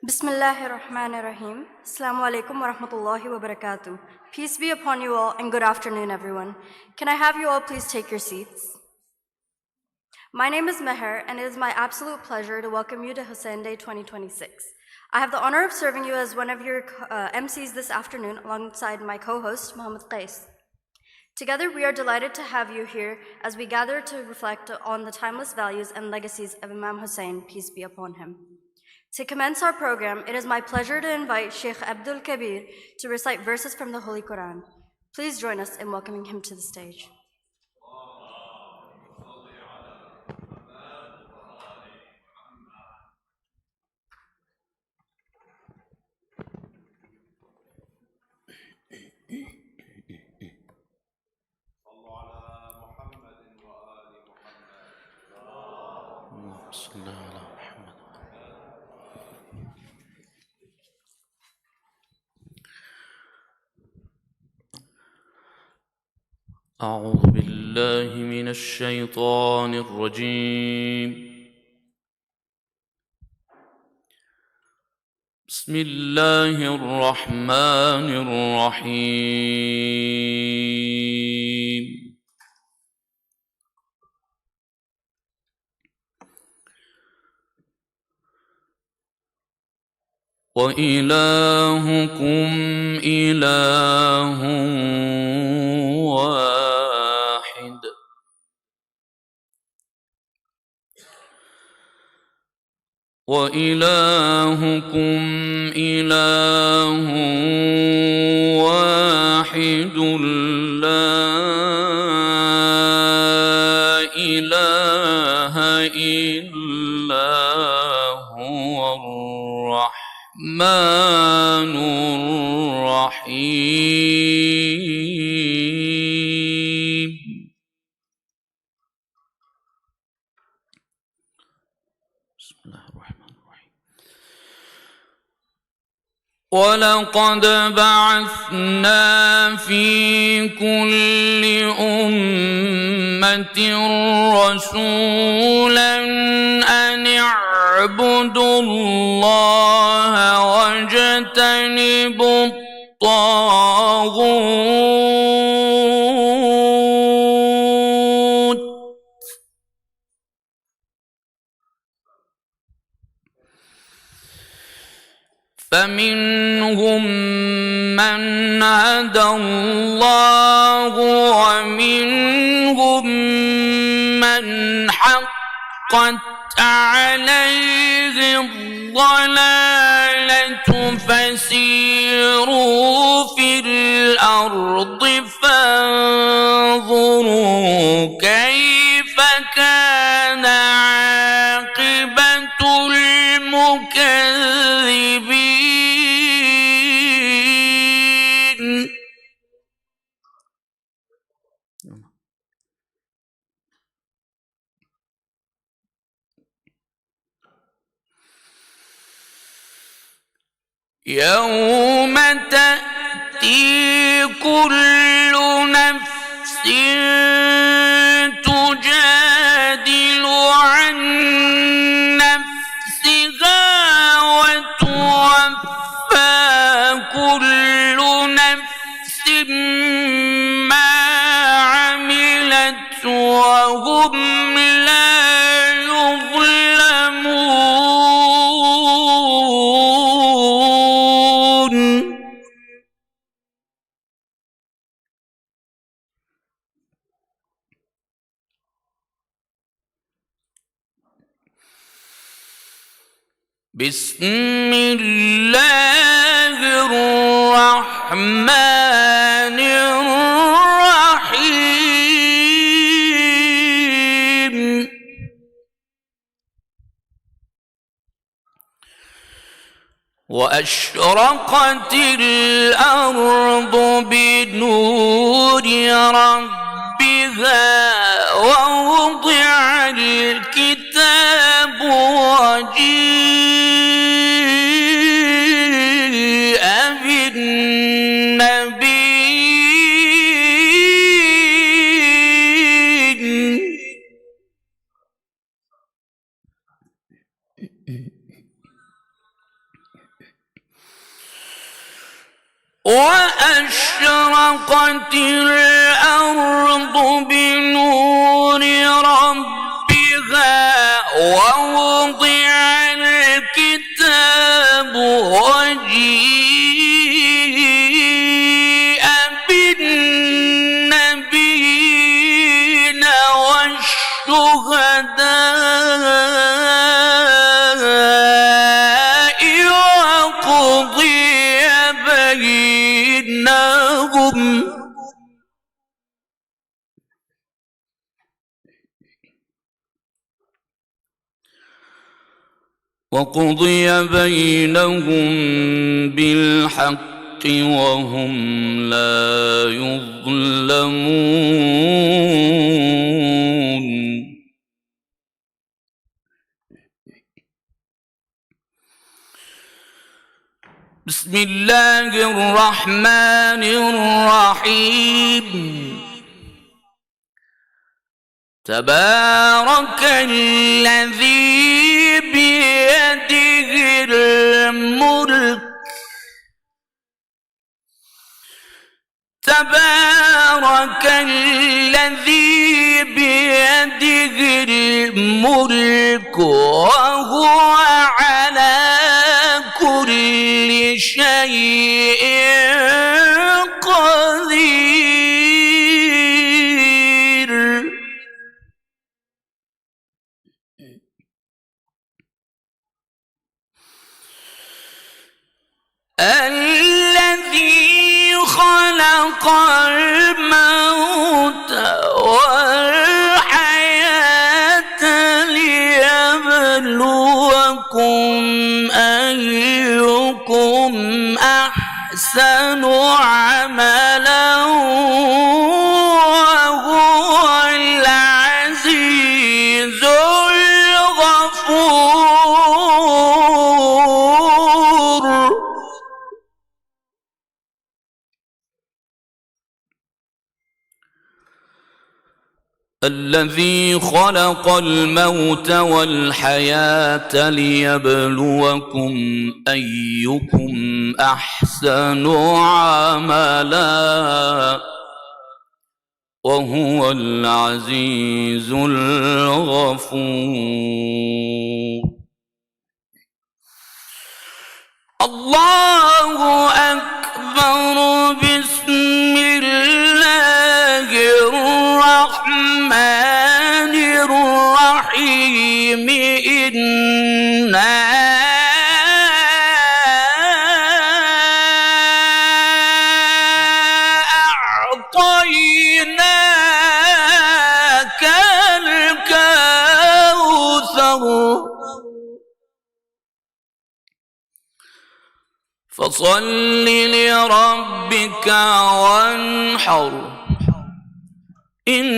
Bismillahir Rahmanir Rahim. Assalamu alaikum wa rahmatullahi wa barakatuh. Peace be upon you all and good afternoon, everyone. Can I have you all please take your seats? My name is Meher, and it is my absolute pleasure to welcome you to Hussain Day 2026. I have the honor of serving you as one of your MCs this afternoon alongside my co-host, Muhammad Qais. Together, we are delighted to have you here as we gather to reflect on the timeless values and legacies of Imam Hussain, peace be upon him. To commence our program, it is my pleasure to invite Sheikh Abdul Kabir to recite verses from the Holy Qur'an. Please join us in welcoming him to the stage. أعوذ بالله من الشيطان الرجيم. بسم الله الرحمن الرحيم. وإلهكم إله واحد وإلهكم إله واحد لا إله إلا هو الرحمن الرحيم. بسم الله الرحمن الرحيم. ولقد بعثنا في كل أمة رسولا أن اعبدوا الله واجتنبوا الطاغوت فمنهم من هدى الله ومنهم من حقت عليه الضلالة فسيروا في الأرض فانظروا كيف كان عاقبة المكذبين. يوم تأتي كل نفس تجادل عن نفسها وتوفى كل نفس ما عملت وهم لا بسم الله الرحمن الرحيم. وأشرقت الأرض بنور ربها ووضع الكتاب وجيء بالنبيين وأشرقت الأرض بنور ربها ووضع الكتاب وجيء بالنبيين والشهداء وقضي بينهم بالحق وهم لا يظلمون. بسم الله الرحمن الرحيم. تبارك الذي بيده الملك تبارك الذي بيده الملك وهو على كل شيء قدير. الذي خلق الموت والحياة ليبلوكم أيكم أحسن عملا وهو العزيز الغفور. الذي خلق الموت والحياة ليبلوكم أيكم أحسن عملا وهو العزيز الغفور. الله أكبر. بسم الله الرحمن الرحيم. إنا أعطيناك الكوثر فصل لربك وانحر إن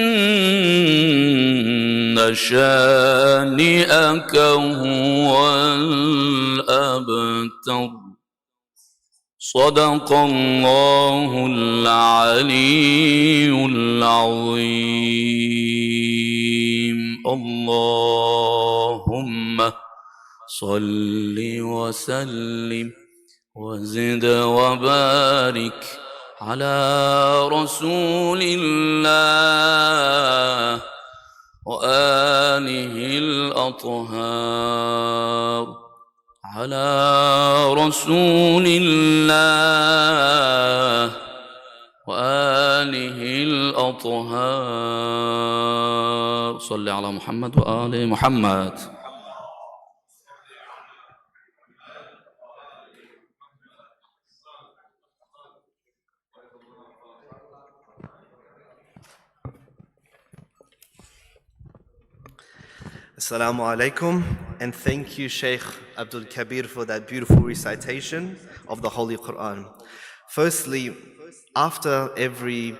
شانئك هو الأبتر. صدق الله العلي العظيم. اللهم صل وسلم وزد وبارك على رسول الله وآله الأطهار. على رسول الله وآله الأطهار. صل على محمد وآل محمد. Assalamu alaikum, and thank you Sheikh Abdul Kabir for that beautiful recitation of the Holy Qur'an. Firstly, after every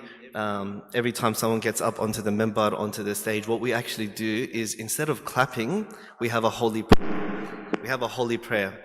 time someone gets up onto the minbar, onto the stage, what we actually do is, instead of clapping, we have a holy prayer.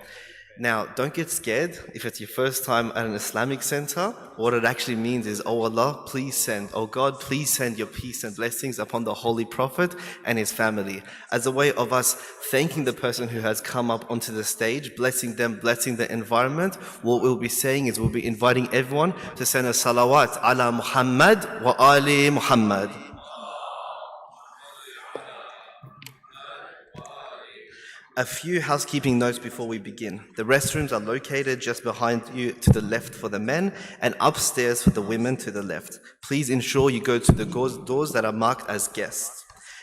Now, don't get scared if it's your first time at an Islamic center. What it actually means is, oh Allah, please send, oh God, please send your peace and blessings upon the Holy Prophet and his family. As a way of us thanking the person who has come up onto the stage, blessing them, blessing the environment, what we'll be saying is we'll be inviting everyone to send a salawat ala Muhammad wa ali Muhammad. A few housekeeping notes before we begin. The restrooms are located just behind you to the left for the men and upstairs for the women to the left. Please ensure you go to the doors that are marked as guests.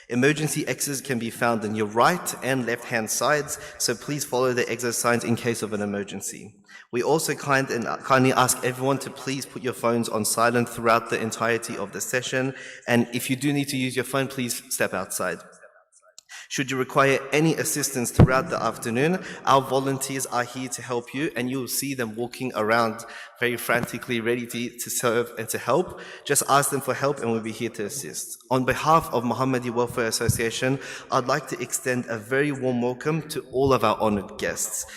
Emergency exits can be found on your right and left-hand sides, so please follow the exit signs in case of an emergency. We also kindly ask everyone to please put your phones on silent throughout the entirety of the session, and if you do need to use your phone, please step outside. Should you require any assistance throughout the afternoon, our volunteers are here to help you, and you'll see them walking around very frantically, ready to serve and to help. Just ask them for help and we'll be here to assist. On behalf of Muhammadi Welfare Association, I'd like to extend a very warm welcome to all of our honored guests,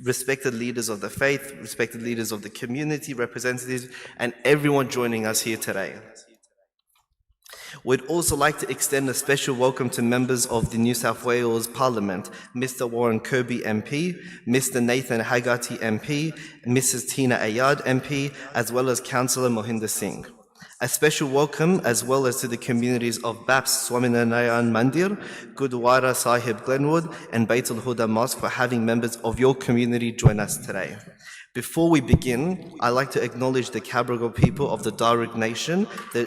respected leaders of the faith, respected leaders of the community, representatives, and everyone joining us here today. We'd also like to extend a special welcome to members of the New South Wales Parliament, Mr. Warren Kirby MP, Mr. Nathan Haggerty MP, Mrs. Tina Ayad MP, as well as Councillor Mohinder Singh. A special welcome as well as to the communities of BAPS Swaminarayan Mandir, Gurdwara Sahib Glenwood, and Baitul Huda Mosque for having members of your community join us today. Before we begin, I'd like to acknowledge the Cabrogal people of the Darug Nation, the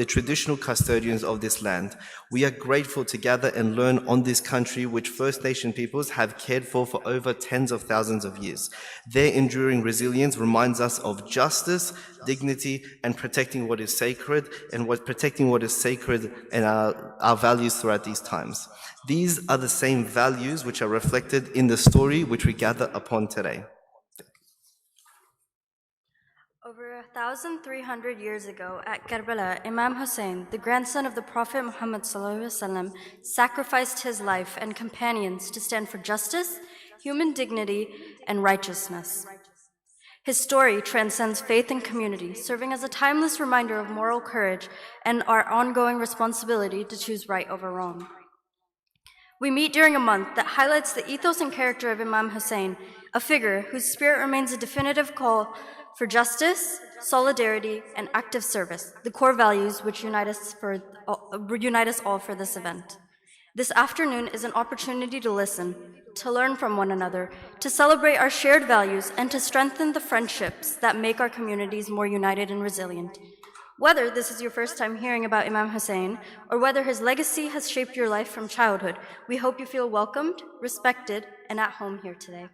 traditional custodians of this land. We are grateful to gather and learn on this country which First Nation peoples have cared for over tens of thousands of years. Their enduring resilience reminds us of justice, dignity, and protecting what is sacred, and our values throughout these times. These are the same values which are reflected in the story which we gather upon today. Over 1,300 years ago at Karbala, Imam Hussain, the grandson of the Prophet Muhammad ﷺ, sacrificed his life and companions to stand for justice, human dignity, and righteousness. His story transcends faith and community, serving as a timeless reminder of moral courage and our ongoing responsibility to choose right over wrong. We meet during a month that highlights the ethos and character of Imam Hussain, a figure whose spirit remains a definitive call for justice, solidarity, and active service, the core values which unite us all for this event. This afternoon is an opportunity to listen, to learn from one another, to celebrate our shared values, and to strengthen the friendships that make our communities more united and resilient. Whether this is your first time hearing about Imam Hussain, or whether his legacy has shaped your life from childhood, we hope you feel welcomed, respected, and at home here today.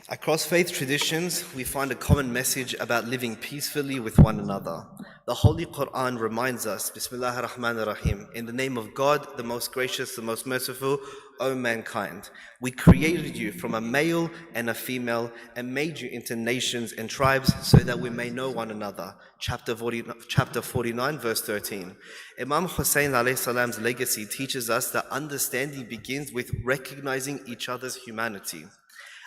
Across faith traditions, we find a common message about living peacefully with one another. The Holy Qur'an reminds us, Bismillah ar-Rahman ar-Rahim, in the name of God, the most gracious, the most merciful, O mankind, we created you from a male and a female and made you into nations and tribes so that we may know one another. Chapter 49, verse 13. Imam Hussain alayhi salam's legacy teaches us that understanding begins with recognizing each other's humanity.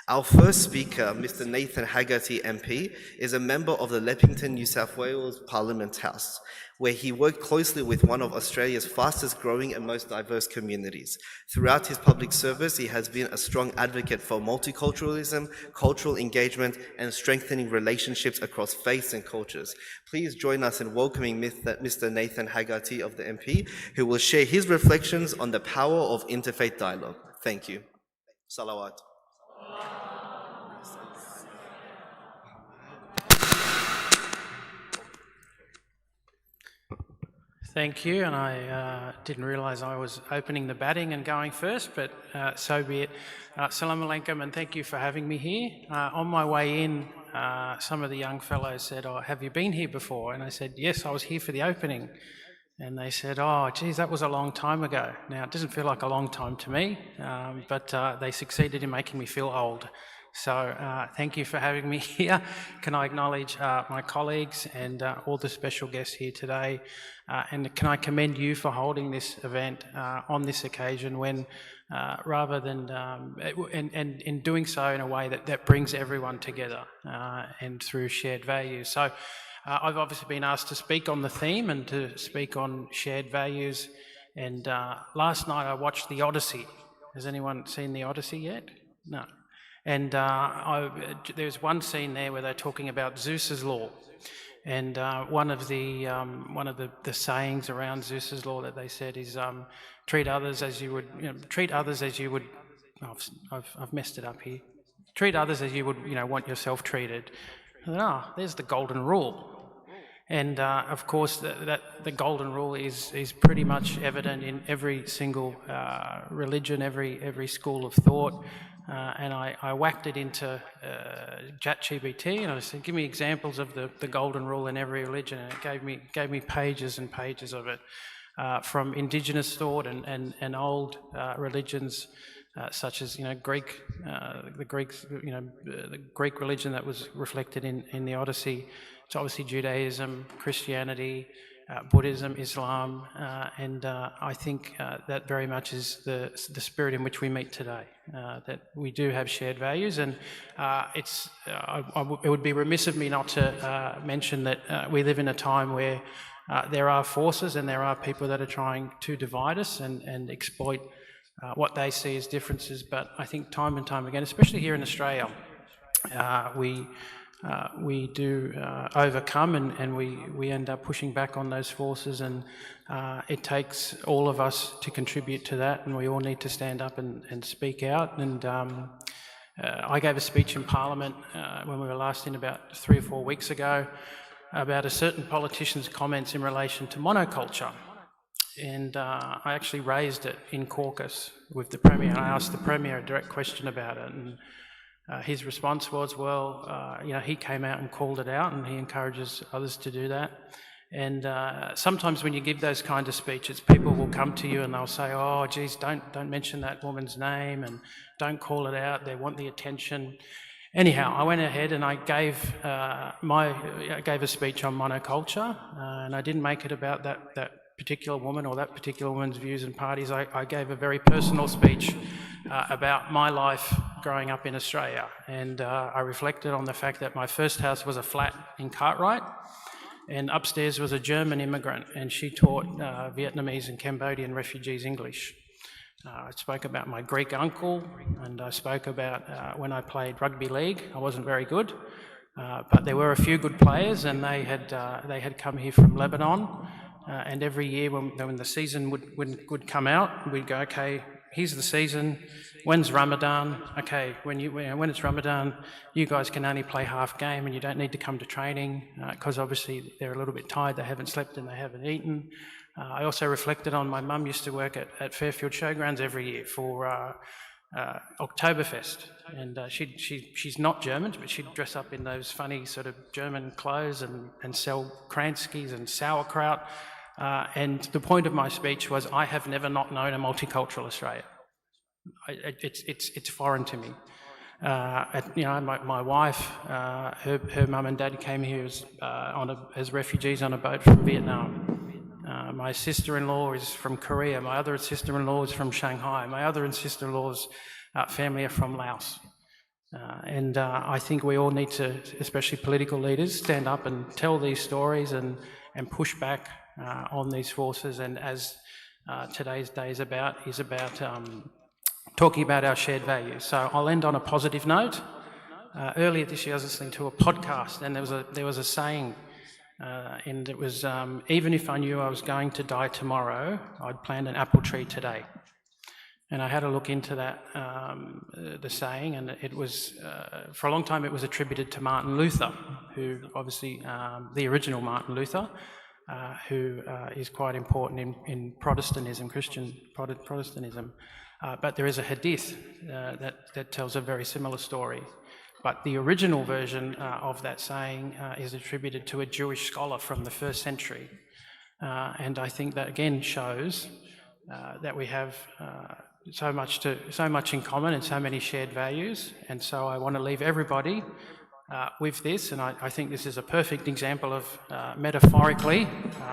Our first speaker, Mr. Nathan Haggerty MP, is a member of the Leppington, New South Wales Parliament House, where he worked closely with one of Australia's fastest growing and most diverse communities. Throughout his public service, he has been a strong advocate for multiculturalism, cultural engagement, and strengthening relationships across faiths and cultures. Please join us in welcoming Mr. Nathan Haggerty of the MP, who will share his reflections on the power of interfaith dialogue. Thank you. Salawat. Thank you, and I didn't realise I was opening the batting and going first, but so be it. Assalamu alaikum, and thank you for having me here. On my way in, some of the young fellows said, "Oh, have you been here before?" And I said, "Yes, I was here for the opening." And they said, "Oh, geez, that was a long time ago." Now, it doesn't feel like a long time to me, but they succeeded in making me feel old. So thank you for having me here. Can I acknowledge my colleagues and all the special guests here today? And can I commend you for holding this event on this occasion when rather than, and in doing so in a way that brings everyone together and through shared values. So I've obviously been asked to speak on the theme and to speak on shared values. And last night I watched The Odyssey. Has anyone seen The Odyssey yet? No. And there's one scene there where they're talking about Zeus's law, and one of the sayings around Zeus's law that they said is treat others as you would. I've messed it up here. Treat others as you would want yourself treated. There's the golden rule. And of course, the golden rule is pretty much evident in every single religion, every school of thought. And I whacked it into ChatGPT, and I said, "Give me examples of the golden rule in every religion." And it gave me pages and pages of it, from indigenous thought and old religions, such as Greek, the Greek religion that was reflected in the Odyssey. It's obviously Judaism, Christianity, Buddhism, Islam, and I think that very much is the spirit in which we meet today, that we do have shared values, and it would be remiss of me not to mention that we live in a time where there are forces and there are people that are trying to divide us and exploit what they see as differences. But I think time and time again, especially here in Australia, we do overcome and we end up pushing back on those forces, and it takes all of us to contribute to that, and we all need to stand up and speak out. And I gave a speech in Parliament when we were last in about 3 or 4 weeks ago about a certain politician's comments in relation to monoculture. And I actually raised it in caucus with the Premier. I asked the Premier a direct question about it, and his response was, well, he came out and called it out, and he encourages others to do that. And sometimes when you give those kind of speeches, people will come to you and they'll say, "Oh, geez, don't mention that woman's name and don't call it out. They want the attention." Anyhow, I went ahead and I gave a speech on monoculture, and I didn't make it about that particular woman or that particular woman's views and parties. I gave a very personal speech about my life growing up in Australia, and I reflected on the fact that my first house was a flat in Cartwright, and upstairs was a German immigrant, and she taught Vietnamese and Cambodian refugees English. I spoke about my Greek uncle, and I spoke about when I played rugby league. I wasn't very good, but there were a few good players, and they had come here from Lebanon. And every year when the season would come out, we'd go, "Okay, here's the season. When's Ramadan? Okay, when it's Ramadan, you guys can only play half game and you don't need to come to training because obviously they're a little bit tired, they haven't slept and they haven't eaten." I also reflected on my mum used to work at Fairfield Showgrounds every year for Oktoberfest, and she's not German, but she'd dress up in those funny sort of German clothes and sell Kranskis and sauerkraut. And the point of my speech was, I have never not known a multicultural Australia. It's foreign to me. My wife, her mum and dad came here as refugees on a boat from Vietnam. My sister-in-law is from Korea. My other sister-in-law is from Shanghai. My other sister-in-law's family are from Laos. And I think we all need to, especially political leaders, stand up and tell these stories and push back on these forces. And as today's day is about talking about our shared values. So I'll end on a positive note. Earlier this year I was listening to a podcast, and there was a saying, and it was, "Even if I knew I was going to die tomorrow, I'd plant an apple tree today." And I had a look into that, the saying, and it was, for a long time it was attributed to Martin Luther, who obviously, the original Martin Luther, who is quite important in Protestantism, Christian Protestantism. But there is a hadith that tells a very similar story. But the original version of that saying is attributed to a Jewish scholar from the 1st century. And I think that again shows that we have so much in common and so many shared values. And so I want to leave everybody with this, and I think this is a perfect example of metaphorically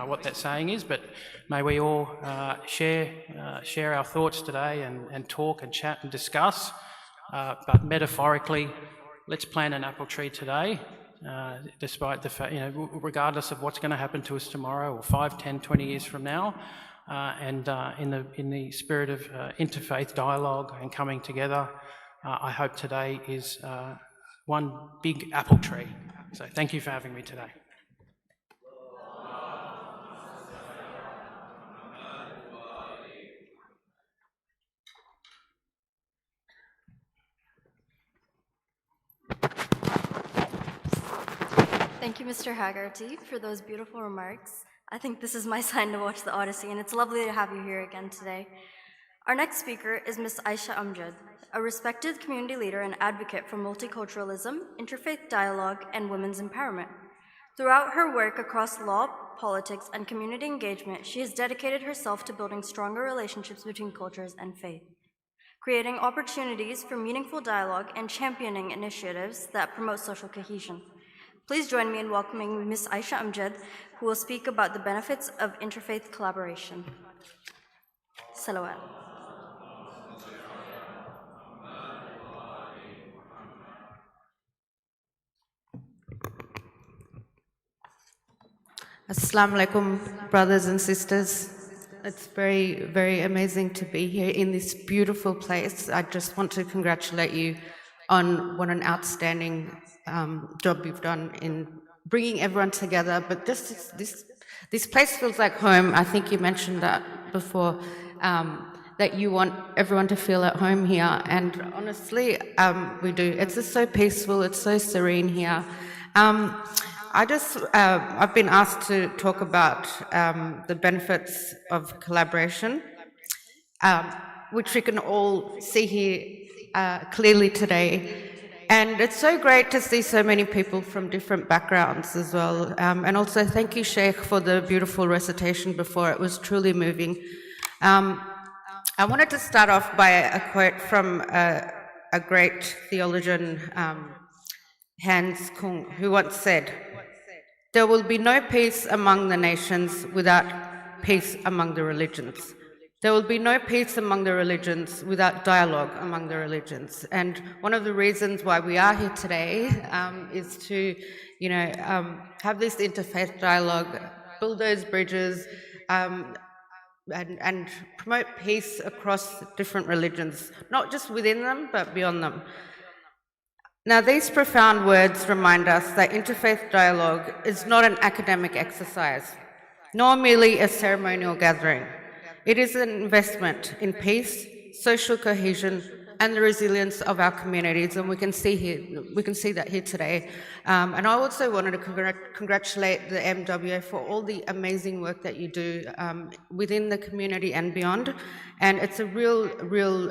what that saying is, but may we all share our thoughts today and talk and chat and discuss, but metaphorically, let's plant an apple tree today, despite the fact, regardless of what's going to happen to us tomorrow or 5, 10, 20 years from now, and in the spirit of interfaith dialogue and coming together, I hope today is one big apple tree. So thank you for having me today. Thank you, Mr. Haggerty, for those beautiful remarks. I think this is my sign to watch the Odyssey, and it's lovely to have you here again today. Our next speaker is Ms. Aisha Amjad, a respected community leader and advocate for multiculturalism, interfaith dialogue, and women's empowerment. Throughout her work across law, politics, and community engagement, she has dedicated herself to building stronger relationships between cultures and faith, creating opportunities for meaningful dialogue, and championing initiatives that promote social cohesion. Please join me in welcoming Ms. Aisha Amjad, who will speak about the benefits of interfaith collaboration. Salawat. Assalamu alaikum, brothers and sisters. It's very, very amazing to be here in this beautiful place. I just want to congratulate you on what an outstanding job you've done in bringing everyone together. But this place feels like home. I think you mentioned that before, that you want everyone to feel at home here. And honestly, we do. It's just so peaceful. It's so serene here. I've been asked to talk about the benefits of collaboration, which we can all see here clearly today. And it's so great to see so many people from different backgrounds as well. And also thank you, Sheikh, for the beautiful recitation before. It was truly moving. I wanted to start off by a quote from a great theologian, Hans Kung, who once said, "There will be no peace among the nations without peace among the religions. There will be no peace among the religions without dialogue among the religions." And one of the reasons why we are here today is to, have this interfaith dialogue, build those bridges, and promote peace across different religions, not just within them, but beyond them. Now, these profound words remind us that interfaith dialogue is not an academic exercise, nor merely a ceremonial gathering. It is an investment in peace, social cohesion, and the resilience of our communities, and we can see that here today. And I also wanted to congratulate the MWA for all the amazing work that you do within the community and beyond. And it's a real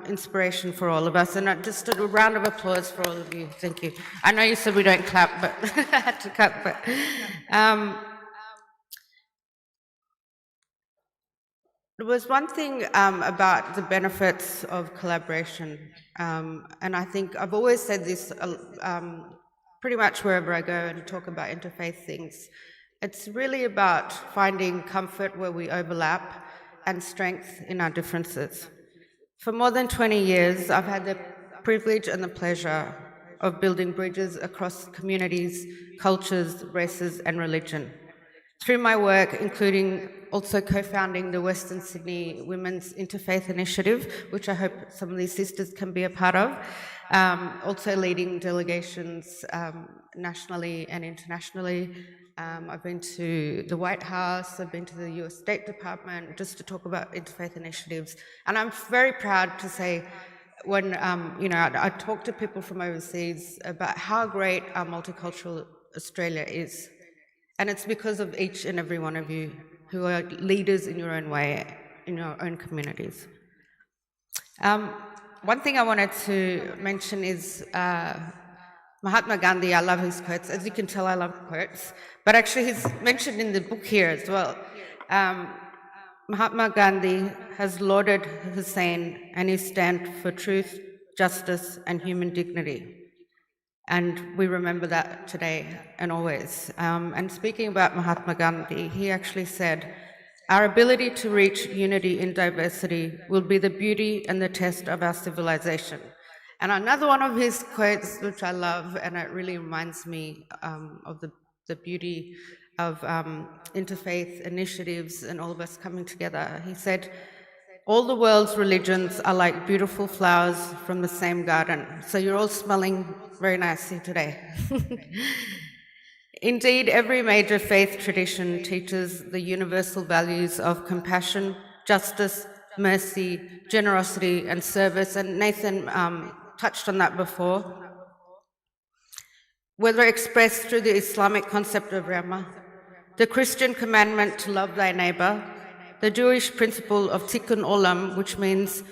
inspiration for all of us. And just a round of applause for all of you. Thank you. I know you said we don't clap, but I had to clap. But there was one thing about the benefits of collaboration, and I think I've always said this pretty much wherever I go and talk about interfaith things. It's really about finding comfort where we overlap and strength in our differences. For more than 20 years, I've had the privilege and the pleasure of building bridges across communities, cultures, races, and religion. Through my work, including also co-founding the Western Sydney Women's Interfaith Initiative, which I hope some of these sisters can be a part of, also leading delegations nationally and internationally. I've been to the White House, I've been to the US State Department just to talk about interfaith initiatives. And I'm very proud to say when, I talk to people from overseas about how great our multicultural Australia is. And it's because of each and every one of you who are leaders in your own way, in your own communities. One thing I wanted to mention is Mahatma Gandhi. I love his quotes. As you can tell, I love quotes. But actually, he's mentioned in the book here as well. Mahatma Gandhi has lauded Hussain and his stand for truth, justice, and human dignity. And we remember that today and always. And speaking about Mahatma Gandhi, he actually said, "Our ability to reach unity in diversity will be the beauty and the test of our civilization." And another one of his quotes, which I love, and it really reminds me of the beauty of interfaith initiatives and all of us coming together. He said, "All the world's religions are like beautiful flowers from the same garden." So you're all smelling very nicely today. Indeed, every major faith tradition teaches the universal values of compassion, justice, mercy, generosity, and service. And Nathan touched on that before. Whether expressed through the Islamic concept of Rahmah, the Christian commandment to love thy neighbor, the Jewish principle of tikkun olam, which means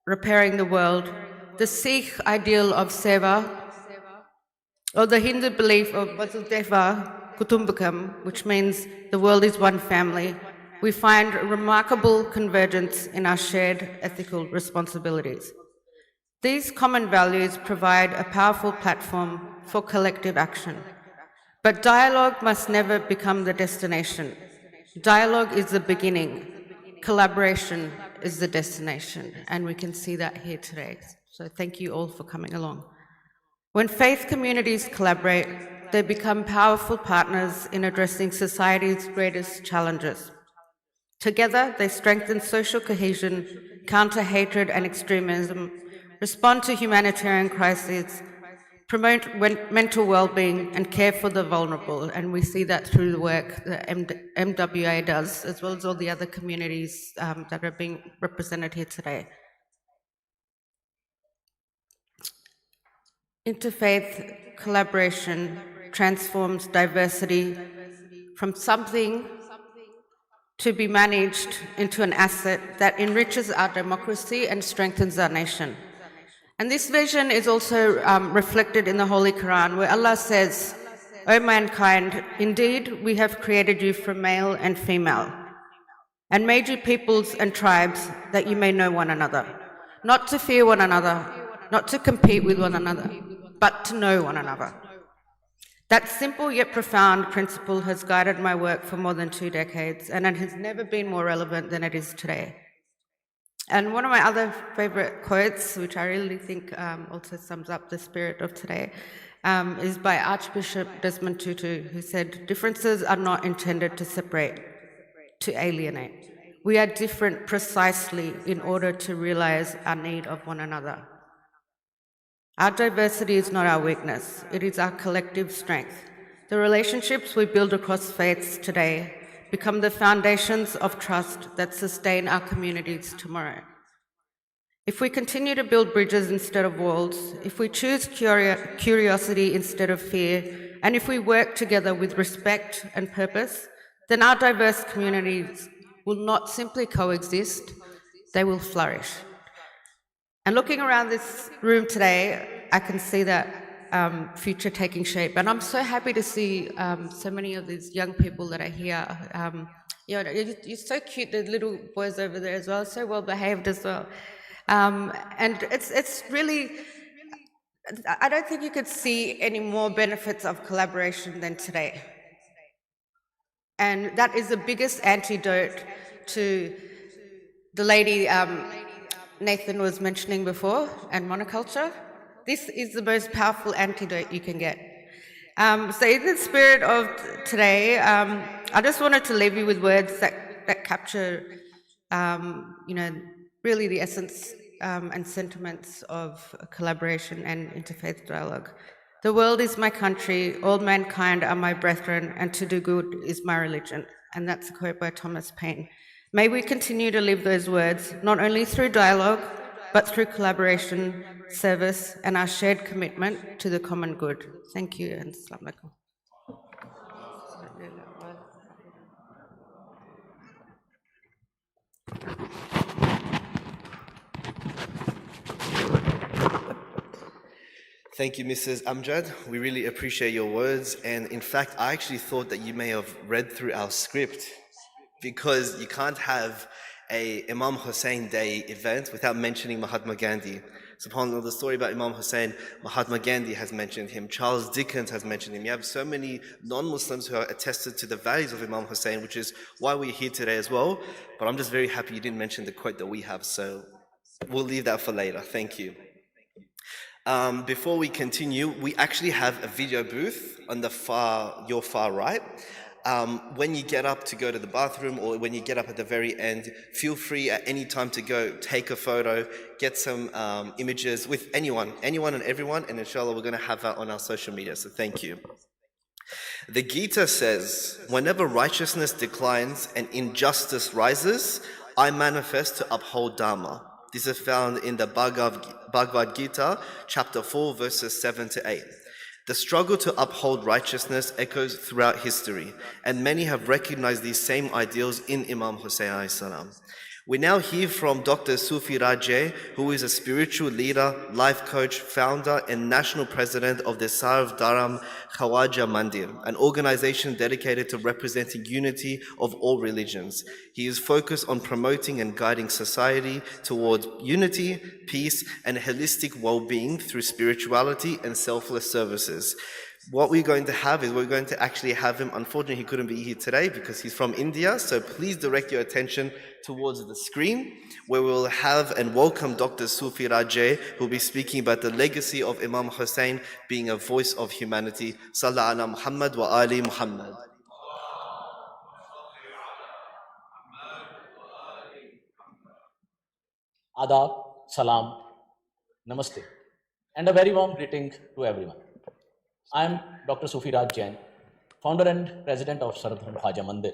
repairing the world, the Sikh ideal of seva, or the Hindu belief of Vasudhaiva Kutumbakam, which means the world is one family, we find remarkable convergence in our shared ethical responsibilities. These common values provide a powerful platform for collective action. But dialogue must never become the destination. Dialogue is the beginning. Collaboration is the destination. And we can see that here today. So thank you all for coming along. When faith communities collaborate, they become powerful partners in addressing society's greatest challenges. Together, they strengthen social cohesion, counter hatred and extremism, respond to humanitarian crises, promote mental well-being, and care for the vulnerable. And we see that through the work that MWA does, as well as all the other communities that are being represented here today. Interfaith collaboration transforms diversity from something to be managed into an asset that enriches our democracy and strengthens our nation. And this vision is also reflected in the Holy Qur'an, where Allah says, "O mankind, indeed we have created you from male and female, and made you peoples and tribes that you may know one another, not to fear one another, not to compete with one another, but to know one another." That simple yet profound principle has guided my work for more than 2 decades, and it has never been more relevant than it is today. And one of my other favorite quotes, which I really think also sums up the spirit of today, is by Archbishop Desmond Tutu, who said, "Differences are not intended to separate, to alienate. We are different precisely in order to realize our need of one another." Our diversity is not our weakness, it is our collective strength. The relationships we build across faiths today become the foundations of trust that sustain our communities tomorrow. If we continue to build bridges instead of walls, if we choose curiosity instead of fear, and if we work together with respect and purpose, then our diverse communities will not simply coexist, they will flourish. And looking around this room today, I can see that future taking shape. And I'm so happy to see so many of these young people that are here. You're so cute, the little boys over there as well, so well behaved as well. And it's really, I don't think you could see any more benefits of collaboration than today. And that is the biggest antidote to the lady Nathan was mentioning before, and monoculture. This is the most powerful antidote you can get. So in the spirit of today, I just wanted to leave you with words that capture, really the essence and sentiments of collaboration and interfaith dialogue. "The world is my country, all mankind are my brethren, and to do good is my religion." And that's a quote by Thomas Paine. May we continue to live those words, not only through dialogue, but through collaboration, service, and our shared commitment to the common good. Thank you, and Assalamu alaikum. Thank you, Mrs. Amjad. We really appreciate your words. And in fact, I actually thought that you may have read through our script because you can't have a Imam Hussain Day event without mentioning Mahatma Gandhi. SubhanAllah, the story about Imam Hussain, Mahatma Gandhi has mentioned him, Charles Dickens has mentioned him. You have so many non-Muslims who are attested to the values of Imam Hussain, which is why we're here today as well. But I'm just very happy you didn't mention the quote that we have, so we'll leave that for later. Thank you. Before we continue, we actually have a video booth on your far right. When you get up to go to the bathroom, or when you get up at the very end, feel free at any time to go take a photo, get some images with anyone and everyone, and inshallah we're going to have that on our social media, so thank you. The Gita says, whenever righteousness declines and injustice rises, I manifest to uphold Dharma. This is found in the Bhagavad Gita, chapter 4, verses 7 to 8. The struggle to uphold righteousness echoes throughout history, and many have recognized these same ideals in Imam Hussain alayhi salam. We now hear from Dr. Sufi Rajeh, who is a spiritual leader, life coach, founder, and national president of the Sarv Dharam Khawaja Mandir, an organization dedicated to representing unity of all religions. He is focused on promoting and guiding society towards unity, peace, and holistic well-being through spirituality and selfless services. What we're going to have is we're going to actually have him. Unfortunately, he couldn't be here today because he's from India. So please direct your attention towards the screen, where we'll have and welcome Dr. Sufi Rajeh, who will be speaking about the legacy of Imam Hussain being a voice of humanity. Sallallahu ala Muhammad wa ali Muhammad. Adab, Salam, Namaste, and a very warm greeting to everyone. I am Dr. Sufi Raj Jain, founder and president of Sarv Dharam Khawaja Mandir,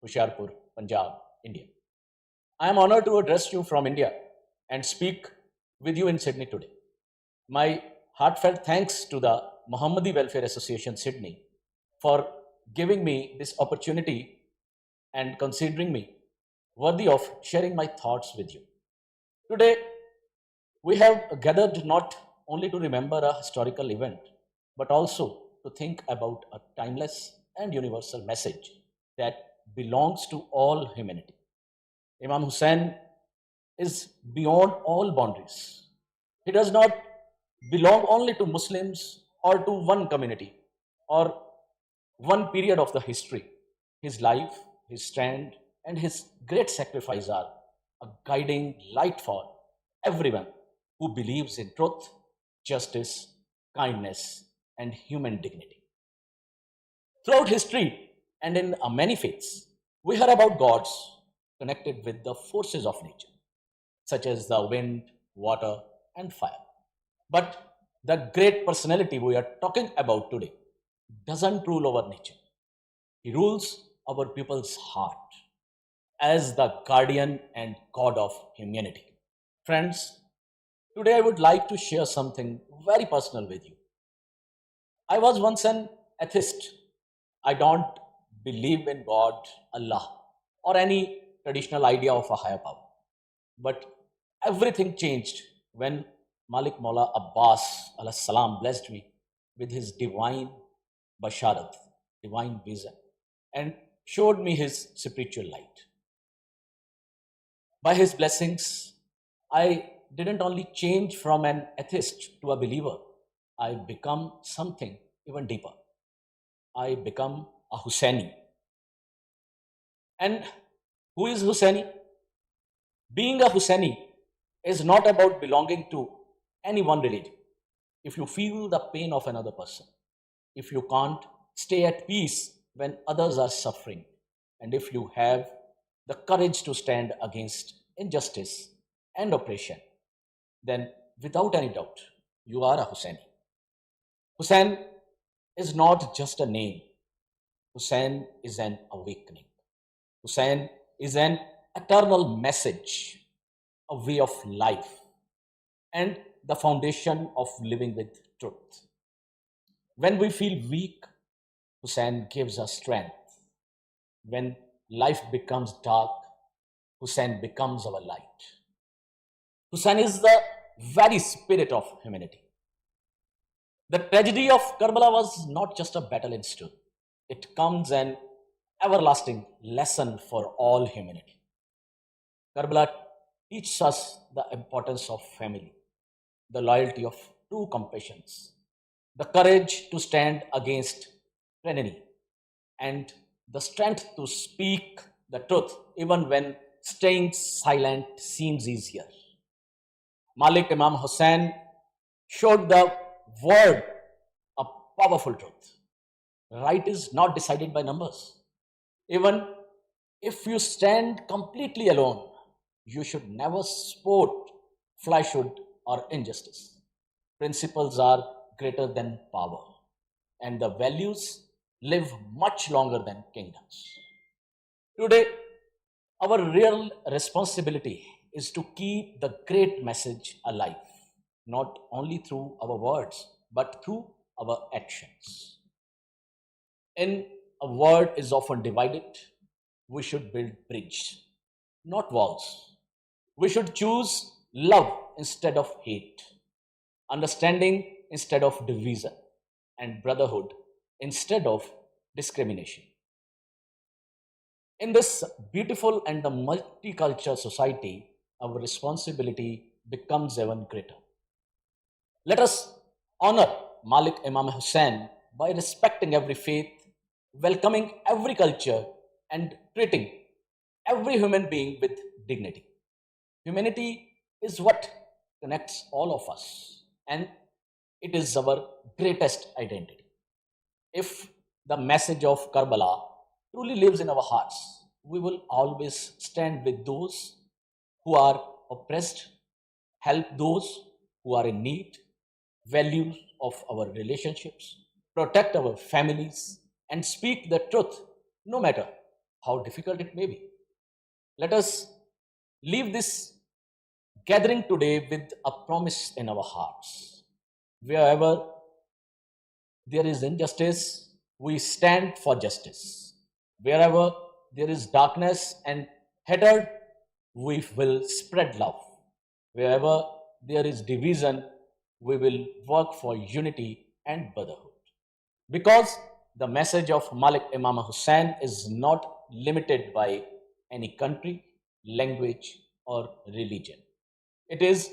Hoshiarpur, Punjab, India. I am honored to address you from India and speak with you in Sydney today. My heartfelt thanks to the Muhammadi Welfare Association, Sydney, for giving me this opportunity and considering me worthy of sharing my thoughts with you. Today, we have gathered not only to remember a historical event, but also to think about a timeless and universal message that belongs to all humanity. Imam Hussain is beyond all boundaries. He does not belong only to Muslims or to one community or one period of the history. His life, his stand, and his great sacrifice are a guiding light for everyone who believes in truth, justice, kindness, and human dignity. Throughout history and in many faiths, we hear about gods connected with the forces of nature, such as the wind, water, and fire. But the great personality we are talking about today doesn't rule over nature. He rules our people's heart as the guardian and God of humanity. Friends, today I would like to share something very personal with you. I was once an atheist. I don't believe in God, Allah, or any traditional idea of a higher power. But everything changed when Malik Maula Abbas alayhi salam blessed me with his divine basharat, divine vision, and showed me his spiritual light. By his blessings, I didn't only change from an atheist to a believer, I become something even deeper. I become a Hussaini. And who is Hussaini? Being a Hussaini is not about belonging to any one religion. If you feel the pain of another person, if you can't stay at peace when others are suffering, and if you have the courage to stand against injustice and oppression, then without any doubt, you are a Hussaini. Hussain is not just a name. Hussain is an awakening. Hussain is an eternal message, a way of life, and the foundation of living with truth. When we feel weak, Hussain gives us strength. When life becomes dark, Hussain becomes our light. Hussain is the very spirit of humanity. The tragedy of Karbala was not just a battle in stone. It comes an everlasting lesson for all humanity. Karbala teaches us the importance of family, the loyalty of true compassion, the courage to stand against tyranny, and the strength to speak the truth even when staying silent seems easier. Malik Imam Hussain showed the world a powerful truth. Right is not decided by numbers. Even if you stand completely alone, you should never support falsehood or injustice. Principles are greater than power, and the values live much longer than kingdoms. Today, our real responsibility is to keep the great message alive, not only through our words, but through our actions. In a world is often divided, we should build bridge, not walls. We should choose love instead of hate, understanding instead of division, and brotherhood instead of discrimination. In this beautiful and the multicultural society, our responsibility becomes even greater. Let us honor Malik Imam Hussain by respecting every faith, welcoming every culture, and treating every human being with dignity. Humanity is what connects all of us, and it is our greatest identity. If the message of Karbala truly lives in our hearts, we will always stand with those who are oppressed, help those who are in need, value of our relationships, protect our families, and speak the truth no matter how difficult it may be. Let us leave this gathering today with a promise in our hearts. Wherever there is injustice, we stand for justice. Wherever there is darkness and hatred, we will spread love. Wherever there is division, we will work for unity and brotherhood. Because the message of Malik Imam Hussain is not limited by any country, language, or religion. It is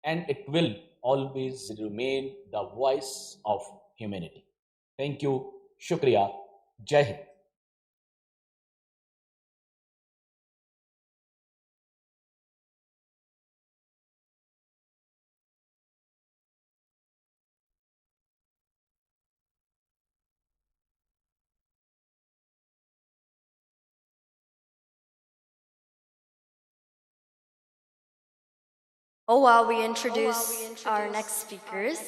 and it will always remain the voice of humanity. Thank you. Shukriya. Jai Hind. While we introduce our next speakers,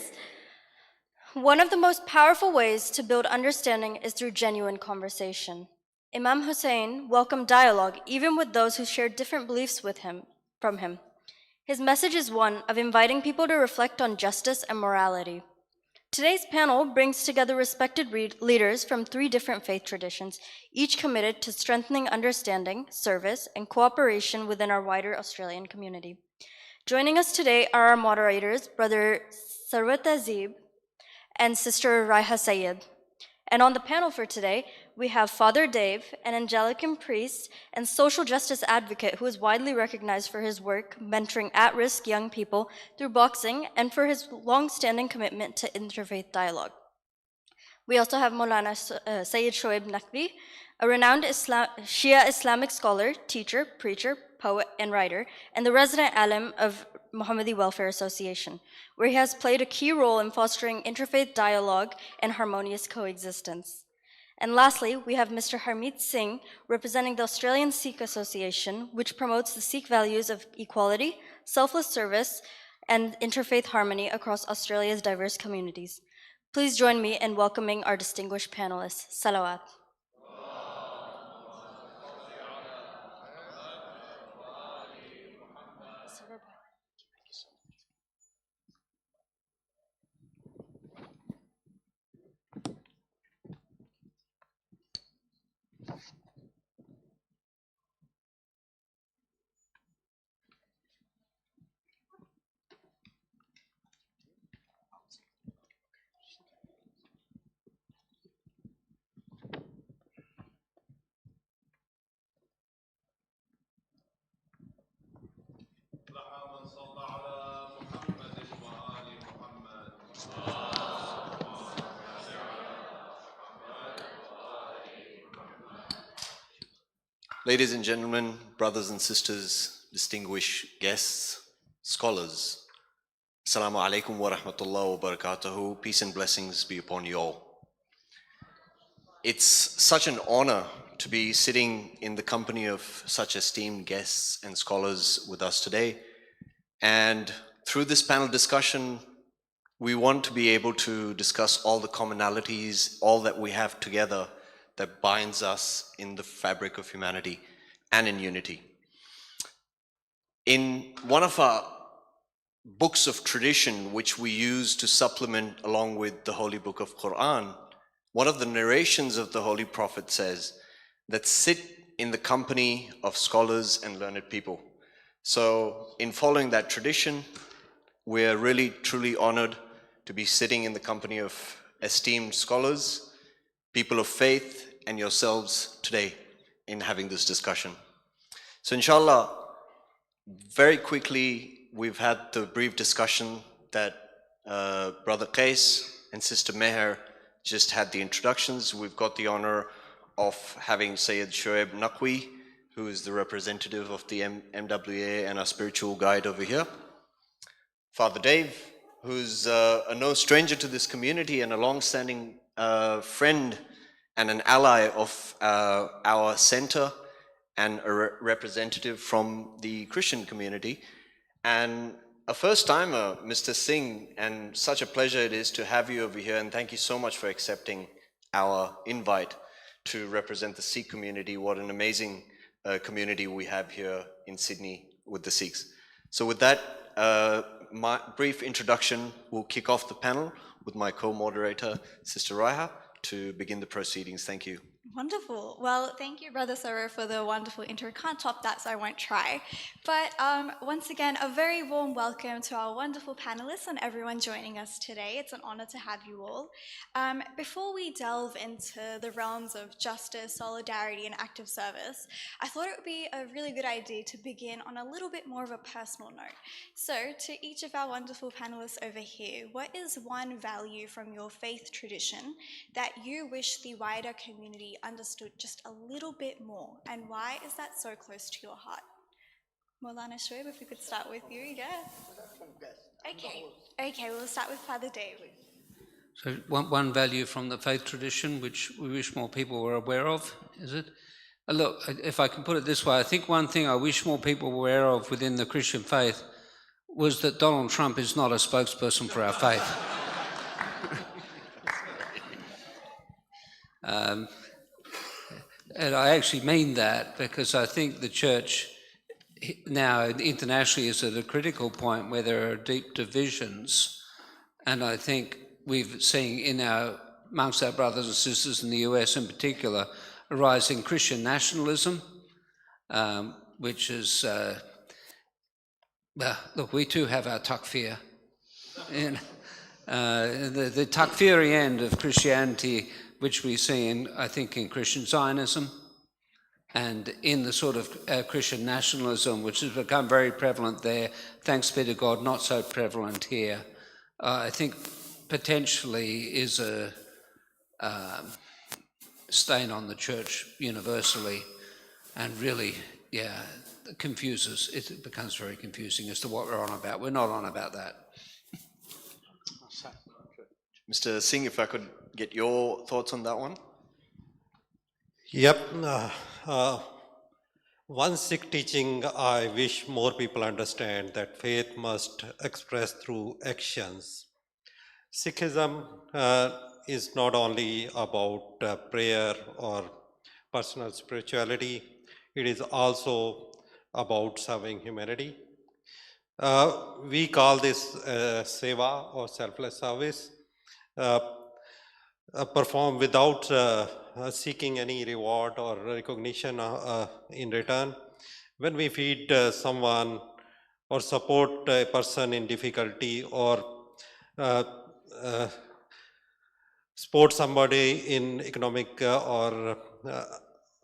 one of the most powerful ways to build understanding is through genuine conversation. Imam Hussain welcomed dialogue even with those who shared different beliefs from him. His message is one of inviting people to reflect on justice and morality. Today's panel brings together respected leaders from 3 different faith traditions, each committed to strengthening understanding, service, and cooperation within our wider Australian community. Joining us today are our moderators, Brother Sarwat Azib and Sister Raiha Sayed. And on the panel for today, we have Father Dave, an Anglican priest and social justice advocate who is widely recognized for his work mentoring at-risk young people through boxing and for his long-standing commitment to interfaith dialogue. We also have Maulana Sayyid Shoaib Naqvi, a renowned Shia Islamic scholar, teacher, preacher, poet, and writer, and the resident alim of Muhammadi Welfare Association, where he has played a key role in fostering interfaith dialogue and harmonious coexistence. And lastly, we have Mr. Harmeet Singh, representing the Australian Sikh Association, which promotes the Sikh values of equality, selfless service, and interfaith harmony across Australia's diverse communities. Please join me in welcoming our distinguished panelists. Salawat. Ladies and gentlemen, brothers and sisters, distinguished guests, scholars, Assalamu alaikum wa rahmatullahi wa barakatuhu. Peace and blessings be upon you all. It's such an honor to be sitting in the company of such esteemed guests and scholars with us today. And through this panel discussion, we want to be able to discuss all the commonalities, all that we have together that binds us in the fabric of humanity and in unity. In one of our books of tradition, which we use to supplement along with the holy book of Qur'an, one of the narrations of the Holy Prophet says that sit in the company of scholars and learned people. So in following that tradition, we're really truly honored to be sitting in the company of esteemed scholars, people of faith, and yourselves today in having this discussion. So inshallah, very quickly, we've had the brief discussion that Brother Qais and Sister Meher just had the introductions. We've got the honor of having Sayyid Shoaib Naqvi, who is the representative of the MWA and our spiritual guide over here. Father Dave, who's a no stranger to this community and a long-standing friend and an ally of our center and a representative from the Christian community. And a first-timer, Mr. Singh, and such a pleasure it is to have you over here, and thank you so much for accepting our invite to represent the Sikh community. What an amazing community we have here in Sydney with the Sikhs. So with that, my brief introduction will kick off the panel with my co-moderator, Sister Raiha, to begin the proceedings. Thank you. Wonderful. Well, thank you, Brother Sarar, for the wonderful intro. Can't top that, so I won't try. But once again, a very warm welcome to our wonderful panelists and everyone joining us today. It's an honor to have you all. Before we delve into the realms of justice, solidarity, and active service, I thought it would be a really good idea to begin on a little bit more of a personal note. So, to each of our wonderful panelists over here, what is one value from your faith tradition that you wish the wider community understood just a little bit more, and why is that so close to your heart? Maulana Shoaib, if we could start with you, yeah. Okay, we'll start with Father Dave. So one value from the faith tradition which we wish more people were aware of, is it? Look, if I can put it this way, I think one thing I wish more people were aware of within the Christian faith was that Donald Trump is not a spokesperson for our faith. And I actually mean that because I think the church now internationally is at a critical point where there are deep divisions, and I think we've seen amongst our brothers and sisters in the US in particular, a rise in Christian nationalism, which is, look, we too have our takfir. And, the takfiri end of Christianity, which we see I think in Christian Zionism and in the sort of Christian nationalism, which has become very prevalent there, thanks be to God, not so prevalent here, I think potentially is a stain on the church universally, and really, confuses. It becomes very confusing as to what we're on about. We're not on about that. Mr. Singh, if I could get your thoughts on that one. Yep. One Sikh teaching I wish more people understand, that faith must express through actions. Sikhism is not only about prayer or personal spirituality, it is also about serving humanity. We call this seva or selfless service. Perform without seeking any reward or recognition in return. When we feed someone or support a person in difficulty or support somebody in economic or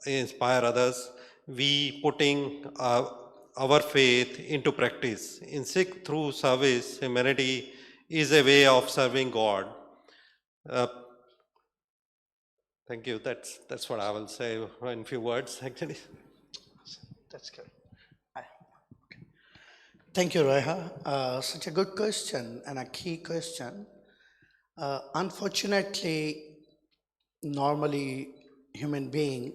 inspire others, we putting our faith into practice. In Sikh, through service, humanity is a way of serving God. Thank you. That's what I will say in few words, actually. That's good. Thank you, Reha. Such a good question and a key question. Unfortunately, normally human being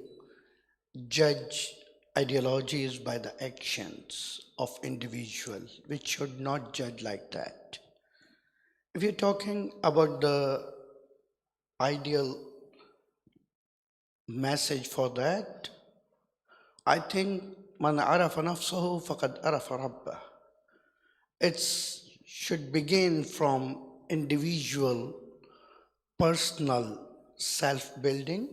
judge ideologies by the actions of individual, which should not judge like that. If you're talking about the ideal message for that, I think man arafa nafsahu faqad arafa rabbah. It should begin from individual, personal self-building,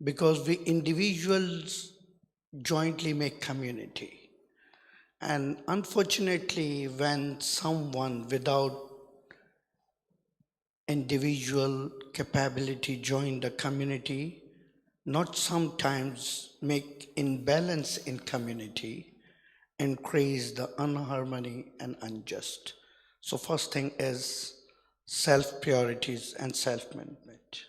because we individuals jointly make community. And unfortunately, when someone without individual capability join the community, not sometimes make imbalance in community, increase the unharmony and unjust. So first thing is self-priorities and self-management.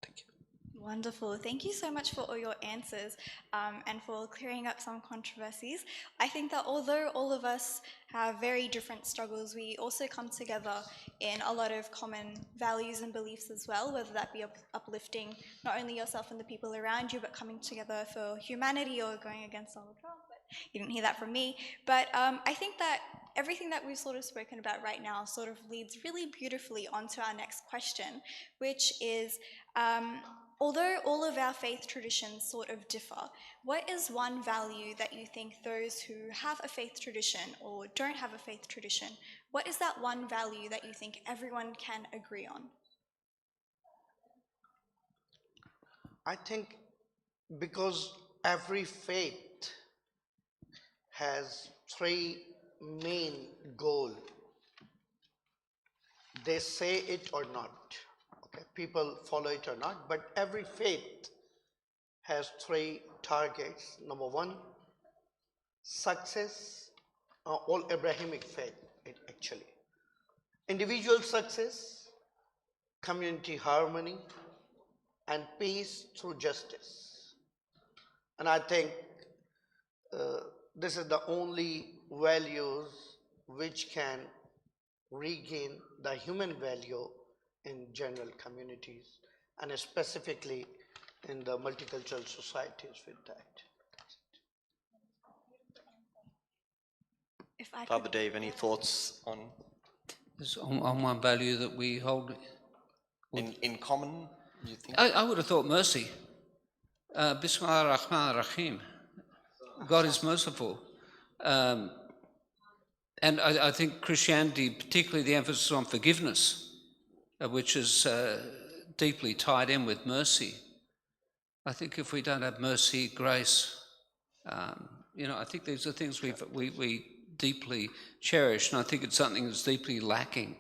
Thank you. Wonderful. Thank you so much for all your answers and for clearing up some controversies. I think that although all of us have very different struggles, we also come together in a lot of common values and beliefs as well, whether that be uplifting not only yourself and the people around you, but coming together for humanity or going against Donald Trump. But you didn't hear that from me. But I think that everything that we've sort of spoken about right now sort of leads really beautifully onto our next question, which is, although all of our faith traditions sort of differ, what is one value that you think those who have a faith tradition or don't have a faith tradition, what is that one value that you think everyone can agree on? I think because every faith has three main goals. They say it or not. Okay, people follow it or not, but every faith has three targets. Number one, success, all Abrahamic faith actually. Individual success, community harmony, and peace through justice. And I think this is the only values which can regain the human value in general communities and specifically in the multicultural societies with that. Father Dave, any thoughts on one value that we hold in common, you think? I would have thought mercy. Bismillah ar-Rahman ar-Rahim. God is merciful. And I think Christianity, particularly the emphasis on forgiveness, which is deeply tied in with mercy. I think if we don't have mercy, grace, I think these are things we deeply cherish, and I think it's something that's deeply lacking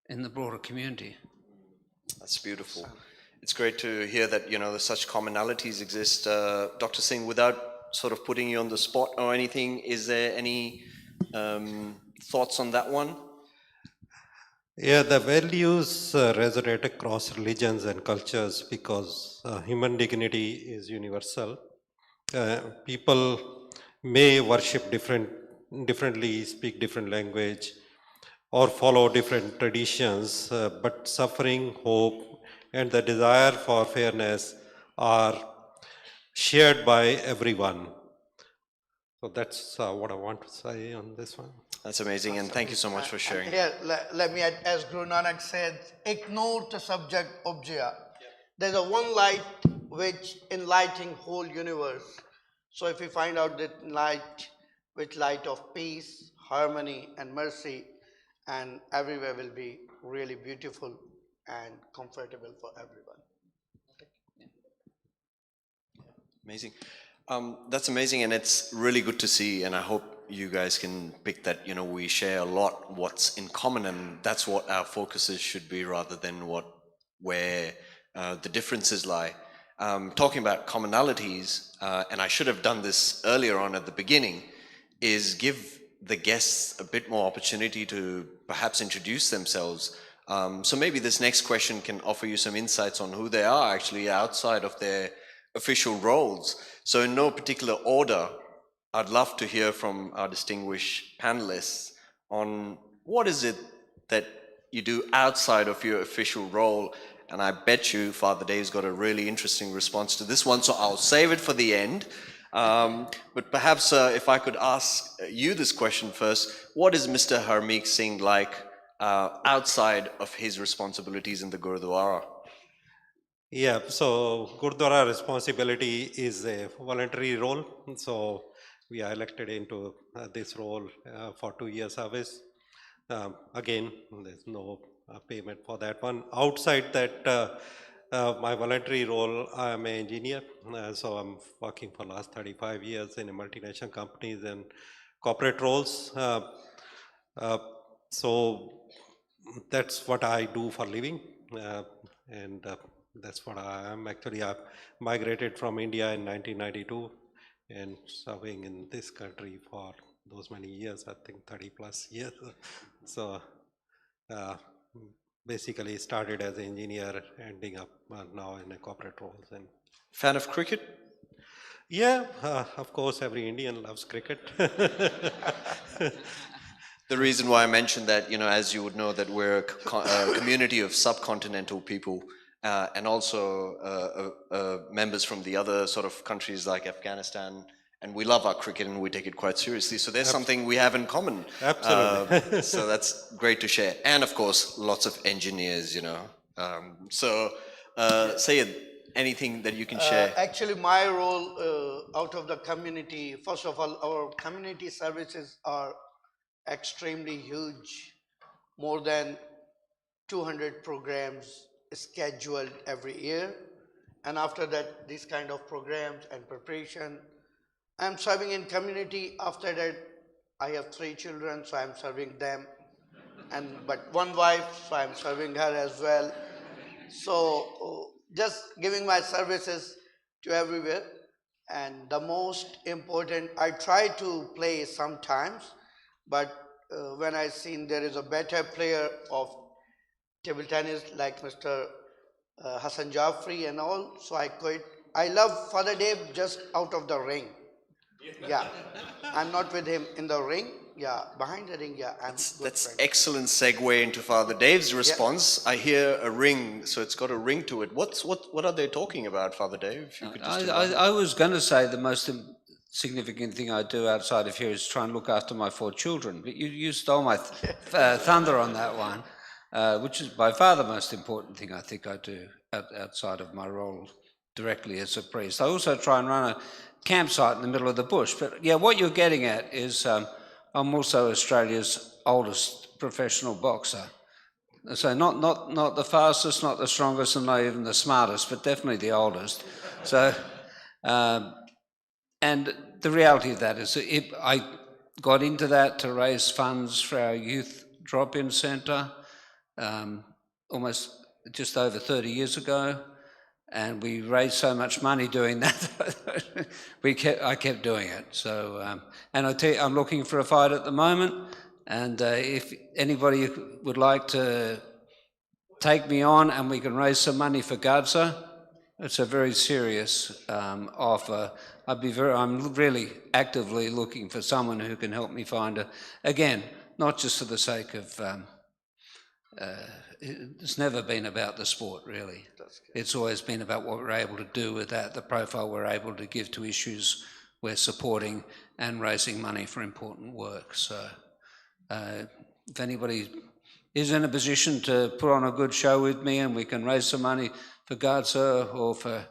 in the broader community. That's beautiful. It's great to hear that, there's such commonalities exist. Dr. Singh, without sort of putting you on the spot or anything, is there any thoughts on that one? Yeah, the values resonate across religions and cultures because human dignity is universal. People may worship differently, speak different language, or follow different traditions, but suffering, hope, and the desire for fairness are shared by everyone. So that's what I want to say on this one. That's amazing, and thank you so much for sharing. Here, let me add, as Guru Nanak said, ignore the subject object. There's a one light which enlightening whole universe. So if we find out that light, with light of peace, harmony, and mercy, and everywhere will be really beautiful and comfortable for everyone. Amazing. That's amazing, and it's really good to see, and I hope you guys can pick that, we share a lot what's in common, and that's what our focuses should be rather than where the differences lie. Talking about commonalities, and I should have done this earlier on at the beginning, is give the guests a bit more opportunity to perhaps introduce themselves. So maybe this next question can offer you some insights on who they are actually outside of their official roles. So in no particular order, I'd love to hear from our distinguished panelists on what is it that you do outside of your official role. And I bet you Father Dave's got a really interesting response to this one, so I'll save it for the end. But perhaps if I could ask you this question first, what is Mr. Harmeek Singh like outside of his responsibilities in the Gurdwara? Yeah, so Gurdwara responsibility is a voluntary role. So we are elected into this role for 2-year service. Again, there's no payment for that one. Outside that, my voluntary role, I am an engineer. So I'm working for the last 35 years in multinational companies and corporate roles. So that's what I do for living. And that's what I am. Actually, I migrated from India in 1992 and serving in this country for those many years, I think 30 plus years. So basically started as an engineer, ending up now in a corporate roles. And Fan of cricket? yeah, of course, every Indian loves cricket. The reason why I mentioned that, as you would know, that we're a community of subcontinental people and also members from the other sort of countries like Afghanistan, and we love our cricket and we take it quite seriously. So there's something we have in common. Absolutely. So that's great to share. And of course, lots of engineers, Sayed, anything that you can share? Actually, my role out of the community, first of all, our community services are extremely huge. More than 200 programs scheduled every year. And after that, these kind of programs and preparation, I'm serving in community. After that, I have 3 children, so I'm serving them. But one wife, so I'm serving her as well. So just giving my services to everywhere. And the most important, I try to play sometimes, but when I seen there is a better player of table tennis like Mr. Hassan Jaffrey and all, so I quit. I love Father Dave just out of the ring. Yeah, I'm not with him in the ring. Yeah, behind the ring, yeah, I'm good That's friend. excellent segue into Father Dave's response. Yeah. I hear a ring, so it's got a ring to it. What are they talking about, Father Dave? If you could just I was going to say the most significant thing I do outside of here is try and look after my 4 children, but you stole my thunder on that one, which is by far the most important thing I think I do outside of my role directly as a priest. I also try and run a campsite in the middle of the bush, but yeah, what you're getting at is I'm also Australia's oldest professional boxer. So not the fastest, not the strongest, and not even the smartest, but definitely the oldest. So, and the reality of that is I got into that to raise funds for our youth drop-in centre almost just over 30 years ago. And we raised so much money doing that, I kept doing it. So, and I tell you, I'm looking for a fight at the moment. And if anybody would like to take me on and we can raise some money for Gaza, it's a very serious offer. I'm really actively looking for someone who can help me find again, not just for the sake of, it's never been about the sport, really. It's always been about what we're able to do with that, the profile we're able to give to issues we're supporting and raising money for important work. So if anybody is in a position to put on a good show with me and we can raise some money for Gaza or for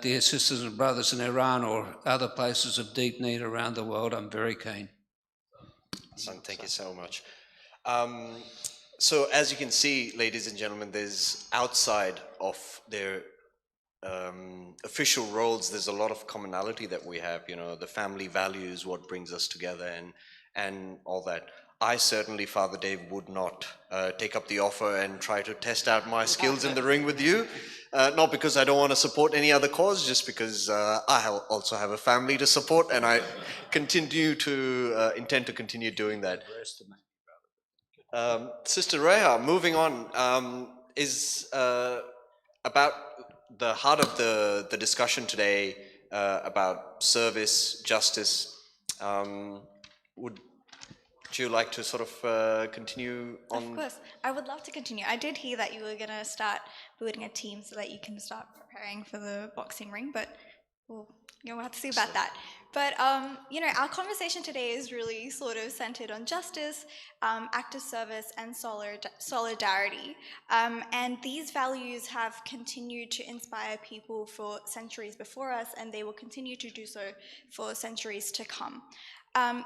dear sisters and brothers in Iran or other places of deep need around the world, I'm very keen. Son, thank you so much. So as you can see, ladies and gentlemen, there's outside of their official roles, there's a lot of commonality that we have, the family values, what brings us together and all that. I certainly, Father Dave, would not take up the offer and try to test out my skills in the ring with you. Not because I don't want to support any other cause, just because I also have a family to support and I intend to continue doing that. Sister Reha, moving on, is about the heart of the discussion today about service, justice, Would you like to sort of continue on? Of course, I would love to continue. I did hear that you were going to start building a team so that you can start preparing for the boxing ring, but we'll have to see about that. But, you know, our conversation today is really sort of centered on justice, active service, and solidarity. And these values have continued to inspire people for centuries before us, and they will continue to do so for centuries to come.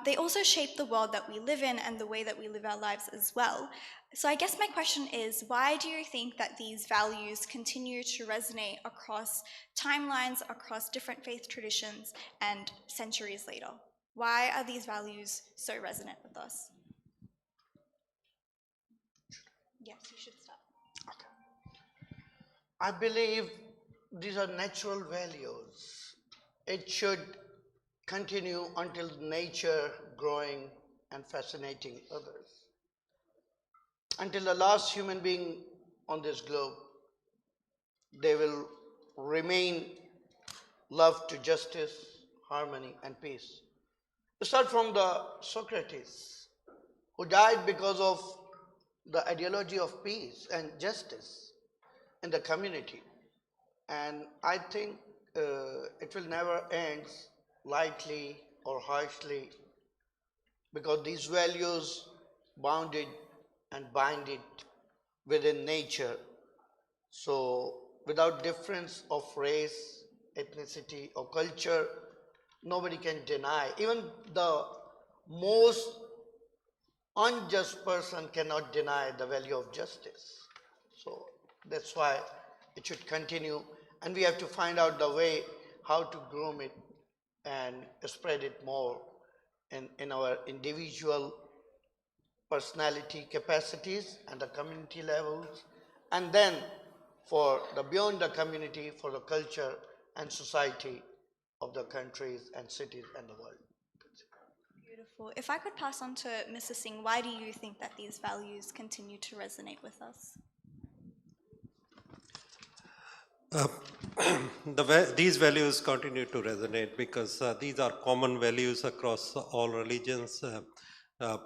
They also shape the world that we live in and the way that we live our lives as well. So I guess my question is, why do you think that these values continue to resonate across timelines, across different faith traditions, and centuries later? Why are these values so resonant with us? Yes, you should start. I believe these are natural values. It should continue until nature growing and fascinating others. Until the last human being on this globe, they will remain love to justice, harmony, and peace. Start from the Socrates, who died because of the ideology of peace and justice in the community. And I think it will never end lightly or harshly, because these values bounded and binded within nature. So without difference of race, ethnicity, or culture, nobody can deny. Even the most unjust person cannot deny the value of justice. So that's why it should continue, and we have to find out the way how to groom it and spread it more in our individual personality capacities and the community levels, and then for the beyond the community, for the culture and society of the countries and cities and the world. Beautiful. If I could pass on to Mr. Singh, why do you think that these values continue to resonate with us? These values continue to resonate because these are common values across all religions. As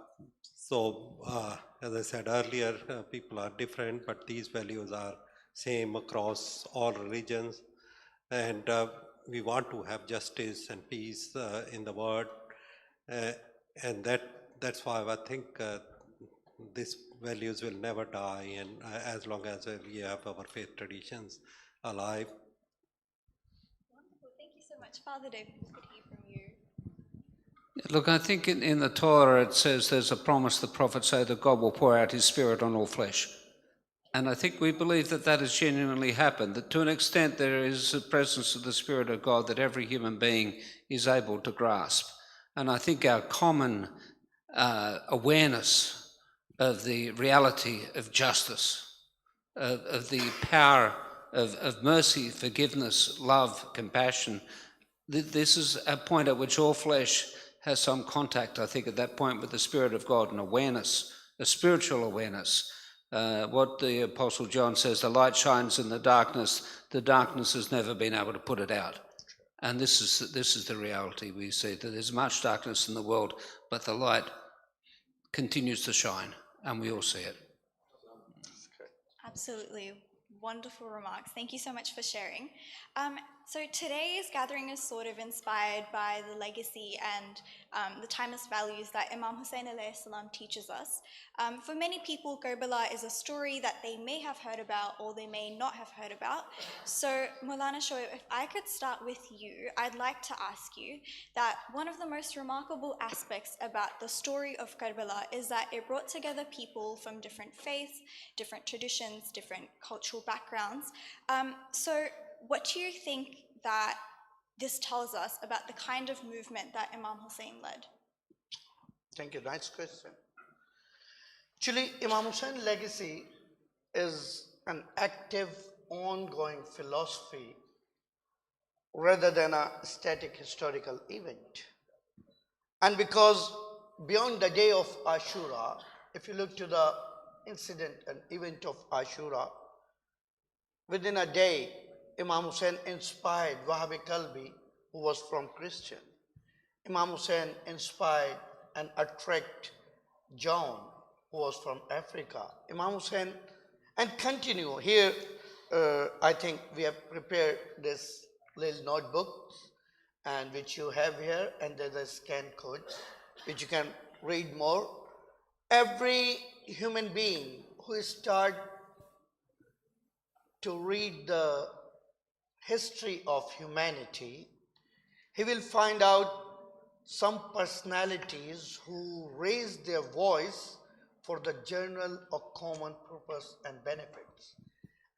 I said earlier, people are different, but these values are same across all religions. And we want to have justice and peace in the world. And that's why I think these values will never die, and as long as we have our faith traditions alive. Wonderful. Thank you so much. Father David, we could hear from you. Look, I think in the Torah it says there's a promise, the prophets say, that God will pour out his spirit on all flesh. And I think we believe that that has genuinely happened, that to an extent there is a presence of the Spirit of God that every human being is able to grasp. And I think our common awareness of the reality of justice, of the power of mercy, forgiveness, love, compassion, this is a point at which all flesh has some contact, I think, at that point with the Spirit of God, and awareness, a spiritual awareness. What the Apostle John says, the light shines in the darkness has never been able to put it out. And this is the reality we see, that there's much darkness in the world, but the light continues to shine, and we all see it. Absolutely. Wonderful remarks. Thank you so much for sharing. So today's gathering is sort of inspired by the legacy and the timeless values that Imam Hussain alayhi salam teaches us. For many people, Karbala is a story that they may have heard about or they may not have heard about. So Maulana Shoaib, if I could start with you, I'd like to ask you that one of the most remarkable aspects about the story of Karbala is that it brought together people from different faiths, different traditions, different cultural backgrounds. So what do you think that this tells us about the kind of movement that Imam Hussain led? Thank you. Nice question. Actually, Imam Hussein's legacy is an active, ongoing philosophy rather than a static historical event. And because beyond the day of Ashura, if you look to the incident and event of Ashura, within a day, Imam Hussain inspired Wahhabi Kalbi, who was from Christian. Imam Hussain inspired and attracted John, who was from Africa. Imam Hussain, and continue here, I think we have prepared this little notebook, and which you have here, and there's a scan code, which you can read more. Every human being who start to read the history of humanity, he will find out some personalities who raise their voice for the general or common purpose and benefits.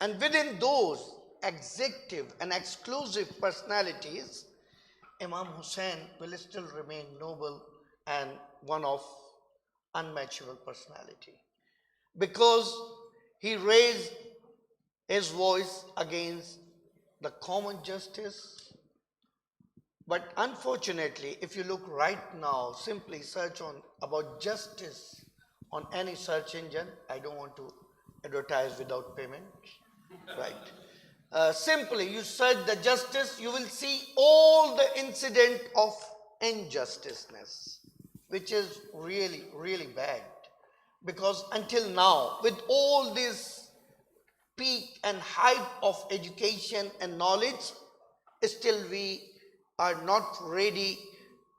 And within those executive and exclusive personalities, Imam Hussain will still remain noble and one of unmatchable personality, because he raised his voice against the common justice. But unfortunately, if you look right now, simply search on about justice on any search engine. I don't want to advertise without payment, right? Simply you search the justice, you will see all the incident of injusticeness, which is really, really bad. Because until now, with all this peak and hype of education and knowledge, still we are not ready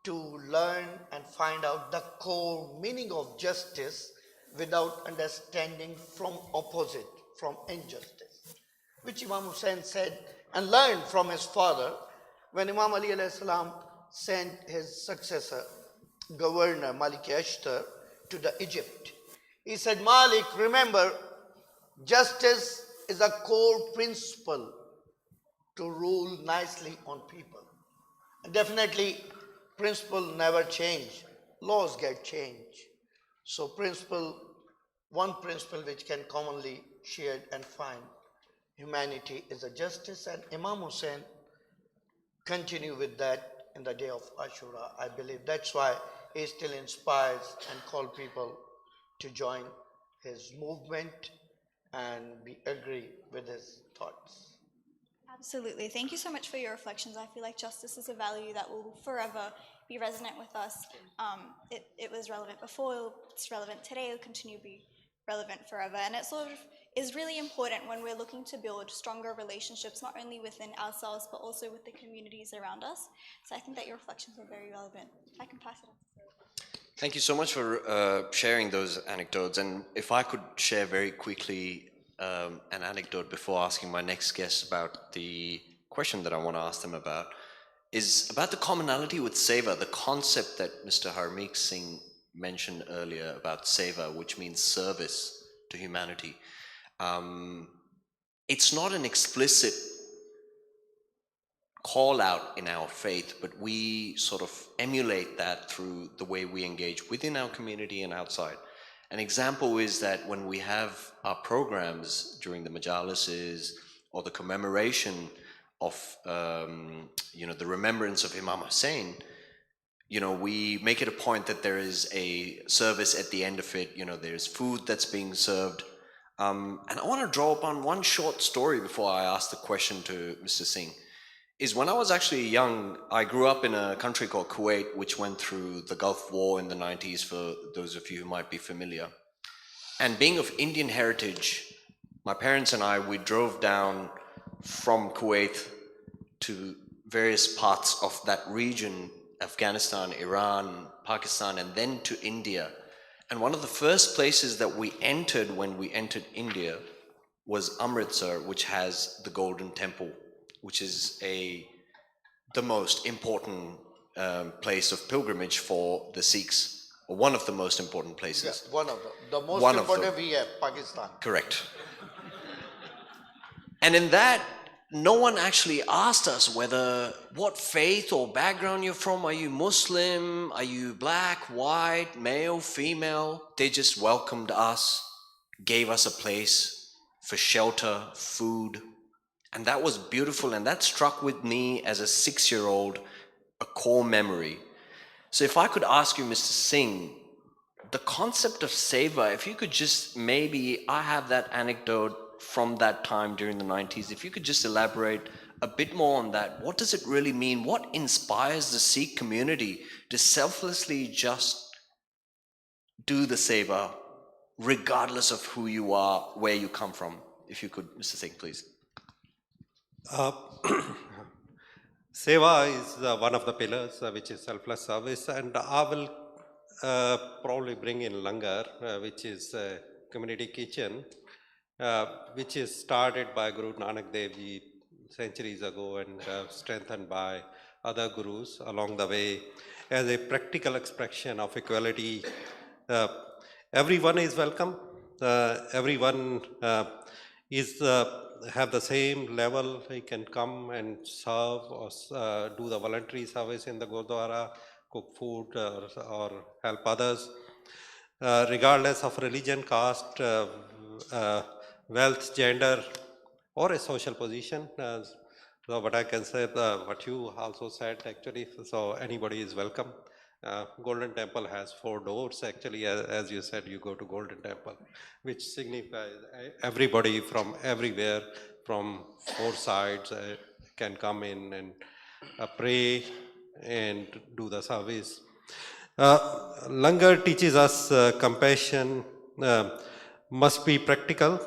to learn and find out the core meaning of justice without understanding from opposite, from injustice, which Imam Hussain said and learned from his father when Imam Ali alayhi salam sent his successor, governor Malik Ashtar, to the Egypt. He said, Malik, remember, justice is a core principle to rule nicely on people. And definitely, principle never change. Laws get changed. So one principle which can commonly shared and find humanity is a justice, and Imam Hussain continue with that in the day of Ashura. I believe that's why he still inspires and call people to join his movement and be agree with his thoughts. Absolutely. Thank you so much for your reflections. I feel like justice is a value that will forever be resonant with us. It was relevant before, it's relevant today, it'll continue to be relevant forever. And it sort of is really important when we're looking to build stronger relationships, not only within ourselves, but also with the communities around us. So I think that your reflections are very relevant. If I can pass it on. Thank you so much for sharing those anecdotes. And if I could share very quickly an anecdote before asking my next guest about the question that I want to ask them about, is about the commonality with seva, the concept that Mr. Harmeek Singh mentioned earlier about seva, which means service to humanity. It's not an explicit call out in our faith, but we sort of emulate that through the way we engage within our community and outside. An example is that when we have our programs during the majalises or the commemoration of the remembrance of Imam Hussain, we make it a point that there is a service at the end of it. There's food that's being served. And I want to draw upon one short story before I ask the question to Mr. Singh. Is when I was actually young, I grew up in a country called Kuwait, which went through the Gulf War in the 90s, for those of you who might be familiar. And being of Indian heritage, my parents and I, we drove down from Kuwait to various parts of that region, Afghanistan, Iran, Pakistan, and then to India. And one of the first places that we entered when we entered India was Amritsar, which has the Golden Temple, which is the most important place of pilgrimage for the Sikhs, or one of the most important places. Yes, one of them. The most important we have, Pakistan. Correct. And in that, no one actually asked us what faith or background you're from. Are you Muslim? Are you black, white, male, female? They just welcomed us, gave us a place for shelter, food. And that was beautiful, and that struck with me as a 6-year-old a core memory. So if I could ask you, Mr. Singh, the concept of seva, if you could just I have that anecdote from that time during the 90s, if you could just elaborate a bit more on that. What does it really mean? What inspires the Sikh community to selflessly just do the seva, regardless of who you are, where you come from? If you could, Mr. Singh, please. Seva is one of the pillars, which is selfless service, and I will probably bring in Langar, which is a community kitchen, which is started by Guru Nanak Dev Ji centuries ago and strengthened by other gurus along the way as a practical expression of equality. Everyone is welcome. Everyone is have the same level. He can come and serve or do the voluntary service in the Gurdwara, cook food or help others, regardless of religion, caste, wealth, gender, or a social position. So what I can say, what you also said actually, so anybody is welcome. Golden Temple has 4 doors actually, as you said, you go to Golden Temple, which signifies everybody from everywhere, from 4 sides can come in and pray and do the service. Langar teaches us compassion must be practical.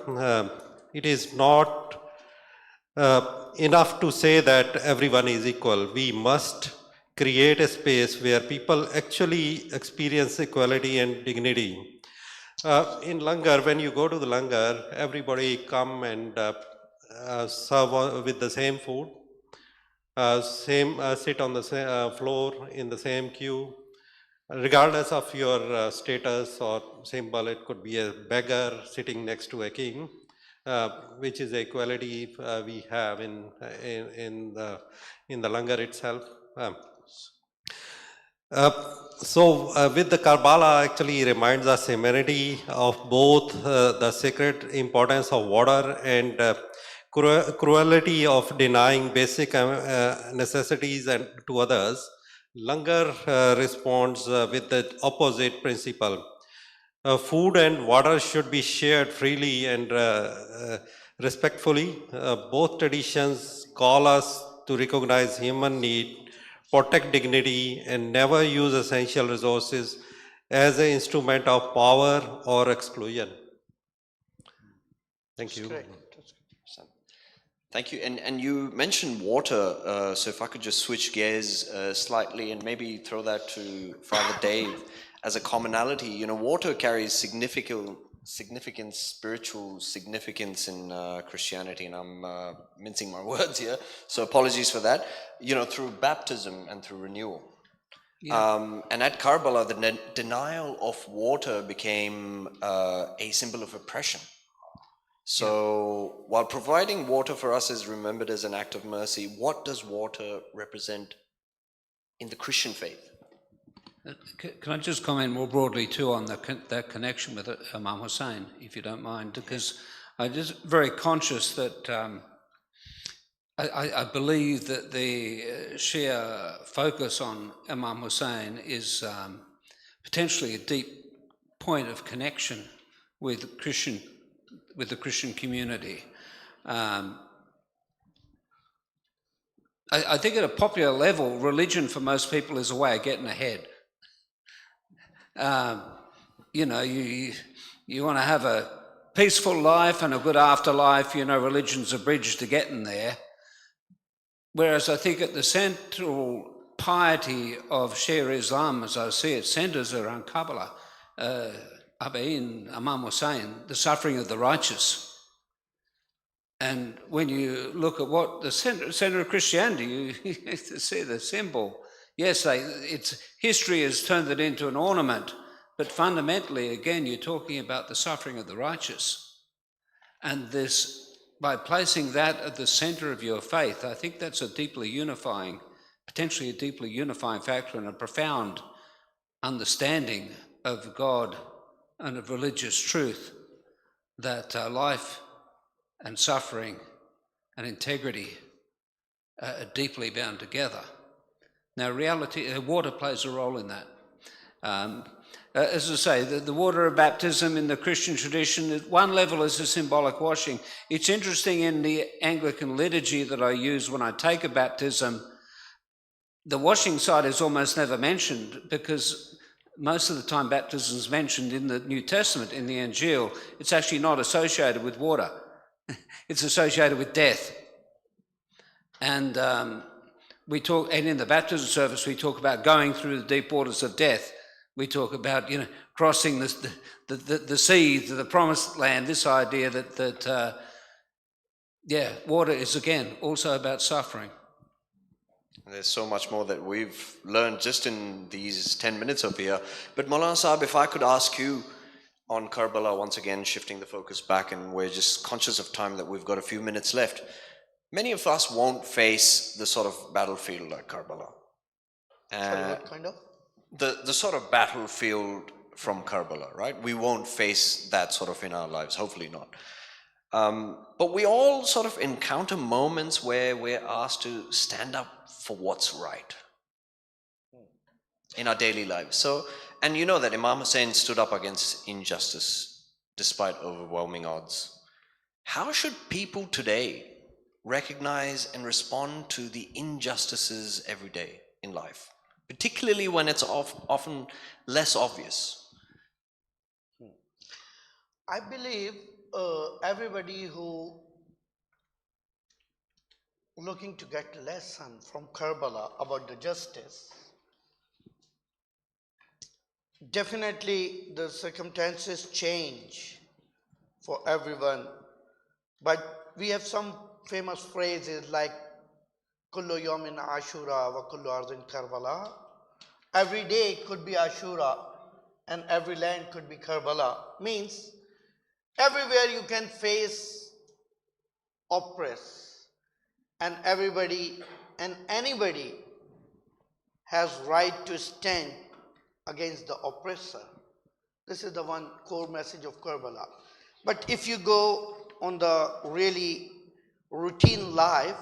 It is not enough to say that everyone is equal. We must create a space where people actually experience equality and dignity. In Langar, when you go to the Langar, everybody come and serve with the same food, sit on the floor in the same queue, regardless of your status or symbol. It could be a beggar sitting next to a king, which is a quality we have in the Langar itself. With the Karbala actually reminds us humanity of both the sacred importance of water and cruelty of denying basic necessities and to others. Langar responds with the opposite principle. Food and water should be shared freely and respectfully. Both traditions call us to recognize human need, protect dignity, and never use essential resources as an instrument of power or exclusion. Thank you. Great. Thank you. And you mentioned water, so if I could just switch gears slightly and maybe throw that to Father Dave as a commonality. You know, water carries significant spiritual significance in Christianity, and I'm mincing my words here, so apologies for that. You know, through baptism and through renewal. Yeah. And at Karbala, the denial of water became a symbol of oppression. So while providing water for us is remembered as an act of mercy, what does water represent in the Christian faith? Can I just comment more broadly too on that connection with Imam Hussain, if you don't mind, because I'm just very conscious that I believe that the sheer focus on Imam Hussain is potentially a deep point of connection with the Christian community. I think at a popular level, religion for most people is a way of getting ahead. You know, you want to have a peaceful life and a good afterlife, you know, religion's a bridge to getting there. Whereas I think at the central piety of Shia Islam, as I see it, centers around Kabbalah, Imam Hussain, the suffering of the righteous. And when you look at what the center of Christianity, you see the symbol. Yes, history has turned it into an ornament, but fundamentally, again, you're talking about the suffering of the righteous. And this, by placing that at the center of your faith, I think that's potentially a deeply unifying factor and a profound understanding of God and of religious truth, that life and suffering and integrity are deeply bound together. Now, water plays a role in that. as I say, the water of baptism in the Christian tradition, at one level is a symbolic washing. It's interesting in the Anglican liturgy that I use when I take a baptism, the washing side is almost never mentioned because most of the time baptism is mentioned in the New Testament, in the Injil. It's actually not associated with water. It's associated with death. And we talk, and in the baptism service, we talk about going through the deep waters of death. We talk about, crossing the sea to the promised land, this idea that water is, again, also about suffering. There's so much more that we've learned just in these 10 minutes of here. But Maulana Sahib, if I could ask you on Karbala, once again, shifting the focus back, and we're just conscious of time that we've got a few minutes left. Many of us won't face the sort of battlefield like Karbala. Sorry, what kind of? The sort of battlefield from Karbala, right? We won't face that sort of in our lives, hopefully not. But we all sort of encounter moments where we're asked to stand up for what's right in our daily lives. So, and you know that Imam Hussain stood up against injustice despite overwhelming odds. How should people today recognize and respond to the injustices every day in life, particularly when it's often less obvious? I believe everybody who looking to get a lesson from Karbala about the justice, definitely the circumstances change for everyone, but we have some famous phrases like Kullu Yawmin Ashura wa Kullu Ardin Karbala. Every day could be Ashura and every land could be Karbala. Means everywhere you can face oppress, and everybody and anybody has right to stand against the oppressor. This is the one core message of Karbala. But if you go on the really routine life,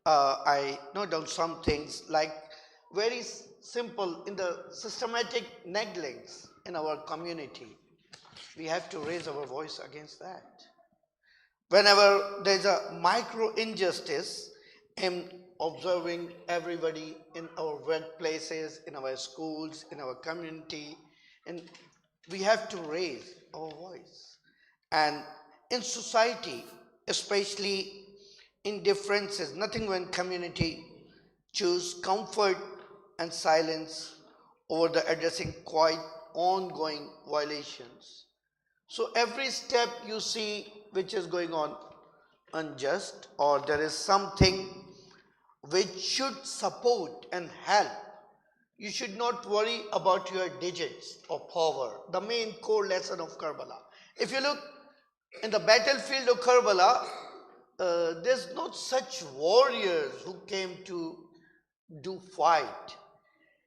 I note down some things like very simple in the systematic neglects in our community. We have to raise our voice against that. Whenever there's a micro injustice, I'm observing everybody in our workplaces, in our schools, in our community, and we have to raise our voice. And in society, especially in differences, nothing when community choose comfort and silence over the addressing quite ongoing violations. So every step you see which is going on unjust, or there is something which should support and help, you should not worry about your digits or power. The main core lesson of Karbala. If you look in the battlefield of Karbala, there's not such warriors who came to do fight.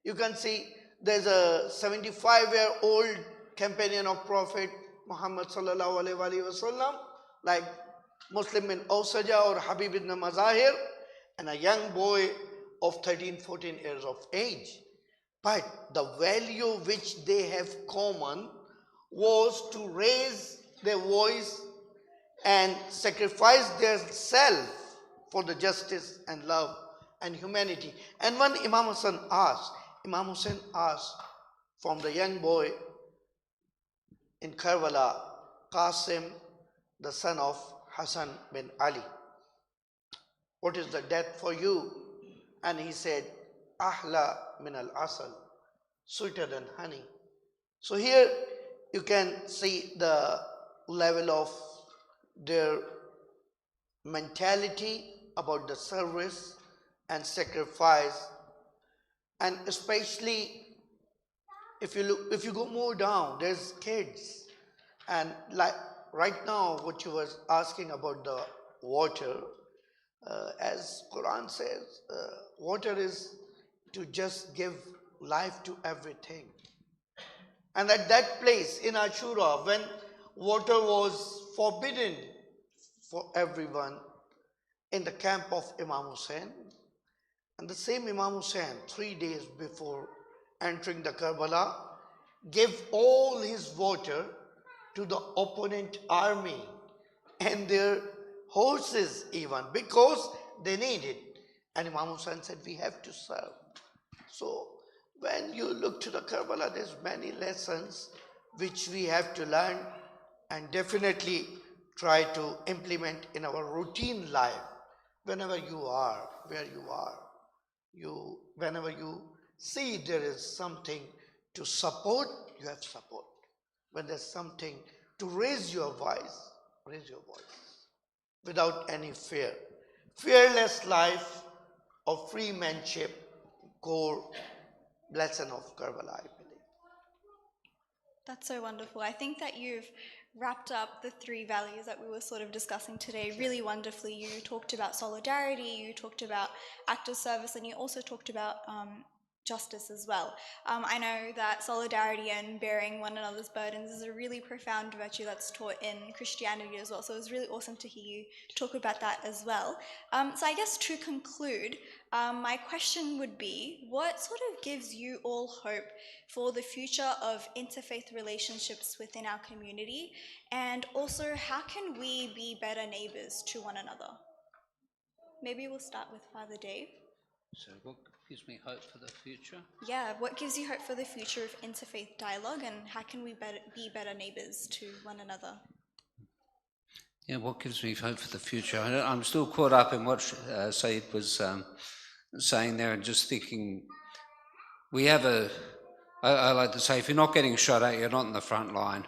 You can see there's a 75-year-old companion of Prophet Muhammad sallallahu alaihi wasallam, like Muslim bin Awsaja or Habib ibn Mazahir, and a young boy of 13, 14 years of age. But the value which they have common was to raise their voice and sacrifice their self for the justice and love and humanity. And when Imam Hussain asked from the young boy in Karbala, Qasim, the son of Hassan bin Ali, what is the death for you? And he said, Ahla min al asal, sweeter than honey. So here you can see the level of their mentality about the service and sacrifice. And especially if you go more down, there's kids. And like right now, what you were asking about the water, as Quran says, water is to just give life to everything. And at that place in Ashura, when water was forbidden for everyone in the camp of Imam Hussain, and the same Imam Hussain, 3 days before entering the Karbala, gave all his water to the opponent army and their horses even, because they need it. And Imam Hussain said, we have to serve. So when you look to the Karbala, there's many lessons which we have to learn and definitely try to implement in our routine life. Whenever you are, where you are, whenever you see there is something to support, you have support. When there's something to raise your voice without any fear. Fearless life of freemanship, core lesson of Karbala, I believe. That's so wonderful. I think that you've wrapped up the three values that we were sort of discussing today really wonderfully. You talked about solidarity, you talked about active service, and you also talked about justice as well. I know that solidarity and bearing one another's burdens is a really profound virtue that's taught in Christianity as well. So it was really awesome to hear you talk about that as well. So I guess to conclude, my question would be, what sort of gives you all hope for the future of interfaith relationships within our community? And also, how can we be better neighbors to one another? Maybe we'll start with Father Dave. So what gives me hope for the future? Yeah, what gives you hope for the future of interfaith dialogue, and how can we be better neighbours to one another? Yeah, what gives me hope for the future? I'm still caught up in what Saeed was saying there, and just thinking, we have I like to say, if you're not getting shot at, you're not in the front line.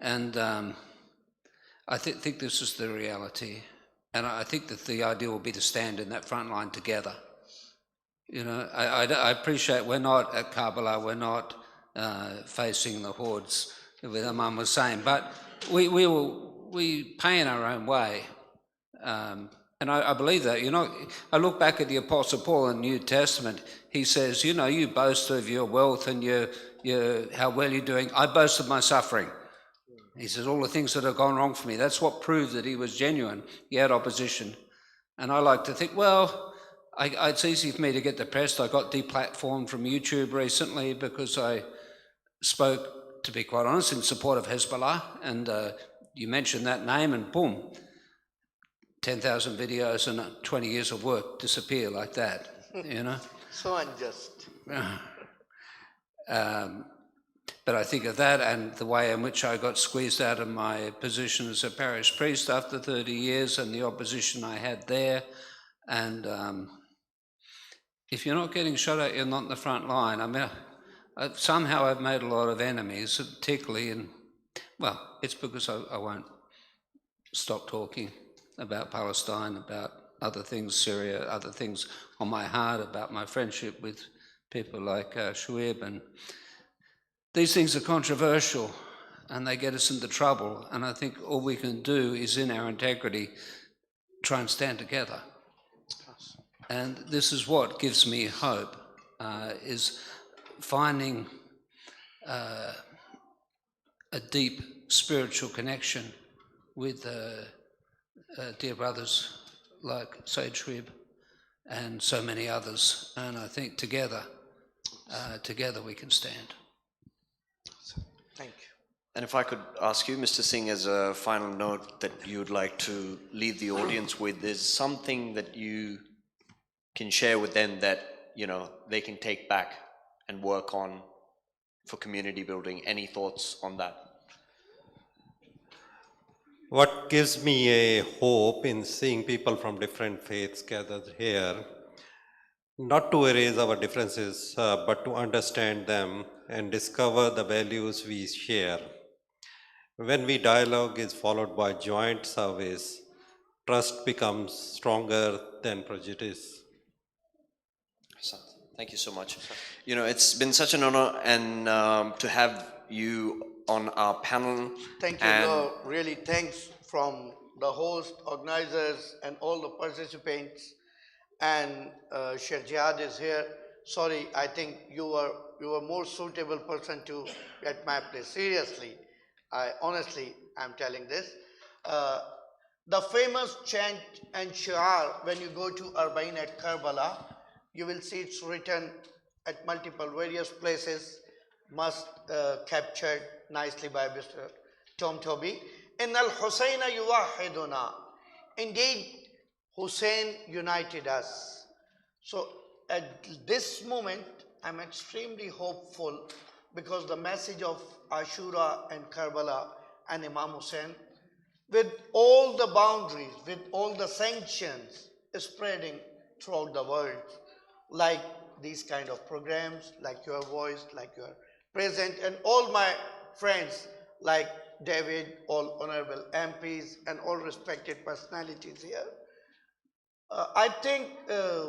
And I think this is the reality. And I think that the idea will be to stand in that front line together. You know, I appreciate we're not at Karbala, we're not facing the hordes with Imam Hussain, but we pay in our own way. And I believe that. You know, I look back at the Apostle Paul in the New Testament. He says, you know, you boast of your wealth and how well you're doing. I boast of my suffering. He says, all the things that have gone wrong for me. That's what proved that he was genuine. He had opposition. And I like to think, well, it's easy for me to get depressed. I got deplatformed from YouTube recently because I spoke, to be quite honest, in support of Hezbollah. And you mentioned that name and boom, 10,000 videos and 20 years of work disappear like that, you know? So unjust. But I think of that and the way in which I got squeezed out of my position as a parish priest after 30 years and the opposition I had there. And if you're not getting shot at, you're not in the front line. I mean, somehow I've made a lot of enemies, particularly in, well, it's because I won't stop talking about Palestine, about other things, Syria, other things on my heart, about my friendship with people like Shuaib. And these things are controversial and they get us into trouble. And I think all we can do is, in our integrity, try and stand together. And this is what gives me hope, is finding a deep spiritual connection with dear brothers like Said Shuaib and so many others. And I think together we can stand. Thank you. And if I could ask you, Mr. Singh, as a final note that you'd like to leave the audience with, is something that you can share with them that, you know, they can take back and work on for community building. Any thoughts on that? What gives me a hope in seeing people from different faiths gathered here, not to erase our differences, but to understand them and discover the values we share. When we dialogue is followed by joint service, trust becomes stronger than prejudice. Thank you so much. You know, it's been such an honor and to have you on our panel. Thank you, no, really thanks from the host, organizers, and all the participants. And Sheikh Jihad is here. Sorry, I think you were more suitable person to get my place. Seriously, I'm telling this. The famous chant and shi'ar, when you go to Arba'in at Karbala, you will see it's written at multiple various places. must captured nicely by Mr. Tom Toby. Innal Husayna yuwahiduna. Indeed, Hussein united us. So at this moment, I'm extremely hopeful because the message of Ashura and Karbala and Imam Hussain, with all the boundaries, with all the sanctions spreading throughout the world, like these kind of programs, like your voice, like your present, and all my friends like David, all honorable MPs, and all respected personalities here. I think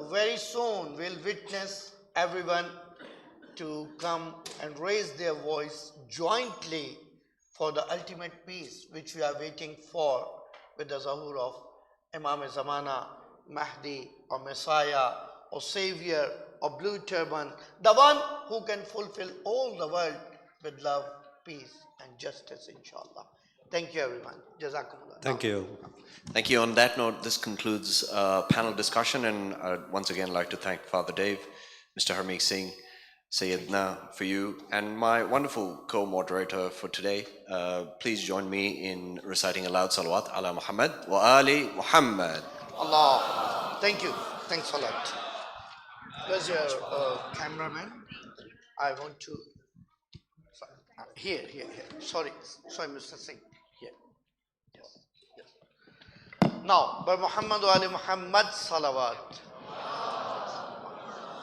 very soon we'll witness everyone to come and raise their voice jointly for the ultimate peace which we are waiting for with the Zahur of Imam Zamana, Mahdi, or Messiah, or Savior, or Blue Turban, the one who can fulfill all the world with love, peace, and justice, inshallah. Thank you, everyone. Jazakumullah. Thank you. Thank you. On that note, this concludes panel discussion, and I'd once again like to thank Father Dave, Mr. Harmeet Singh, Sayyidna for you, and my wonderful co-moderator for today. Please join me in reciting aloud Salawat ala Muhammad wa Ali Muhammad. Allah. Thank you. Thanks a lot. Where's your cameraman? I want to. Here. Sorry, Mr. Singh. Here. Yes. Now, by Muhammad wa Ali Muhammad Salawat.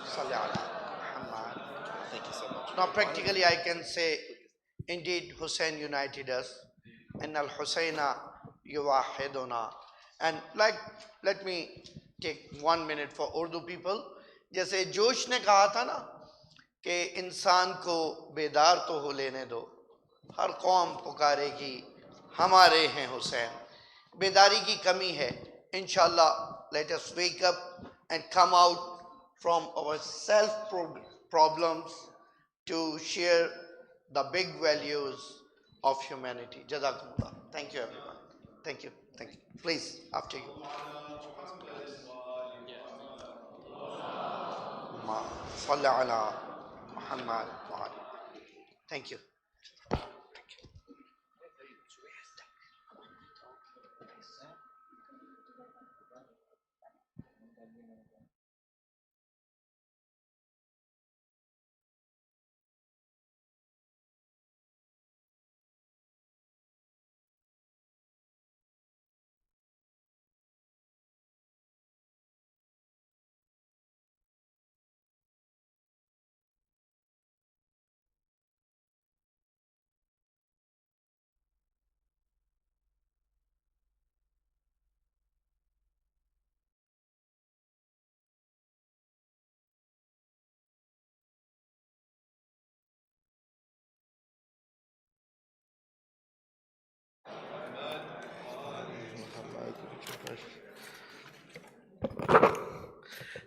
Salli ala Muhammad. Thank you so much. Now, practically, I can say, indeed, Hussein united us. And al Husayna yuwahiduna. And let me take 1 minute for Urdu people. जैसे जोश ने कहा था ना कि इंसान को बेदार तो हो लेने दो, हर कौम पुकारेगी हमारे हैं हुसैन. बेदारी की कमी है. Inshallah, let us wake up and come out from our self problems to share the big values of humanity. Jazakumullah. Thank you, everyone. Thank you. Please, after you. Salli ala Muhammad wa ali. Thank you.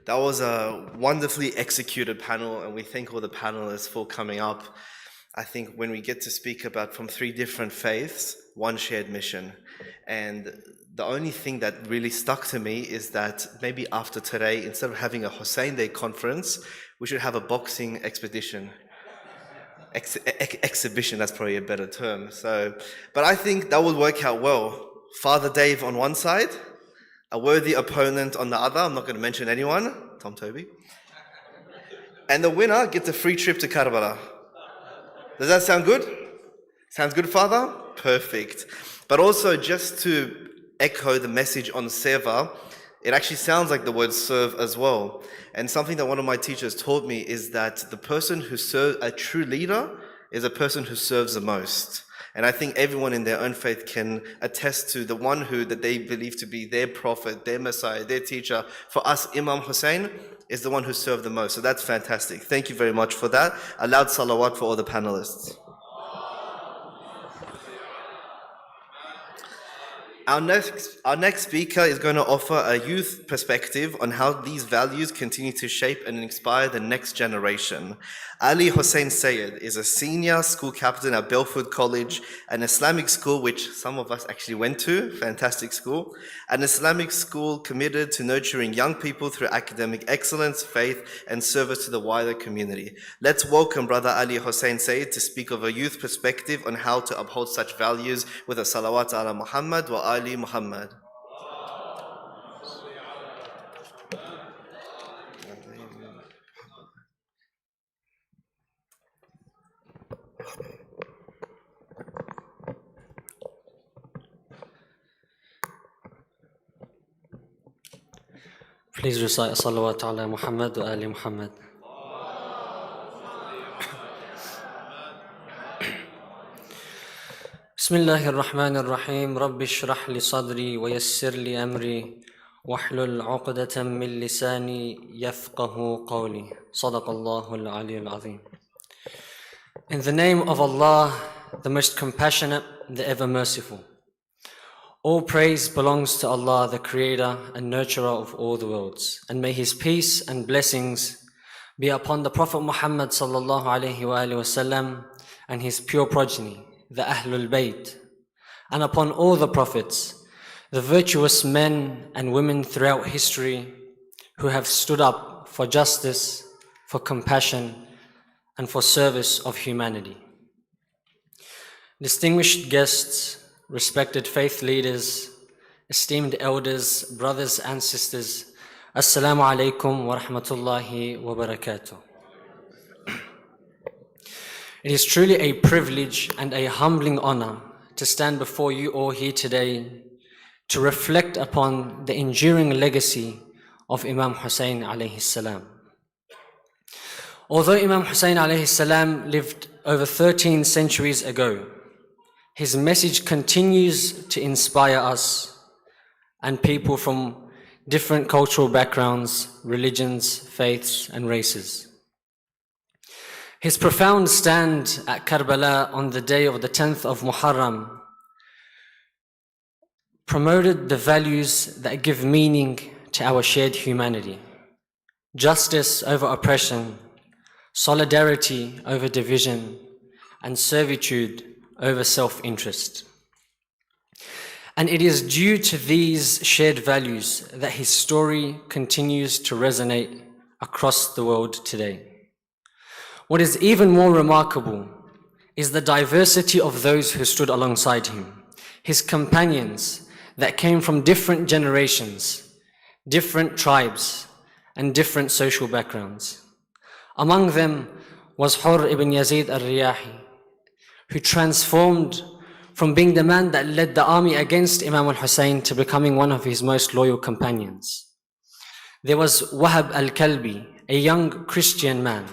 That was a wonderfully executed panel, and we thank all the panelists for coming up. I think when we get to speak about from 3 different faiths, one shared mission. And the only thing that really stuck to me is that maybe after today, instead of having a Hussein Day conference, we should have a boxing expedition. Exhibition, that's probably a better term. But I think that would work out well. Father Dave on one side, a worthy opponent on the other. I'm not going to mention anyone, Tom Toby. And the winner gets a free trip to Karbala. Does that sound good? Sounds good, Father? Perfect. But also, just to echo the message on Seva, it actually sounds like the word serve as well. And something that one of my teachers taught me is that the person who serves, a true leader, is a person who serves the most. And I think everyone in their own faith can attest to the one that they believe to be their prophet, their Messiah, their teacher. For us, Imam Hussain is the one who served the most. So that's fantastic. Thank you very much for that. A loud salawat for all the panelists. Our next speaker is going to offer a youth perspective on how these values continue to shape and inspire the next generation. Ali Hussain Sayed is a senior school captain at Belford College, an Islamic school which some of us actually went to, fantastic school, an Islamic school committed to nurturing young people through academic excellence, faith, and service to the wider community. Let's welcome Brother Ali Hussain Sayed to speak of a youth perspective on how to uphold such values with a salawat ala Muhammad wa Ali Muhammad. Please recite salawat ala Muhammad wa Ali Muhammad. بسم الله الرحمن الرحيم رب اشرح لي صدري ويسر لي أمري واحلل عقدة من لساني يفقه قولي صدق الله العلي العظيم. In the name of Allah, the most compassionate, the ever merciful. All praise belongs to Allah, the creator and nurturer of all the worlds, and may his peace and blessings be upon the Prophet Muhammad sallallahu alaihi wasallam and his pure progeny, the Ahlul Bayt, and upon all the prophets, the virtuous men and women throughout history who have stood up for justice, for compassion, and for service of humanity. Distinguished guests, respected faith leaders, esteemed elders, brothers and sisters, Assalamu alaikum wa rahmatullahi wa barakatuh. It is truly a privilege and a humbling honor to stand before you all here today to reflect upon the enduring legacy of Imam Hussain alayhi salam. Although Imam Hussain alayhi salam lived over 13 centuries ago, his message continues to inspire us and people from different cultural backgrounds, religions, faiths, and races. His profound stand at Karbala on the day of the 10th of Muharram promoted the values that give meaning to our shared humanity: justice over oppression, solidarity over division, and servitude over self-interest. And it is due to these shared values that his story continues to resonate across the world today. What is even more remarkable is the diversity of those who stood alongside him, his companions that came from different generations, different tribes, and different social backgrounds. Among them was Hur ibn Yazid al-Riyahi, who transformed from being the man that led the army against Imam al-Hussain to becoming one of his most loyal companions. There was Wahab al-Kalbi, a young Christian man,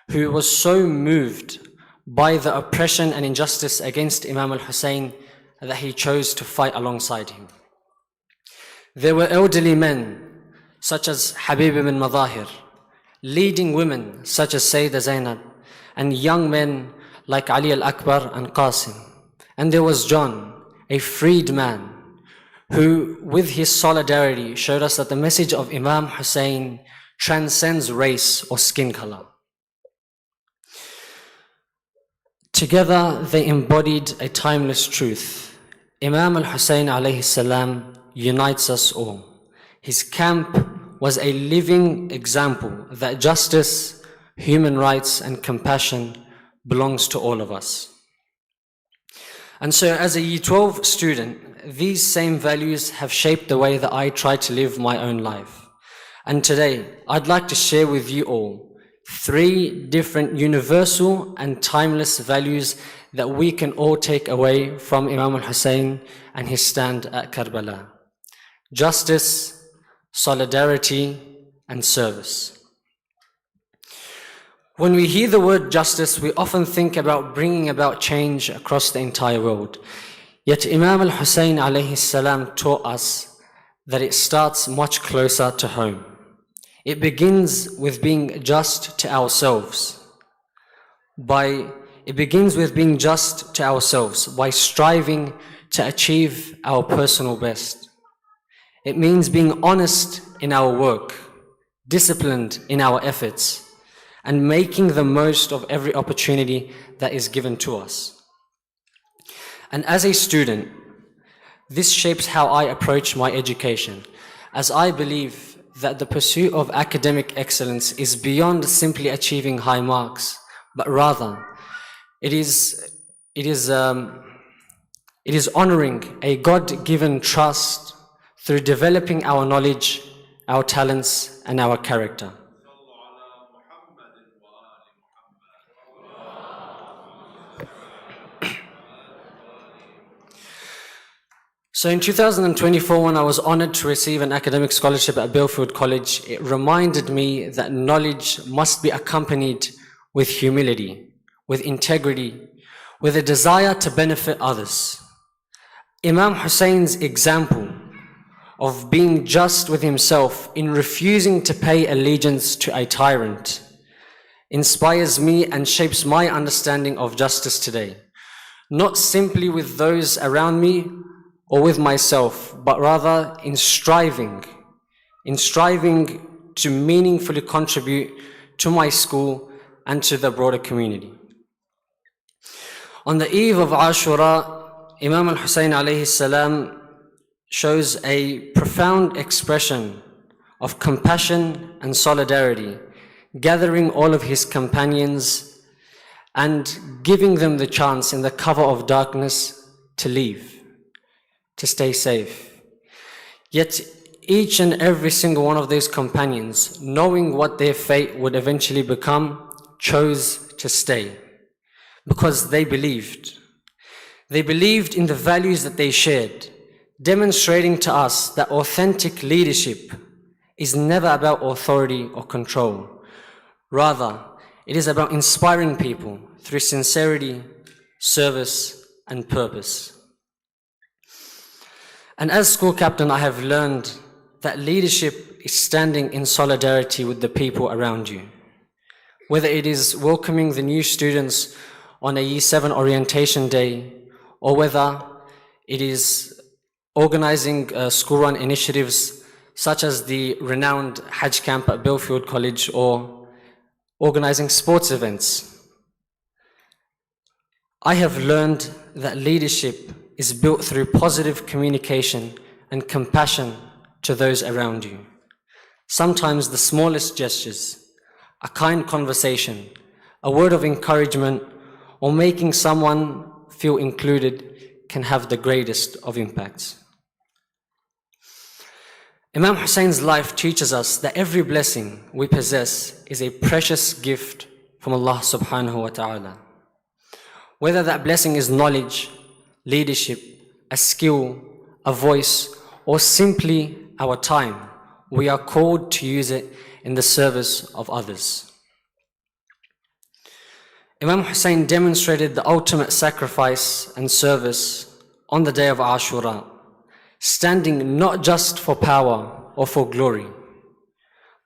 who was so moved by the oppression and injustice against Imam al-Hussain that he chose to fight alongside him. There were elderly men such as Habib ibn Madahir, leading women such as Sayyidah Zainab, and young men like Ali al-Akbar and Qasim. And there was John, a freed man, who with his solidarity showed us that the message of Imam Hussain transcends race or skin color. Together they embodied a timeless truth. Imam al-Hussain alayhi salam unites us all. His camp was a living example that justice, human rights, and compassion belongs to all of us. And so as a Year 12 student, these same values have shaped the way that I try to live my own life. And today, I'd like to share with you all 3 different universal and timeless values that we can all take away from Imam al-Hussain and his stand at Karbala: justice, solidarity, and service. When we hear the word justice, we often think about bringing about change across the entire world. Yet Imam al-Hussain alayhi salam taught us that it starts much closer to home. It begins with being just to ourselves. It begins with being just to ourselves by striving to achieve our personal best. It means being honest in our work, disciplined in our efforts, and making the most of every opportunity that is given to us. And as a student, this shapes how I approach my education, as I believe that the pursuit of academic excellence is beyond simply achieving high marks, but rather it is honoring a God-given trust through developing our knowledge, our talents, and our character. So in 2024, when I was honored to receive an academic scholarship at Belfield College, it reminded me that knowledge must be accompanied with humility, with integrity, with a desire to benefit others. Imam Hussein's example of being just with himself in refusing to pay allegiance to a tyrant inspires me and shapes my understanding of justice today, not simply with those around me or with myself, but rather in striving to meaningfully contribute to my school and to the broader community. On the eve of Ashura, Imam Hussain alayhi salam shows a profound expression of compassion and solidarity, gathering all of his companions and giving them the chance in the cover of darkness to leave, to stay safe. Yet each and every single one of those companions, knowing what their fate would eventually become, chose to stay because they believed. They believed in the values that they shared, demonstrating to us that authentic leadership is never about authority or control. Rather, it is about inspiring people through sincerity, service, and purpose. And as school captain, I have learned that leadership is standing in solidarity with the people around you. Whether it is welcoming the new students on a Year 7 orientation day, or whether it is organizing school-run initiatives such as the renowned Hajj camp at Belfield College, or organizing sports events. I have learned that leadership is built through positive communication and compassion to those around you. Sometimes the smallest gestures, a kind conversation, a word of encouragement, or making someone feel included can have the greatest of impacts. Imam Hussein's life teaches us that every blessing we possess is a precious gift from Allah subhanahu wa ta'ala. Whether that blessing is knowledge, leadership, a skill, a voice, or simply our time, we are called to use it in the service of others. Imam Hussain demonstrated the ultimate sacrifice and service on the day of Ashura, standing not just for power or for glory,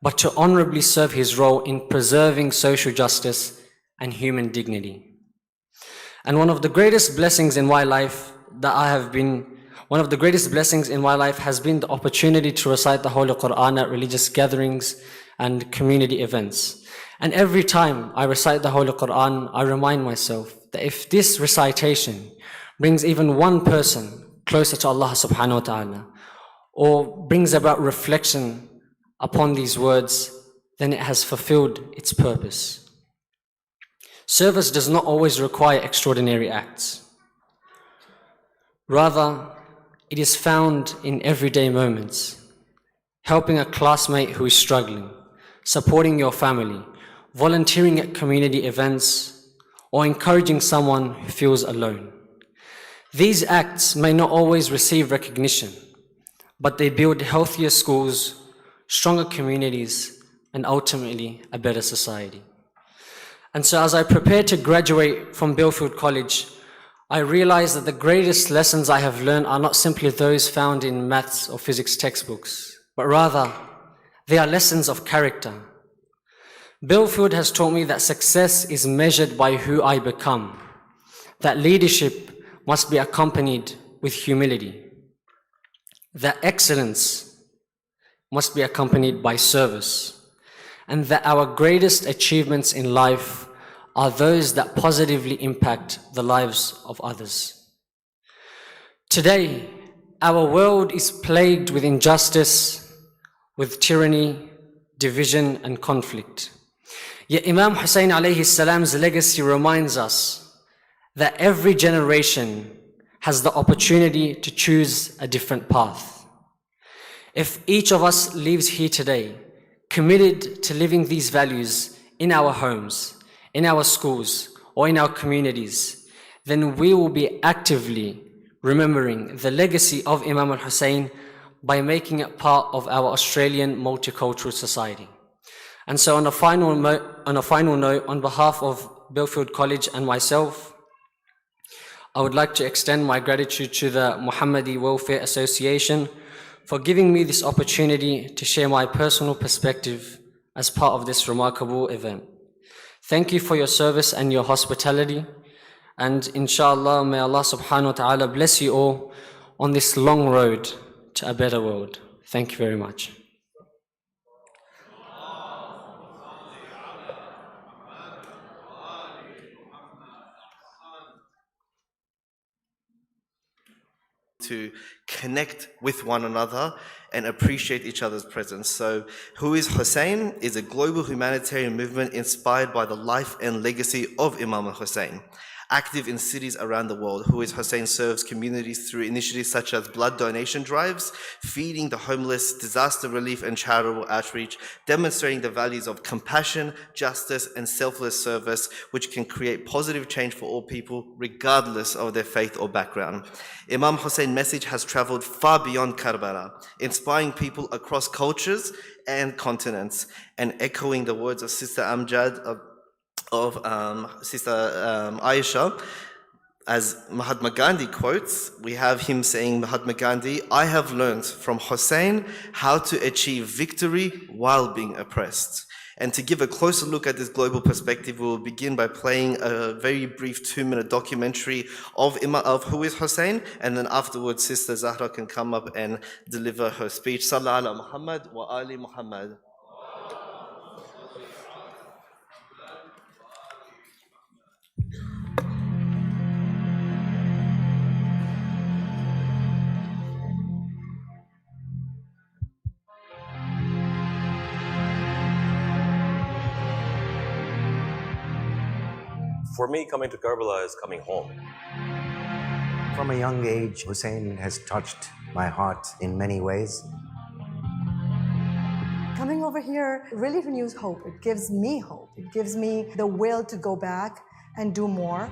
but to honorably serve his role in preserving social justice and human dignity. And one of the greatest blessings in my life has been the opportunity to recite the Holy Qur'an at religious gatherings and community events. And every time I recite the Holy Qur'an, I remind myself that if this recitation brings even one person closer to Allah subhanahu wa ta'ala, or brings about reflection upon these words, then it has fulfilled its purpose. Service does not always require extraordinary acts. Rather, it is found in everyday moments. Helping a classmate who is struggling, supporting your family, volunteering at community events, or encouraging someone who feels alone. These acts may not always receive recognition, but they build healthier schools, stronger communities, and ultimately a better society. And so as I prepare to graduate from Belfield College, I realize that the greatest lessons I have learned are not simply those found in maths or physics textbooks, but rather they are lessons of character. Belfield has taught me that success is measured by who I become, that leadership must be accompanied with humility, that excellence must be accompanied by service, and that our greatest achievements in life are those that positively impact the lives of others. Today, our world is plagued with injustice, with tyranny, division, and conflict. Yet Imam Hussain alayhi salam's legacy reminds us that every generation has the opportunity to choose a different path. If each of us leaves here today committed to living these values in our homes, in our schools, or in our communities, then we will be actively remembering the legacy of Imam al-Hussain by making it part of our Australian multicultural society. And so on a final note, on behalf of Belfield College and myself, I would like to extend my gratitude to the Muhammadi Welfare Association for giving me this opportunity to share my personal perspective as part of this remarkable event. Thank you for your service and your hospitality, and inshallah, may Allah subhanahu wa ta'ala bless you all on this long road to a better world. Thank you very much. To connect with one another and appreciate each other's presence. So, Who is Hussain is a global humanitarian movement inspired by the life and legacy of Imam Hussain. Active in cities around the world, Who is Hussain serves communities through initiatives such as blood donation drives, feeding the homeless, disaster relief and charitable outreach, demonstrating the values of compassion, justice and selfless service, which can create positive change for all people, regardless of their faith or background. Imam Hussein's message has traveled far beyond Karbala, inspiring people across cultures and continents, and echoing the words of Sister Amjad of Sister Aisha, as Mahatma Gandhi quotes, we have him saying, Mahatma Gandhi, I have learned from Hussain how to achieve victory while being oppressed. And to give a closer look at this global perspective, we will begin by playing a very brief 2-minute documentary of Who is Hussain, and then afterwards Sister Zahra can come up and deliver her speech. Sallallahu ala Muhammad wa ali Muhammad. For me, coming to Karbala is coming home. From a young age, Hussain has touched my heart in many ways. Coming over here really renews hope. It gives me hope. It gives me the will to go back and do more.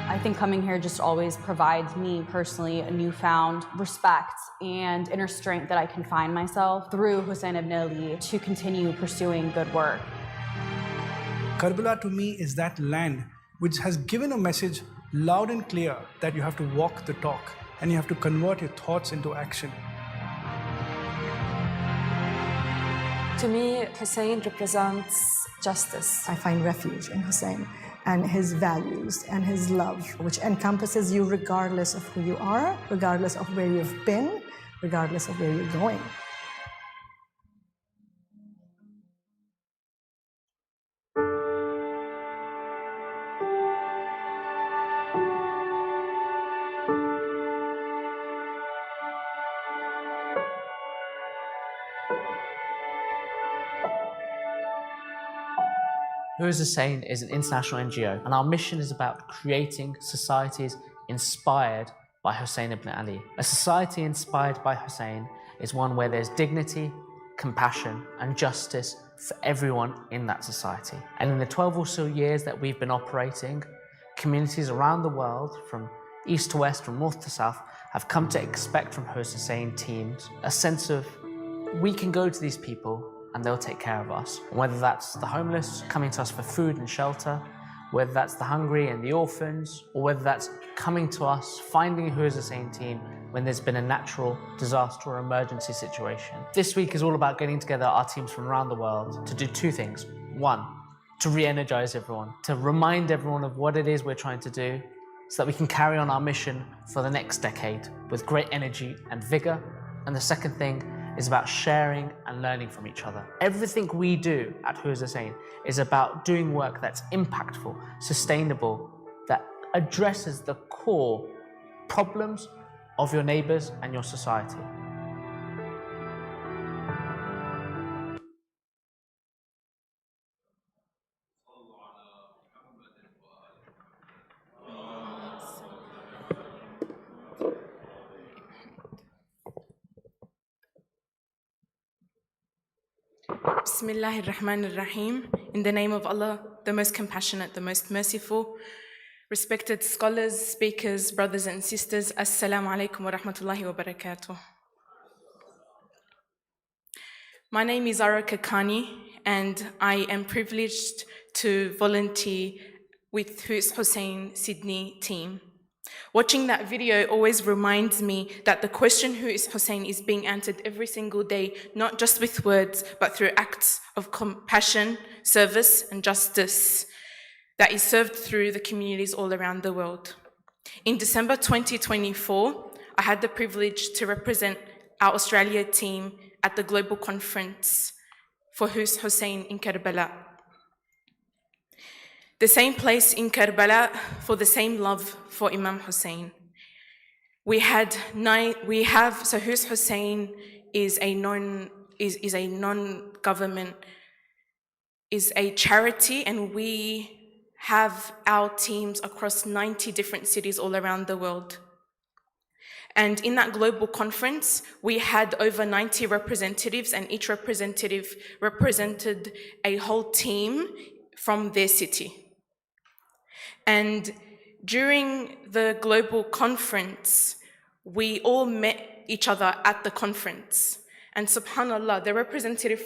I think coming here just always provides me personally a newfound respect and inner strength that I can find myself through Hussain ibn Ali to continue pursuing good work. Karbala to me is that land which has given a message loud and clear that you have to walk the talk and you have to convert your thoughts into action. To me, Hussain represents justice. I find refuge in Hussain and his values and his love, which encompasses you regardless of who you are, regardless of where you've been, regardless of where you're going. Who is Hussain is an international NGO, and our mission is about creating societies inspired by Hussain ibn Ali. A society inspired by Hussain is one where there's dignity, compassion, and justice for everyone in that society. And in the 12 or so years that we've been operating, communities around the world, from east to west, from north to south, have come to expect from Hussain teams a sense of we can go to these people and they'll take care of us. Whether that's the homeless coming to us for food and shelter, whether that's the hungry and the orphans, or whether that's coming to us, finding a Hussain team when there's been a natural disaster or emergency situation. This week is all about getting together our teams from around the world to do two things. One, to re-energize everyone, to remind everyone of what it is we're trying to do, so that we can carry on our mission for the next decade with great energy and vigor. And the second thing is about sharing and learning from each other. Everything we do at Hussain is about doing work that's impactful, sustainable, that addresses the core problems of your neighbors and your society. Bismillahir Rahmanir Rahim. In the name of Allah, the most compassionate, the most merciful. Respected scholars, speakers, brothers and sisters, Assalamu alaikum wa rahmatullahi wa barakatuh. My name is Zara Kakani, and I am privileged to volunteer with Hussain Sydney team. Watching that video always reminds me that the question who is Hussain is being answered every single day, not just with words, but through acts of compassion, service, and justice that is served through the communities all around the world. In December 2024, I had the privilege to represent our Australia team at the global conference for Hussain in Karbala. The same place in Karbala for the same love for Imam Hussain. So Hussain is a non-government, is a charity, and we have our teams across 90 different cities all around the world. And in that global conference, we had over 90 representatives, and each representative represented a whole team from their city. And during the global conference, we all met each other at the conference. And subhanAllah, the representatives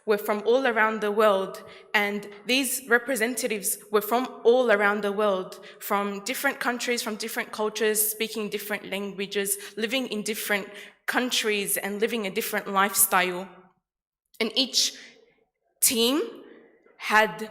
were from all around the world. And these representatives were from all around the world, from different countries, from different cultures, speaking different languages, living in different countries and living a different lifestyle. And each team had,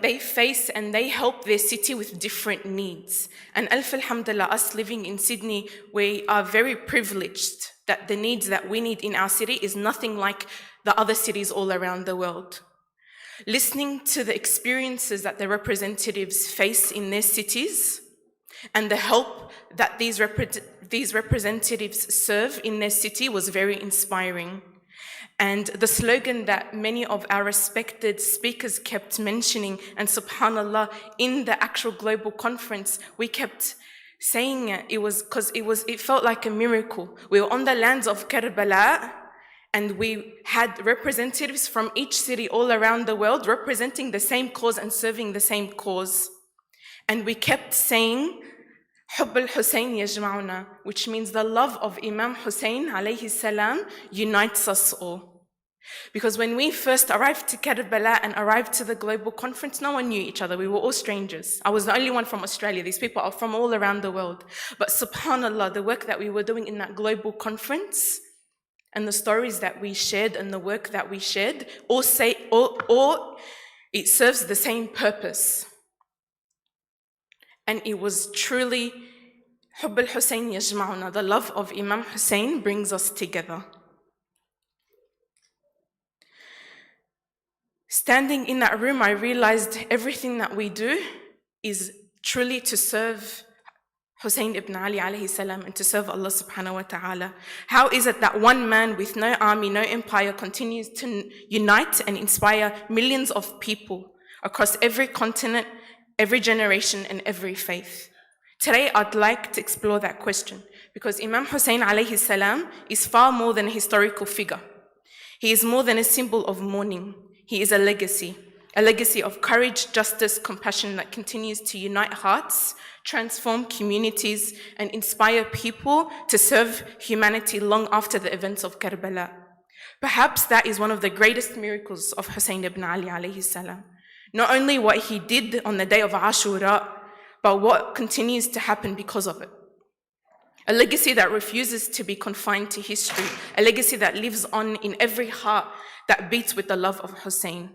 they face and they help their city with different needs. And alhamdulillah, us living in Sydney, we are very privileged that the needs that we need in our city is nothing like the other cities all around the world. Listening to the experiences that the representatives face in their cities and the help that these representatives serve in their city was very inspiring. And the slogan that many of our respected speakers kept mentioning, and subhanAllah, in the actual global conference, we kept saying it, it felt like a miracle. We were on the lands of Karbala, and we had representatives from each city all around the world representing the same cause and serving the same cause. And we kept saying, Hubb al-Hussain yajma'una, which means the love of Imam Hussain alayhi salam unites us all. Because when we first arrived to Karbala and arrived to the global conference, no one knew each other. We were all strangers. I was the only one from Australia. These people are from all around the world. But subhanAllah, the work that we were doing in that global conference and the stories that we shared and the work that we shared, it serves the same purpose. And it was truly Hubb al-Hussain yajma'una, the love of Imam Hussain brings us together. Standing in that room, I realized everything that we do is truly to serve Hussain ibn Ali alayhi salam and to serve Allah subhanahu wa ta'ala. How is it that one man with no army, no empire continues to unite and inspire millions of people across every continent, every generation and every faith? Today, I'd like to explore that question because Imam Hussain alayhi salam is far more than a historical figure. He is more than a symbol of mourning. He is a legacy of courage, justice, compassion that continues to unite hearts, transform communities, and inspire people to serve humanity long after the events of Karbala. Perhaps that is one of the greatest miracles of Hussain ibn Ali alayhi salam. Not only what he did on the day of Ashura, but what continues to happen because of it. A legacy that refuses to be confined to history, a legacy that lives on in every heart that beats with the love of Hussain.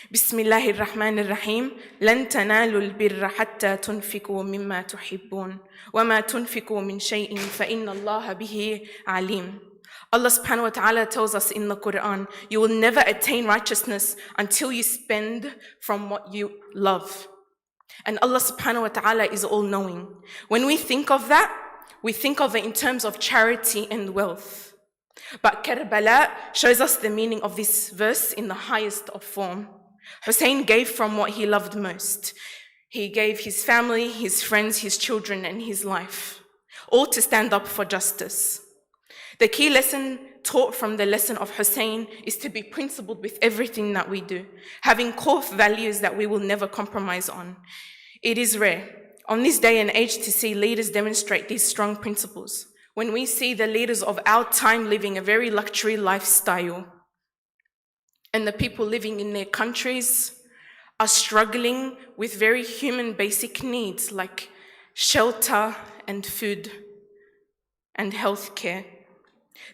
بسم الله الرحمن الرحيم لن تنالوا البر حتى تنفقوا مما تحبون وما تنفقوا من شيء فإن الله به عليم. Allah subhanahu wa ta'ala tells us in the Qur'an, you will never attain righteousness until you spend from what you love. And Allah subhanahu wa ta'ala is all-knowing. When we think of that, we think of it in terms of charity and wealth. But Karbala shows us the meaning of this verse in the highest of form. Hussein gave from what he loved most. He gave his family, his friends, his children, and his life, all to stand up for justice. The key lesson taught from the lesson of Hussein is to be principled with everything that we do, having core values that we will never compromise on. It is rare on this day and age to see leaders demonstrate these strong principles. When we see the leaders of our time living a very luxury lifestyle, and the people living in their countries are struggling with very human basic needs like shelter and food and healthcare.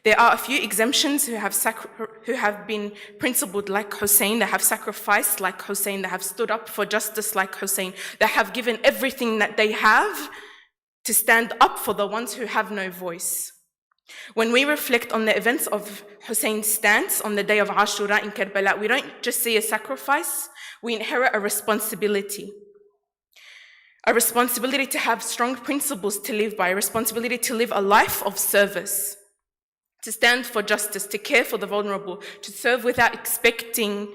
There are a few exemptions who have been principled like Hussein, that have sacrificed like Hussein, that have stood up for justice like Hussein, that have given everything that they have to stand up for the ones who have no voice. When we reflect on the events of Hussein's stance on the day of Ashura in Karbala, we don't just see a sacrifice, we inherit a responsibility. A responsibility to have strong principles to live by, a responsibility to live a life of service, to stand for justice, to care for the vulnerable, to serve without expecting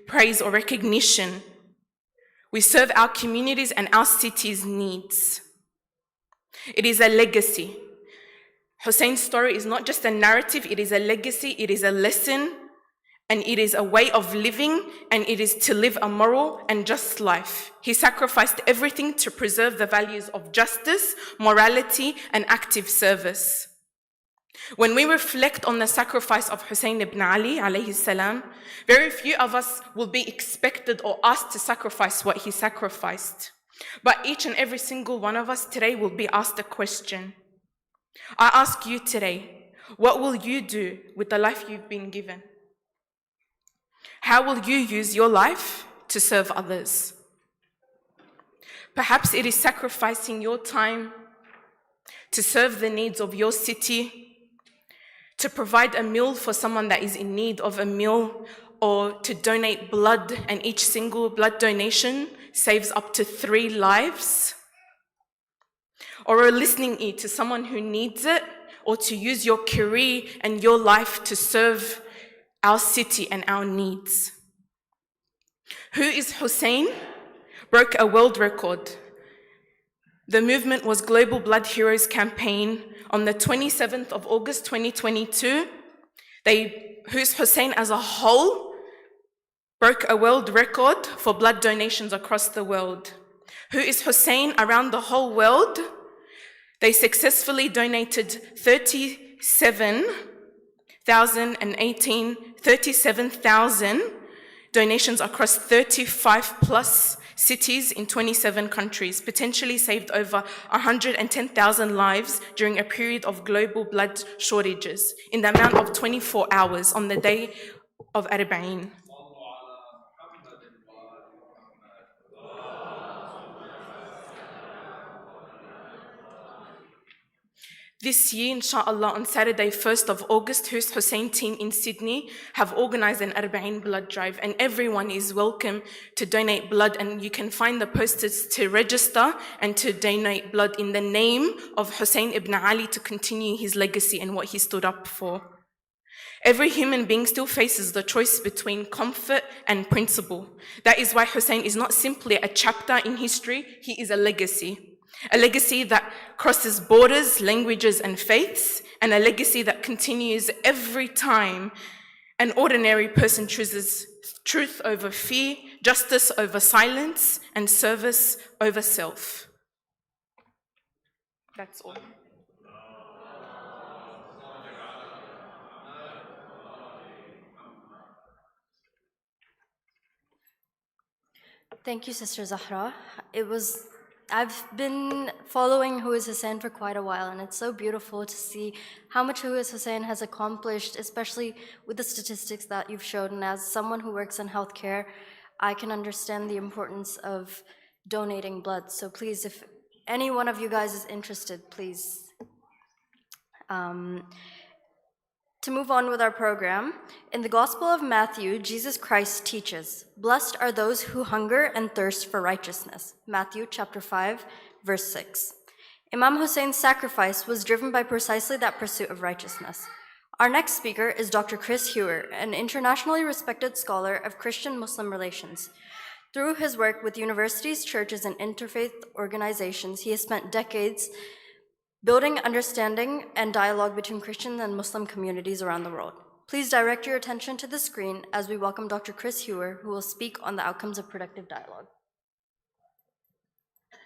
praise or recognition. We serve our communities and our cities' needs. It is a legacy. Hussein's story is not just a narrative, it is a legacy, it is a lesson, and it is a way of living, and it is to live a moral and just life. He sacrificed everything to preserve the values of justice, morality, and active service. When we reflect on the sacrifice of Hussein ibn Ali, alayhi salam, very few of us will be expected or asked to sacrifice what he sacrificed. But each and every single one of us today will be asked a question. I ask you today, what will you do with the life you've been given? How will you use your life to serve others? Perhaps it is sacrificing your time to serve the needs of your city, to provide a meal for someone that is in need of a meal, or to donate blood, and each single blood donation saves up to 3 lives. Or a listening ear to someone who needs it, or to use your career and your life to serve our city and our needs. Who is Hussein? Broke a world record. The movement was Global Blood Heroes campaign on the 27th of August 2022. Who's Hussein as a whole broke a world record for blood donations across the world. Who is Hussein around the whole world? They successfully donated 37,000 donations across 35 plus cities in 27 countries, potentially saved over 110,000 lives during a period of global blood shortages in the amount of 24 hours on the day of Arba'in. This year, inshallah, on Saturday, 1st of August, Who's Hussein team in Sydney have organized an Arba'in blood drive, and everyone is welcome to donate blood, and you can find the posters to register and to donate blood in the name of Hussein ibn Ali to continue his legacy and what he stood up for. Every human being still faces the choice between comfort and principle. That is why Hussein is not simply a chapter in history, he is a legacy. A legacy that crosses borders, languages, and faiths, and a legacy that continues every time an ordinary person chooses truth over fear, justice over silence, and service over self. That's all. Thank you, Sister Zahra. I've been following Who is Hussein for quite a while, and it's so beautiful to see how much Who is Hussein has accomplished, especially with the statistics that you've shown. And as someone who works in healthcare, I can understand the importance of donating blood. So please, if any one of you guys is interested, please. To move on with our program, in the Gospel of Matthew, Jesus Christ teaches, "Blessed are those who hunger and thirst for righteousness." Matthew chapter 5, verse 6. Imam Hussein's sacrifice was driven by precisely that pursuit of righteousness. Our next speaker is Dr. Chris Hewer, an internationally respected scholar of Christian-Muslim relations. Through his work with universities, churches, and interfaith organizations, he has spent decades building understanding and dialogue between Christian and Muslim communities around the world. Please direct your attention to the screen as we welcome Dr. Chris Hewer, who will speak on the outcomes of productive dialogue.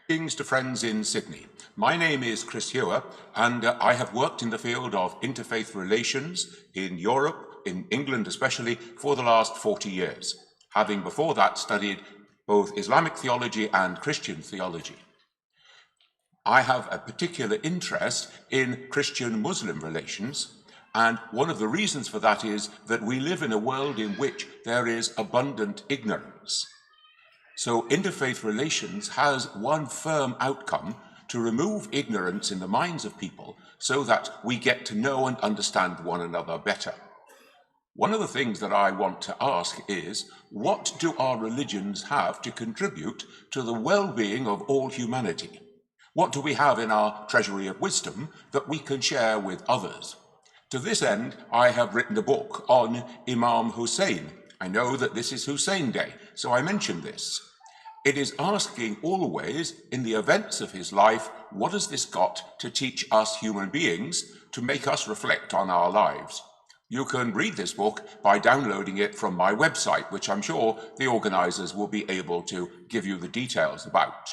Greetings to friends in Sydney. My name is Chris Hewer, and I have worked in the field of interfaith relations in Europe, in England especially, for the last 40 years, having before that studied both Islamic theology and Christian theology. I have a particular interest in Christian-Muslim relations, and one of the reasons for that is that we live in a world in which there is abundant ignorance. So interfaith relations has one firm outcome: to remove ignorance in the minds of people so that we get to know and understand one another better. One of the things that I want to ask is, what do our religions have to contribute to the well-being of all humanity? What do we have in our treasury of wisdom that we can share with others? To this end, I have written a book on Imam Hussain. I know that this is Hussein Day, so I mention this. It is asking always, in the events of his life, what has this got to teach us human beings, to make us reflect on our lives? You can read this book by downloading it from my website, which I'm sure the organizers will be able to give you the details about.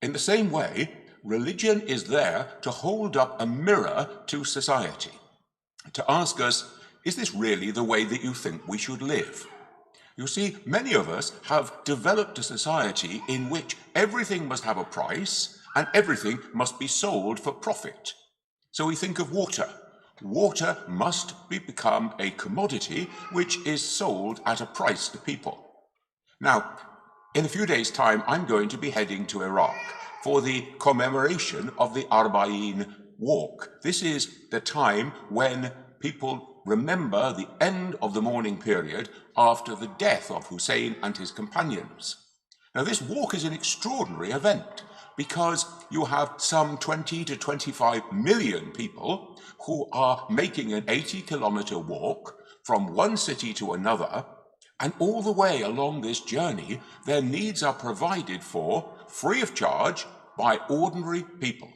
In the same way, religion is there to hold up a mirror to society, to ask us, is this really the way that you think we should live? You see, many of us have developed a society in which everything must have a price and everything must be sold for profit. So we think of water. Water must become a commodity which is sold at a price to people. Now, in a few days' time, I'm going to be heading to Iraq for the commemoration of the Arba'in walk. This is the time when people remember the end of the mourning period after the death of Hussein and his companions. Now, this walk is an extraordinary event because you have some 20 to 25 million people who are making an 80-kilometer walk from one city to another, and all the way along this journey, their needs are provided for free of charge by ordinary people.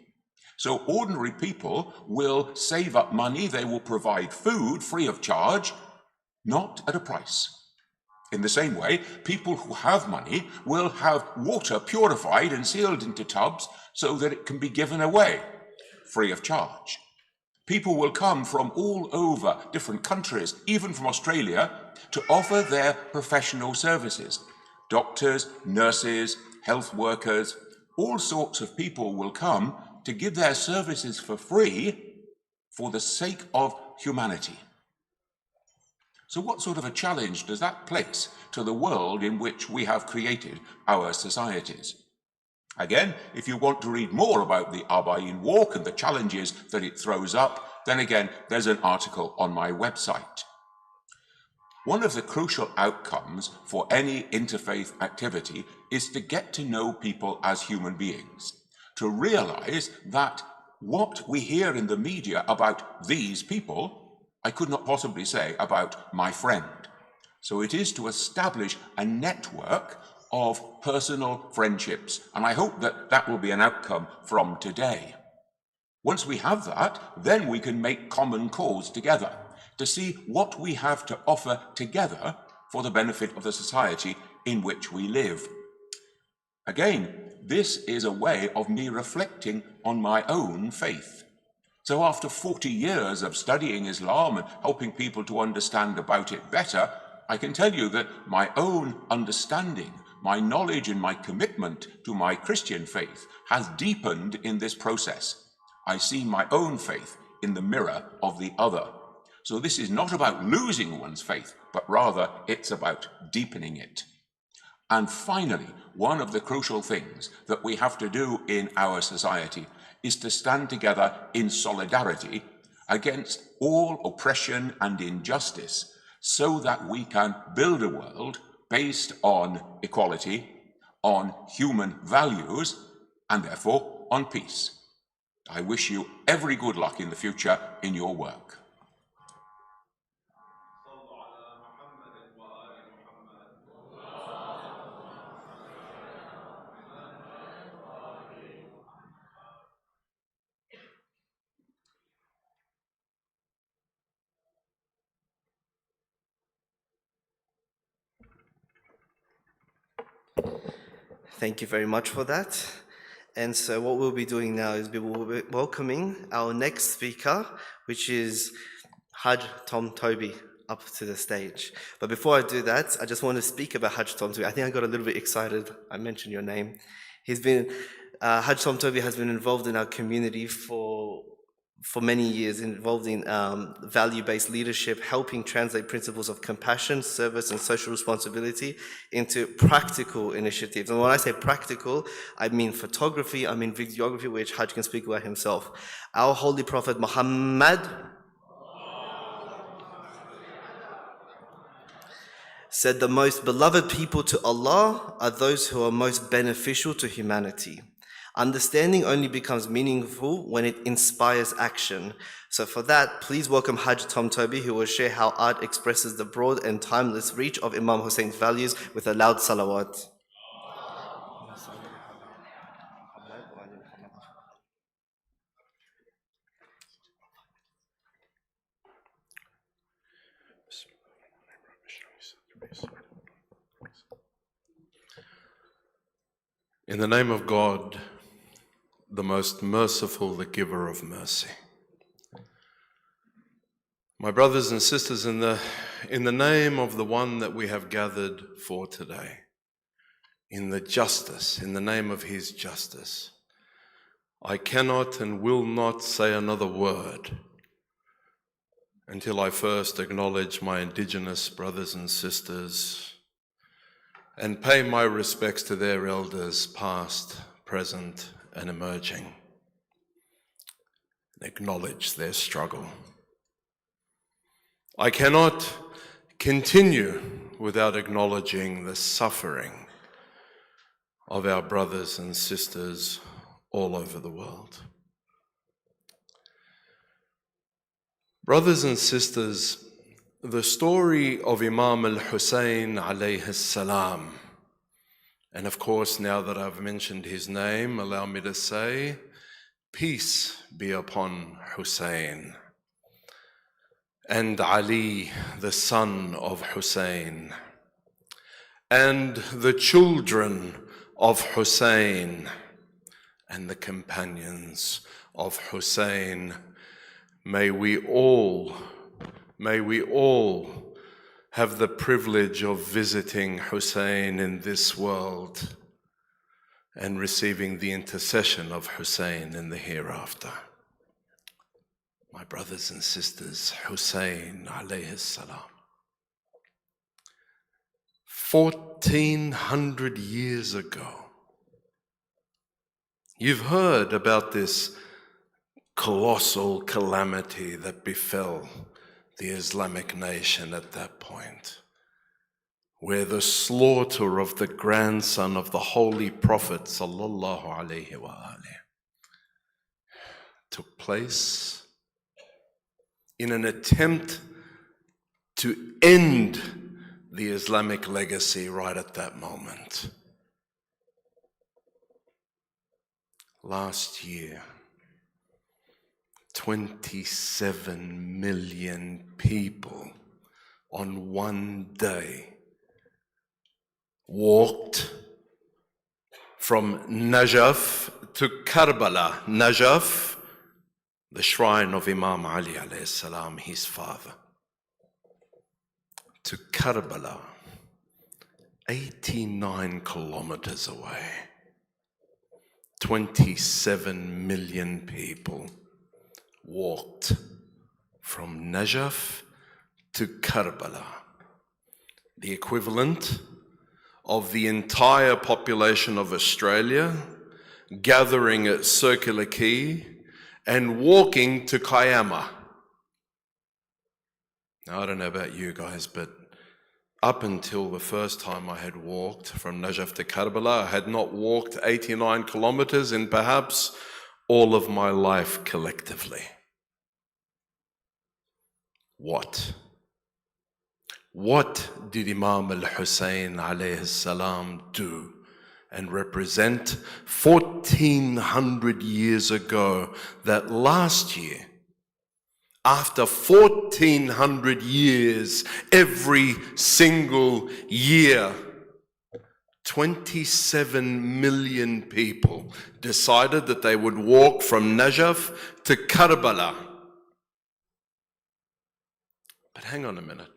So ordinary people will save up money, they will provide food free of charge, not at a price. In the same way, people who have money will have water purified and sealed into tubs so that it can be given away free of charge. People will come from all over different countries, even from Australia, to offer their professional services. Doctors, nurses, health workers, all sorts of people will come to give their services for free for the sake of humanity. So what sort of a challenge does that place to the world in which we have created our societies? Again, if you want to read more about the Arba'in walk and the challenges that it throws up, then again, there's an article on my website. One of the crucial outcomes for any interfaith activity is to get to know people as human beings, to realize that what we hear in the media about these people, I could not possibly say about my friend. So it is to establish a network of personal friendships, and I hope that that will be an outcome from today. Once we have that, then we can make common cause together to see what we have to offer together for the benefit of the society in which we live. Again, this is a way of me reflecting on my own faith. So after 40 years of studying Islam and helping people to understand about it better, I can tell you that my own understanding, my knowledge and my commitment to my Christian faith has deepened in this process. I see my own faith in the mirror of the other. So this is not about losing one's faith, but rather it's about deepening it. And finally, one of the crucial things that we have to do in our society is to stand together in solidarity against all oppression and injustice, so that we can build a world based on equality, on human values, and therefore on peace. I wish you every good luck in the future in your work. Thank you very much for that. And so what we'll be doing now is we will be welcoming our next speaker, which is Haj Tom Toby, up to the stage. But before I do that, I just want to speak about Haj Tom Toby. I think I got a little bit excited. I mentioned your name. Haj Tom Toby has been involved in our community for many years, involved in value-based leadership, helping translate principles of compassion, service, and social responsibility into practical initiatives. And when I say practical, I mean photography, I mean videography, which Hajj can speak about himself. Our Holy Prophet Muhammad said, "The most beloved people to Allah are those who are most beneficial to humanity. Understanding only becomes meaningful when it inspires action." So for that, please welcome Haj Tom Toby, who will share how art expresses the broad and timeless reach of Imam Hussein's values with a loud salawat. In the name of God, the most merciful, the giver of mercy. My brothers and sisters, in the name of the one that we have gathered for today, in the name of his justice, I cannot and will not say another word until I first acknowledge my indigenous brothers and sisters and pay my respects to their elders, past, present, and emerging. Acknowledge their struggle. I cannot continue without acknowledging the suffering of our brothers and sisters all over the world. Brothers and sisters, the story of Imam Hussain alayhi salam, and of course, now that I've mentioned his name, allow me to say, peace be upon Hussain, and Ali, the son of Hussain, and the children of Hussain, and the companions of Hussain. May we all have the privilege of visiting Hussain in this world and receiving the intercession of Hussain in the hereafter. My brothers and sisters, Hussain alayhi salam. 1400 years ago. You've heard about this colossal calamity that befell the Islamic nation at that point, where the slaughter of the grandson of the Holy Prophet sallallahu alaihi wasallam took place in an attempt to end the Islamic legacy right at that moment. Last year, 27 million people on one day walked from Najaf to Karbala. Najaf, the shrine of Imam Ali alayhi salam, his father, to Karbala, 89 kilometers away. 27 million people walked from Najaf to Karbala, the equivalent of the entire population of Australia gathering at Circular Quay and walking to Kiama. Now, I don't know about you guys, but up until the first time I had walked from Najaf to Karbala, I had not walked 89 kilometers in perhaps all of my life collectively. What? What did Imam Hussain alayhi salam do and represent 1400 years ago that last year, after 1400 years, every single year, 27 million people decided that they would walk from Najaf to Karbala. But hang on a minute.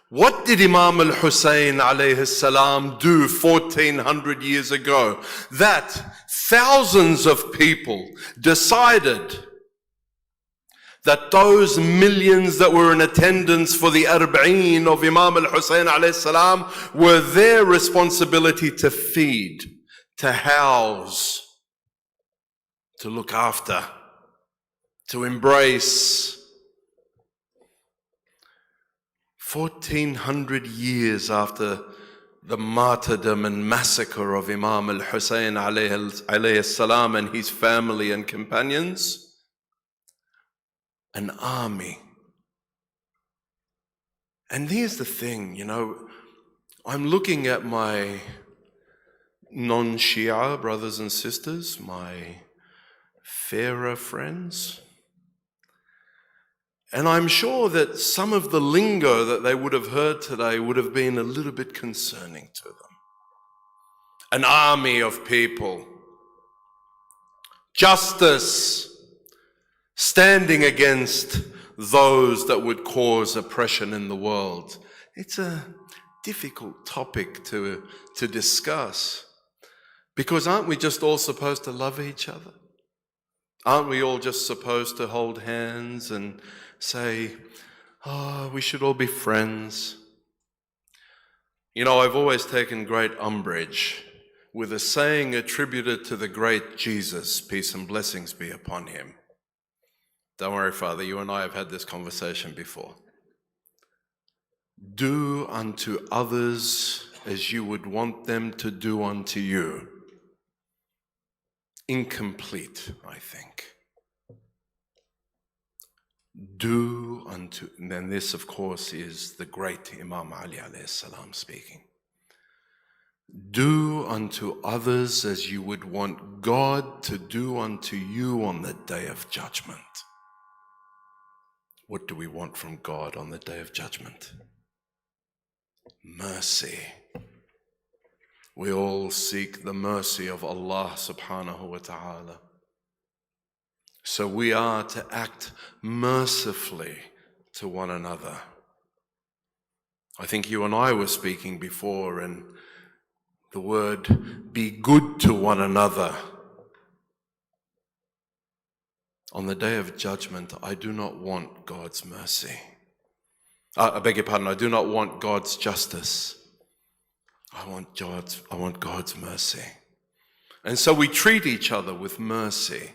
What did Imam Hussain alayhi salam do 1400 years ago that thousands of people decided that those millions that were in attendance for the Arba'een of Imam Hussain alayhi salam were their responsibility to feed, to house, to look after, to embrace? 1400 years after the martyrdom and massacre of Imam al-Hussain alayhi salam and his family and companions, an army. And here's the thing, you know, I'm looking at my non-Shia brothers and sisters, my fairer friends, and I'm sure that some of the lingo that they would have heard today would have been a little bit concerning to them. An army of people, justice, standing against those that would cause oppression in the world. It's a difficult topic to discuss, because aren't we just all supposed to love each other? Aren't we all just supposed to hold hands and say, oh, we should all be friends? You know, I've always taken great umbrage with a saying attributed to the great Jesus, peace and blessings be upon him. Don't worry, Father, you and I have had this conversation before. Do unto others as you would want them to do unto you. Incomplete, I think. Do unto, and then this, of course, is the great Imam Ali alayhi salam speaking. Do unto others as you would want God to do unto you on the day of judgment. What do we want from God on the day of judgment? Mercy. We all seek the mercy of Allah subhanahu wa ta'ala. So we are to act mercifully to one another. I think you and I were speaking before, and the word be good to one another. On the day of judgment, I do not want God's mercy. I beg your pardon, I do not want God's justice. I want God's mercy. And so we treat each other with mercy.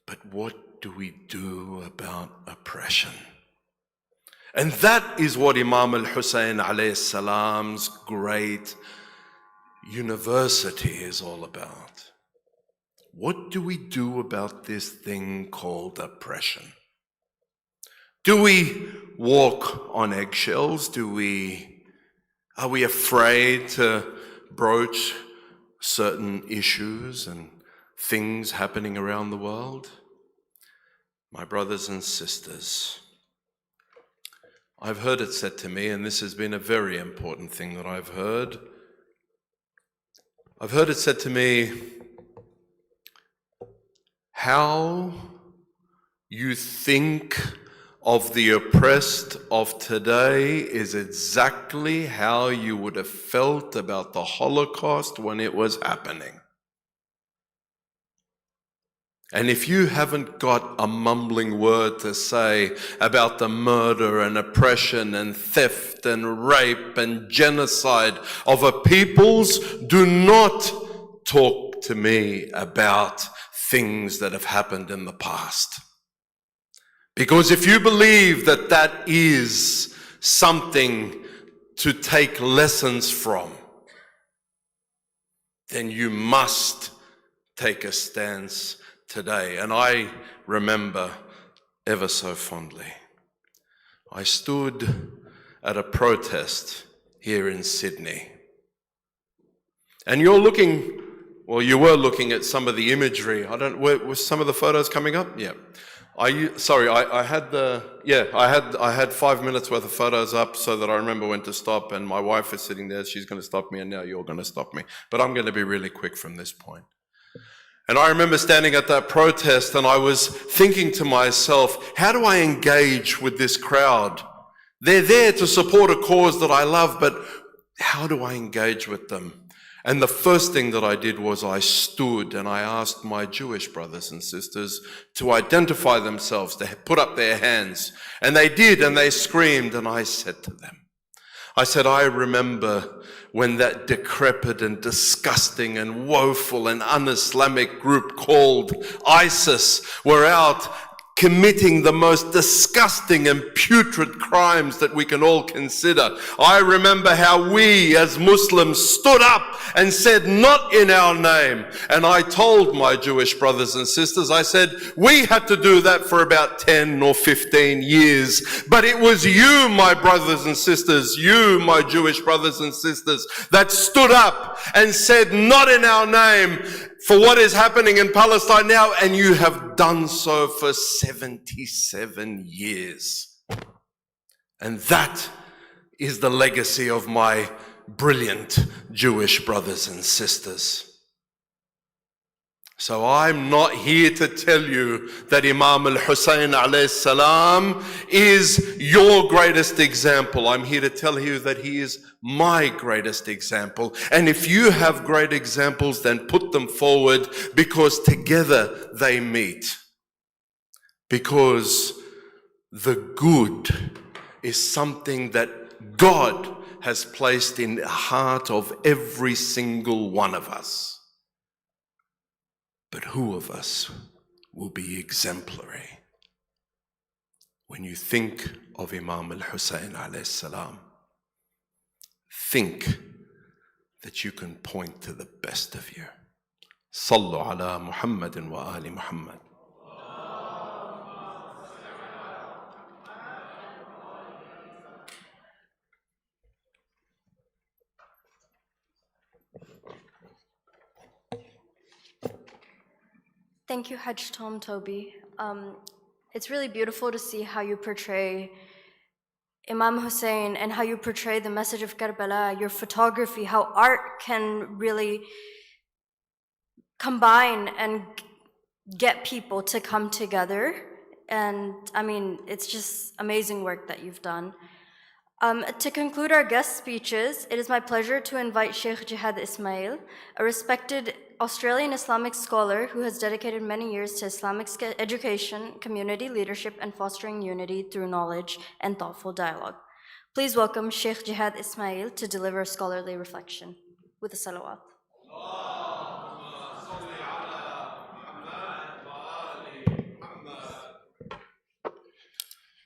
But what do we do about oppression? And that is what Imam al-Hussain alayhi salam's great university is all about. What do we do about this thing called oppression? Do we walk on eggshells? Are we afraid to broach certain issues and things happening around the world? My brothers and sisters, I've heard it said to me, and this has been a very important thing that I've heard. I've heard it said to me, how you think of the oppressed of today is exactly how you would have felt about the Holocaust when it was happening. And if you haven't got a mumbling word to say about the murder and oppression and theft and rape and genocide of a peoples, do not talk to me about things that have happened in the past. Because if you believe that that is something to take lessons from, then you must take a stance today. And I remember ever so fondly, I stood at a protest here in Sydney. And you're looking, well, you were looking at some of the imagery. Were some of the photos coming up? Yeah. I had 5 minutes worth of photos up so that I remember when to stop, and my wife is sitting there, she's going to stop me, and now you're going to stop me. But I'm going to be really quick from this point. And I remember standing at that protest and I was thinking to myself, how do I engage with this crowd? They're there to support a cause that I love, but how do I engage with them? And the first thing that I did was I stood and I asked my Jewish brothers and sisters to identify themselves, to put up their hands. And they did, and they screamed, and I said to them, I said, I remember when that decrepit and disgusting and woeful and un-Islamic group called ISIS were out committing the most disgusting and putrid crimes that we can all consider. I remember how we as Muslims stood up and said, not in our name. And I told my Jewish brothers and sisters, I said, we had to do that for about 10 or 15 years. But it was you, my brothers and sisters, you, my Jewish brothers and sisters, that stood up and said, not in our name, for what is happening in Palestine now, and you have done so for 77 years. And that is the legacy of my brilliant Jewish brothers and sisters. So I'm not here to tell you that Imam Hussain alayhi salam is your greatest example. I'm here to tell you that he is my greatest example. And if you have great examples, then put them forward, because together they meet. Because the good is something that God has placed in the heart of every single one of us. But who of us will be exemplary? When you think of Imam Hussain alayhi salam, think that you can point to the best of you. Sallu ala Muhammadin wa ali Muhammad. Thank you, Hajj Tom Toby. It's really beautiful to see how you portray Imam Hussain and how you portray the message of Karbala, your photography, how art can really combine and get people to come together. And I mean, it's just amazing work that you've done. To conclude our guest speeches, it is my pleasure to invite Sheikh Jihad Ismail, a respected Australian Islamic scholar who has dedicated many years to Islamic education, community leadership, and fostering unity through knowledge and thoughtful dialogue. Please welcome Sheikh Jihad Ismail to deliver a scholarly reflection with a salawat.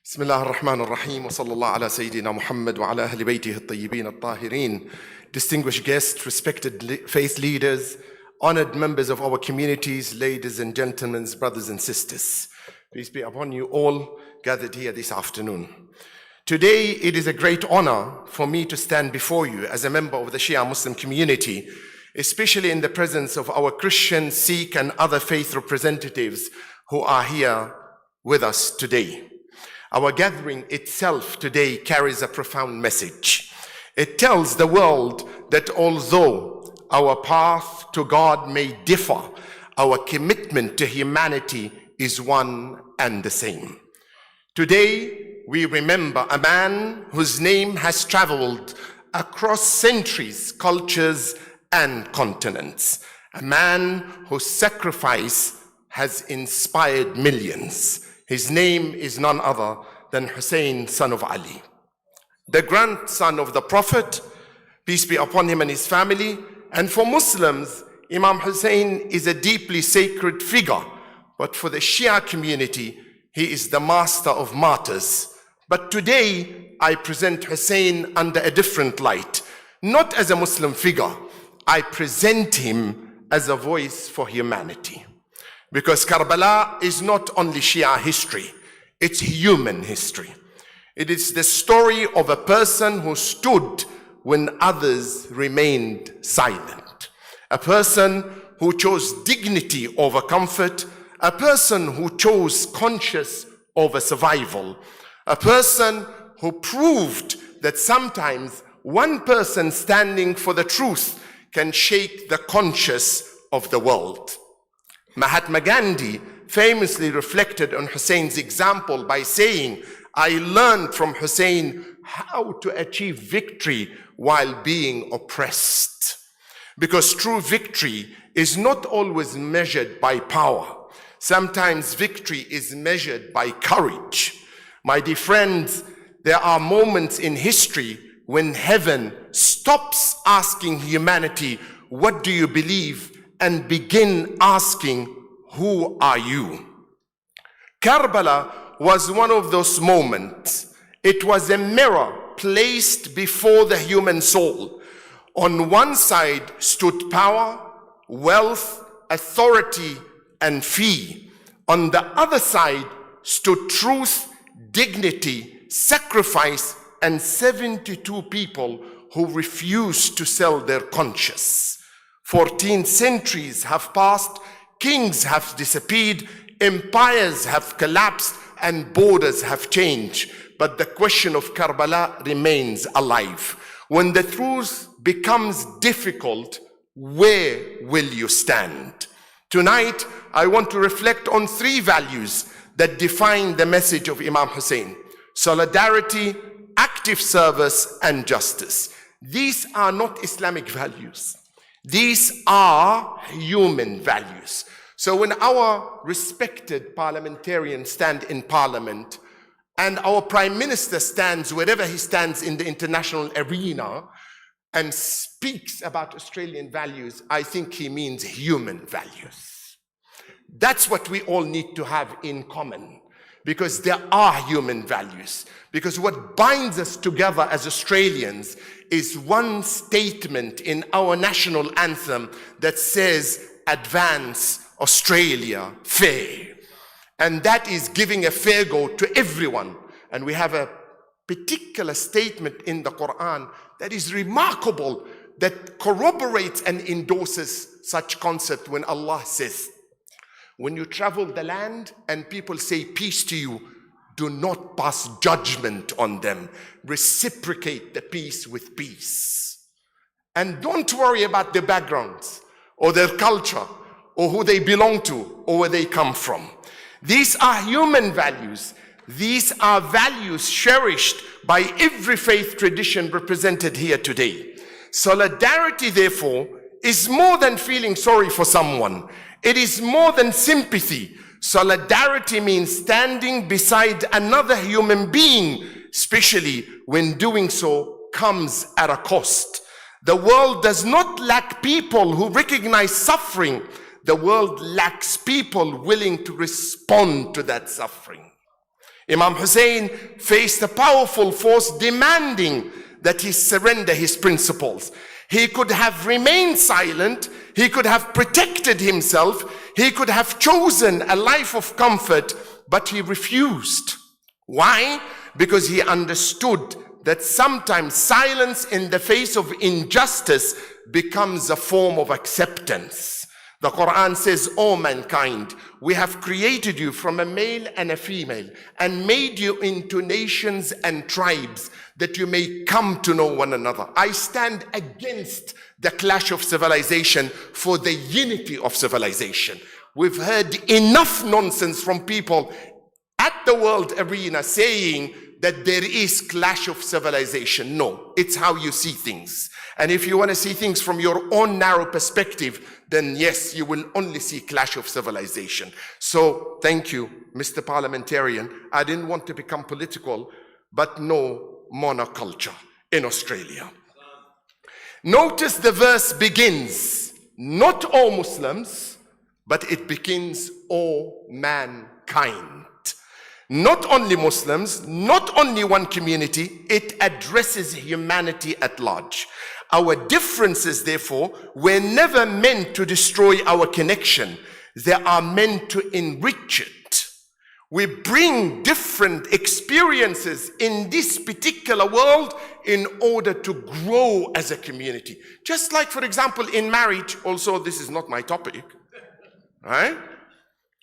بسم الله الرحمن الرحيم وصلى الله على سيدنا محمد وعلى أهل بيته الطيبين الطاهرين. Distinguished guests, respected faith leaders, honored members of our communities, ladies and gentlemen, brothers and sisters. Peace be upon you all gathered here this afternoon. Today, it is a great honor for me to stand before you as a member of the Shia Muslim community, especially in the presence of our Christian, Sikh, and other faith representatives who are here with us today. Our gathering itself today carries a profound message. It tells the world that although our path to God may differ, our commitment to humanity is one and the same. Today, we remember a man whose name has traveled across centuries, cultures, and continents. A man whose sacrifice has inspired millions. His name is none other than Hussein, son of Ali, the grandson of the Prophet, peace be upon him and his family. And for Muslims, Imam Hussein is a deeply sacred figure, but for the Shia community, he is the master of martyrs. But today, I present Hussein under a different light, not as a Muslim figure. I present him as a voice for humanity. Because Karbala is not only Shia history, it's human history. It is the story of a person who stood when others remained silent. A person who chose dignity over comfort. A person who chose conscience over survival. A person who proved that sometimes one person standing for the truth can shake the conscience of the world. Mahatma Gandhi famously reflected on Hussein's example by saying, "I learned from Hussein how to achieve victory while being oppressed." Because true victory is not always measured by power. Sometimes victory is measured by courage. My dear friends, there are moments in history when heaven stops asking humanity, "What do you believe?" and begin asking, "Who are you?" Karbala was one of those moments. It was a mirror placed before the human soul. On one side stood power, wealth, authority, and fee. On the other side stood truth, dignity, sacrifice, and 72 people who refused to sell their conscience. 14 centuries have passed, kings have disappeared, empires have collapsed, and borders have changed. But the question of Karbala remains alive. When the truth becomes difficult, where will you stand? Tonight, I want to reflect on 3 values that define the message of Imam Hussein: solidarity, active service, and justice. These are not Islamic values. These are human values. So when our respected parliamentarians stand in parliament and our prime minister stands wherever he stands in the international arena and speaks about Australian values, I think he means human values. That's what we all need to have in common, because there are human values. Because what binds us together as Australians is one statement in our national anthem that says, "Advance Australia fair." And that is giving a fair go to everyone. And we have a particular statement in the Qur'an that is remarkable, that corroborates and endorses such concept when Allah says, "When you travel the land and people say peace to you, do not pass judgment on them. Reciprocate the peace with peace. And don't worry about their backgrounds or their culture or who they belong to or where they come from." These are human values. These are values cherished by every faith tradition represented here today. Solidarity, therefore, is more than feeling sorry for someone. It is more than sympathy. Solidarity means standing beside another human being, especially when doing so comes at a cost. The world does not lack people who recognize suffering. The world lacks people willing to respond to that suffering. Imam Hussein faced a powerful force demanding that he surrender his principles. He could have remained silent. He could have protected himself. He could have chosen a life of comfort, but he refused. Why? Because he understood that sometimes silence in the face of injustice becomes a form of acceptance. The Qur'an says, "O mankind, we have created you from a male and a female and made you into nations and tribes that you may come to know one another." I stand against the clash of civilization for the unity of civilization. We've heard enough nonsense from people at the world arena saying that there is clash of civilization. No, it's how you see things. And if you want to see things from your own narrow perspective, then yes, you will only see clash of civilization. So thank you, Mr. Parliamentarian. I didn't want to become political, but no monoculture in Australia. Notice the verse begins, not all Muslims, but it begins all mankind. Not only Muslims, not only one community, it addresses humanity at large. Our differences, therefore, were never meant to destroy our connection. They are meant to enrich it. We bring different experiences in this particular world in order to grow as a community. Just like, for example, in marriage, also this is not my topic, right?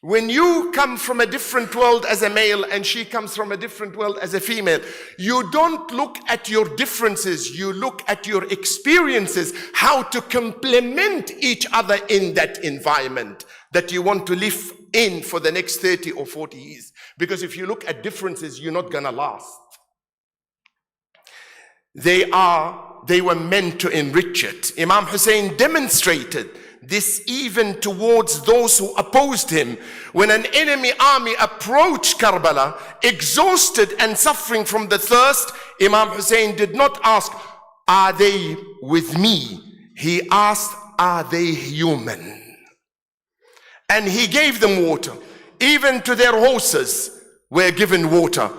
When you come from a different world as a male and she comes from a different world as a female, you don't look at your differences, you look at your experiences, how to complement each other in that environment that you want to live in for the next 30 or 40 years. Because if you look at differences, you're not gonna last. They were meant to enrich it. Imam Hussain demonstrated this even towards those who opposed him. When an enemy army approached Karbala, exhausted and suffering from the thirst, Imam Hussain did not ask, are they with me? He asked, are they human? And he gave them water. Even to their horses were given water.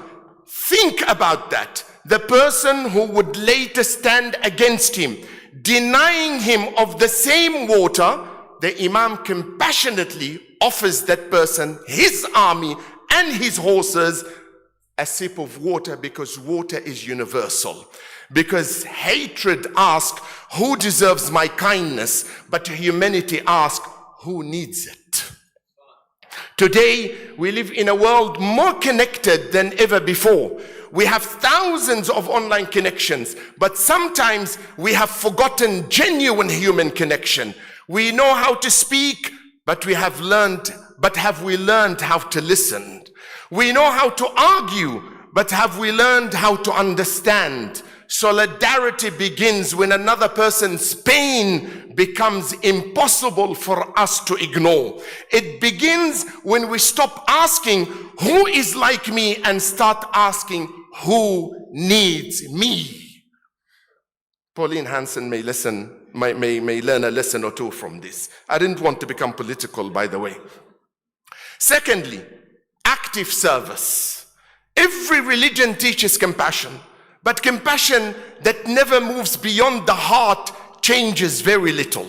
Think about that. The person who would later stand against him, denying him of the same water, the Imam compassionately offers that person, his army and his horses, a sip of water, because water is universal. Because hatred asks, who deserves my kindness? But humanity asks, who needs it? Today, we live in a world more connected than ever before. We have thousands of online connections, but sometimes we have forgotten genuine human connection. We know how to speak, but have we learned how to listen? We know how to argue, but have we learned how to understand? Solidarity begins when another person's pain becomes impossible for us to ignore. It begins when we stop asking, who is like me, and start asking, who needs me? Pauline Hanson may learn a lesson or two from this. I didn't want to become political, by the way. Secondly, active service. Every religion teaches compassion, but compassion that never moves beyond the heart changes very little.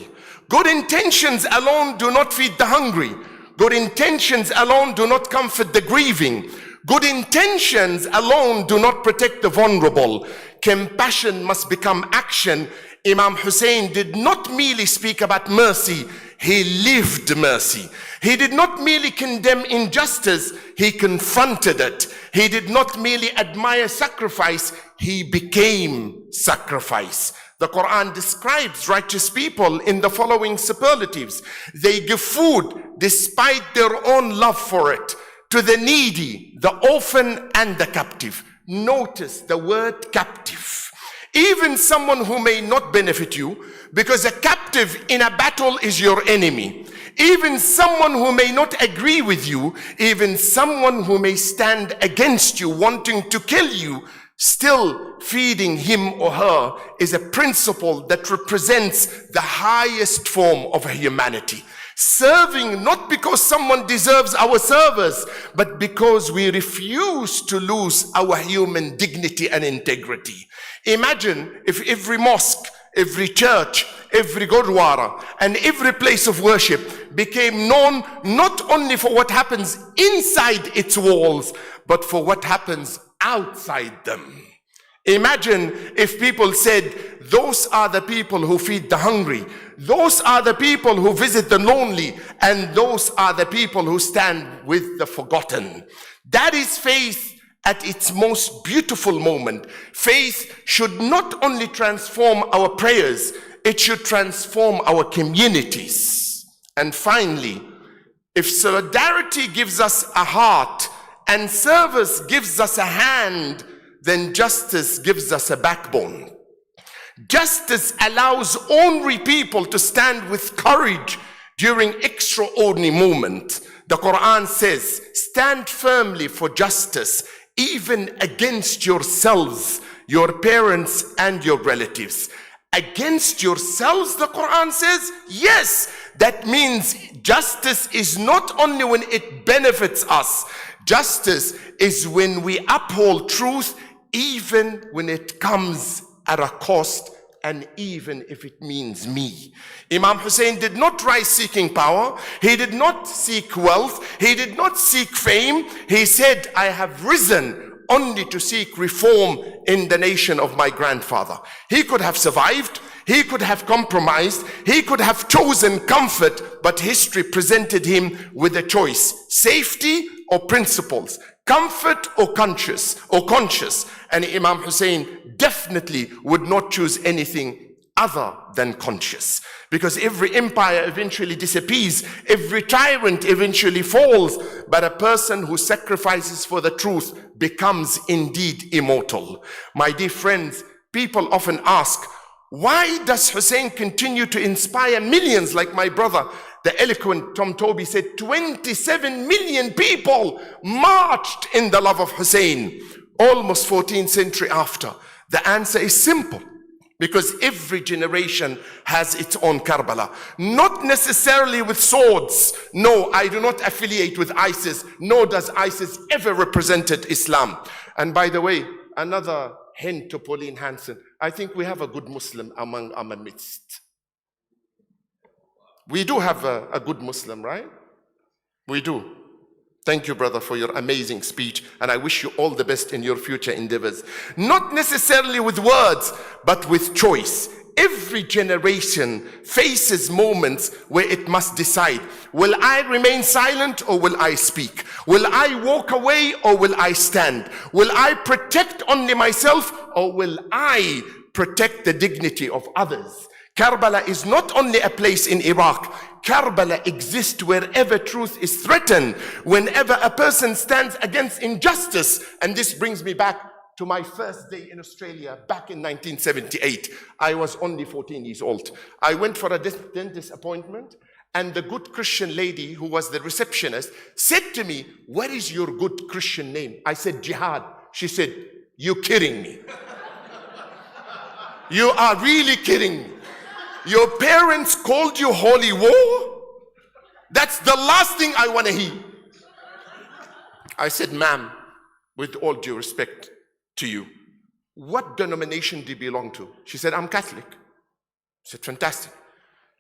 Good intentions alone do not feed the hungry. Good intentions alone do not comfort the grieving. Good intentions alone do not protect the vulnerable. Compassion must become action. Imam Hussain did not merely speak about mercy, he lived mercy. He did not merely condemn injustice, he confronted it. He did not merely admire sacrifice, he became sacrifice. The Qur'an describes righteous people in the following superlatives. They give food despite their own love for it to the needy, the orphan, and the captive. Notice the word captive. Even someone who may not benefit you, because a captive in a battle is your enemy. Even someone who may not agree with you, even someone who may stand against you, wanting to kill you, still feeding him or her is a principle that represents the highest form of humanity. Serving not because someone deserves our service, but because we refuse to lose our human dignity and integrity. Imagine if every mosque, every church, every gurdwara, and every place of worship became known not only for what happens inside its walls, but for what happens outside them. Imagine if people said, those are the people who feed the hungry, those are the people who visit the lonely, and those are the people who stand with the forgotten. That is faith at its most beautiful moment. Faith should not only transform our prayers, it should transform our communities. And finally, if solidarity gives us a heart and service gives us a hand, then justice gives us a backbone. Justice allows ordinary people to stand with courage during extraordinary moments. The Qur'an says, stand firmly for justice, even against yourselves, your parents and your relatives. Against yourselves, the Qur'an says? Yes, that means justice is not only when it benefits us. Justice is when we uphold truth, even when it comes at a cost, and even if it means me. Imam Hussain did not rise seeking power. He did not seek wealth. He did not seek fame. He said, I have risen only to seek reform in the nation of my grandfather. He could have survived. He could have compromised. He could have chosen comfort, but history presented him with a choice: safety or principles, comfort or conscience. And Imam Hussain definitely would not choose anything other than conscious, because every empire eventually disappears, every tyrant eventually falls, but a person who sacrifices for the truth becomes indeed immortal. My dear friends, people often ask, why does Hussain continue to inspire millions like my brother? The eloquent Tom Toby said 27 million people marched in the love of Hussain, almost 14th century after. The answer is simple. Because every generation has its own Karbala. Not necessarily with swords. No, I do not affiliate with ISIS, nor does ISIS ever represented Islam. And by the way, another hint to Pauline Hanson, I think we have a good Muslim among our midst. We do have a good Muslim, right? We do. Thank you, brother, for your amazing speech, and I wish you all the best in your future endeavors. Not necessarily with words, but with choice. Every generation faces moments where it must decide, will I remain silent or will I speak? Will I walk away or will I stand? Will I protect only myself or will I protect the dignity of others? Karbala is not only a place in Iraq. Karbala exists wherever truth is threatened, whenever a person stands against injustice. And this brings me back to my first day in Australia back in 1978. I was only 14 years old. I went for a dentist appointment, and the good Christian lady who was the receptionist said to me, what is your good Christian name? I said, Jihad. She said, you're kidding me. You are really kidding me. Your parents called you holy war? That's the last thing I want to hear. I said, ma'am, with all due respect to you, what denomination do you belong to? She said, I'm Catholic. I said, fantastic.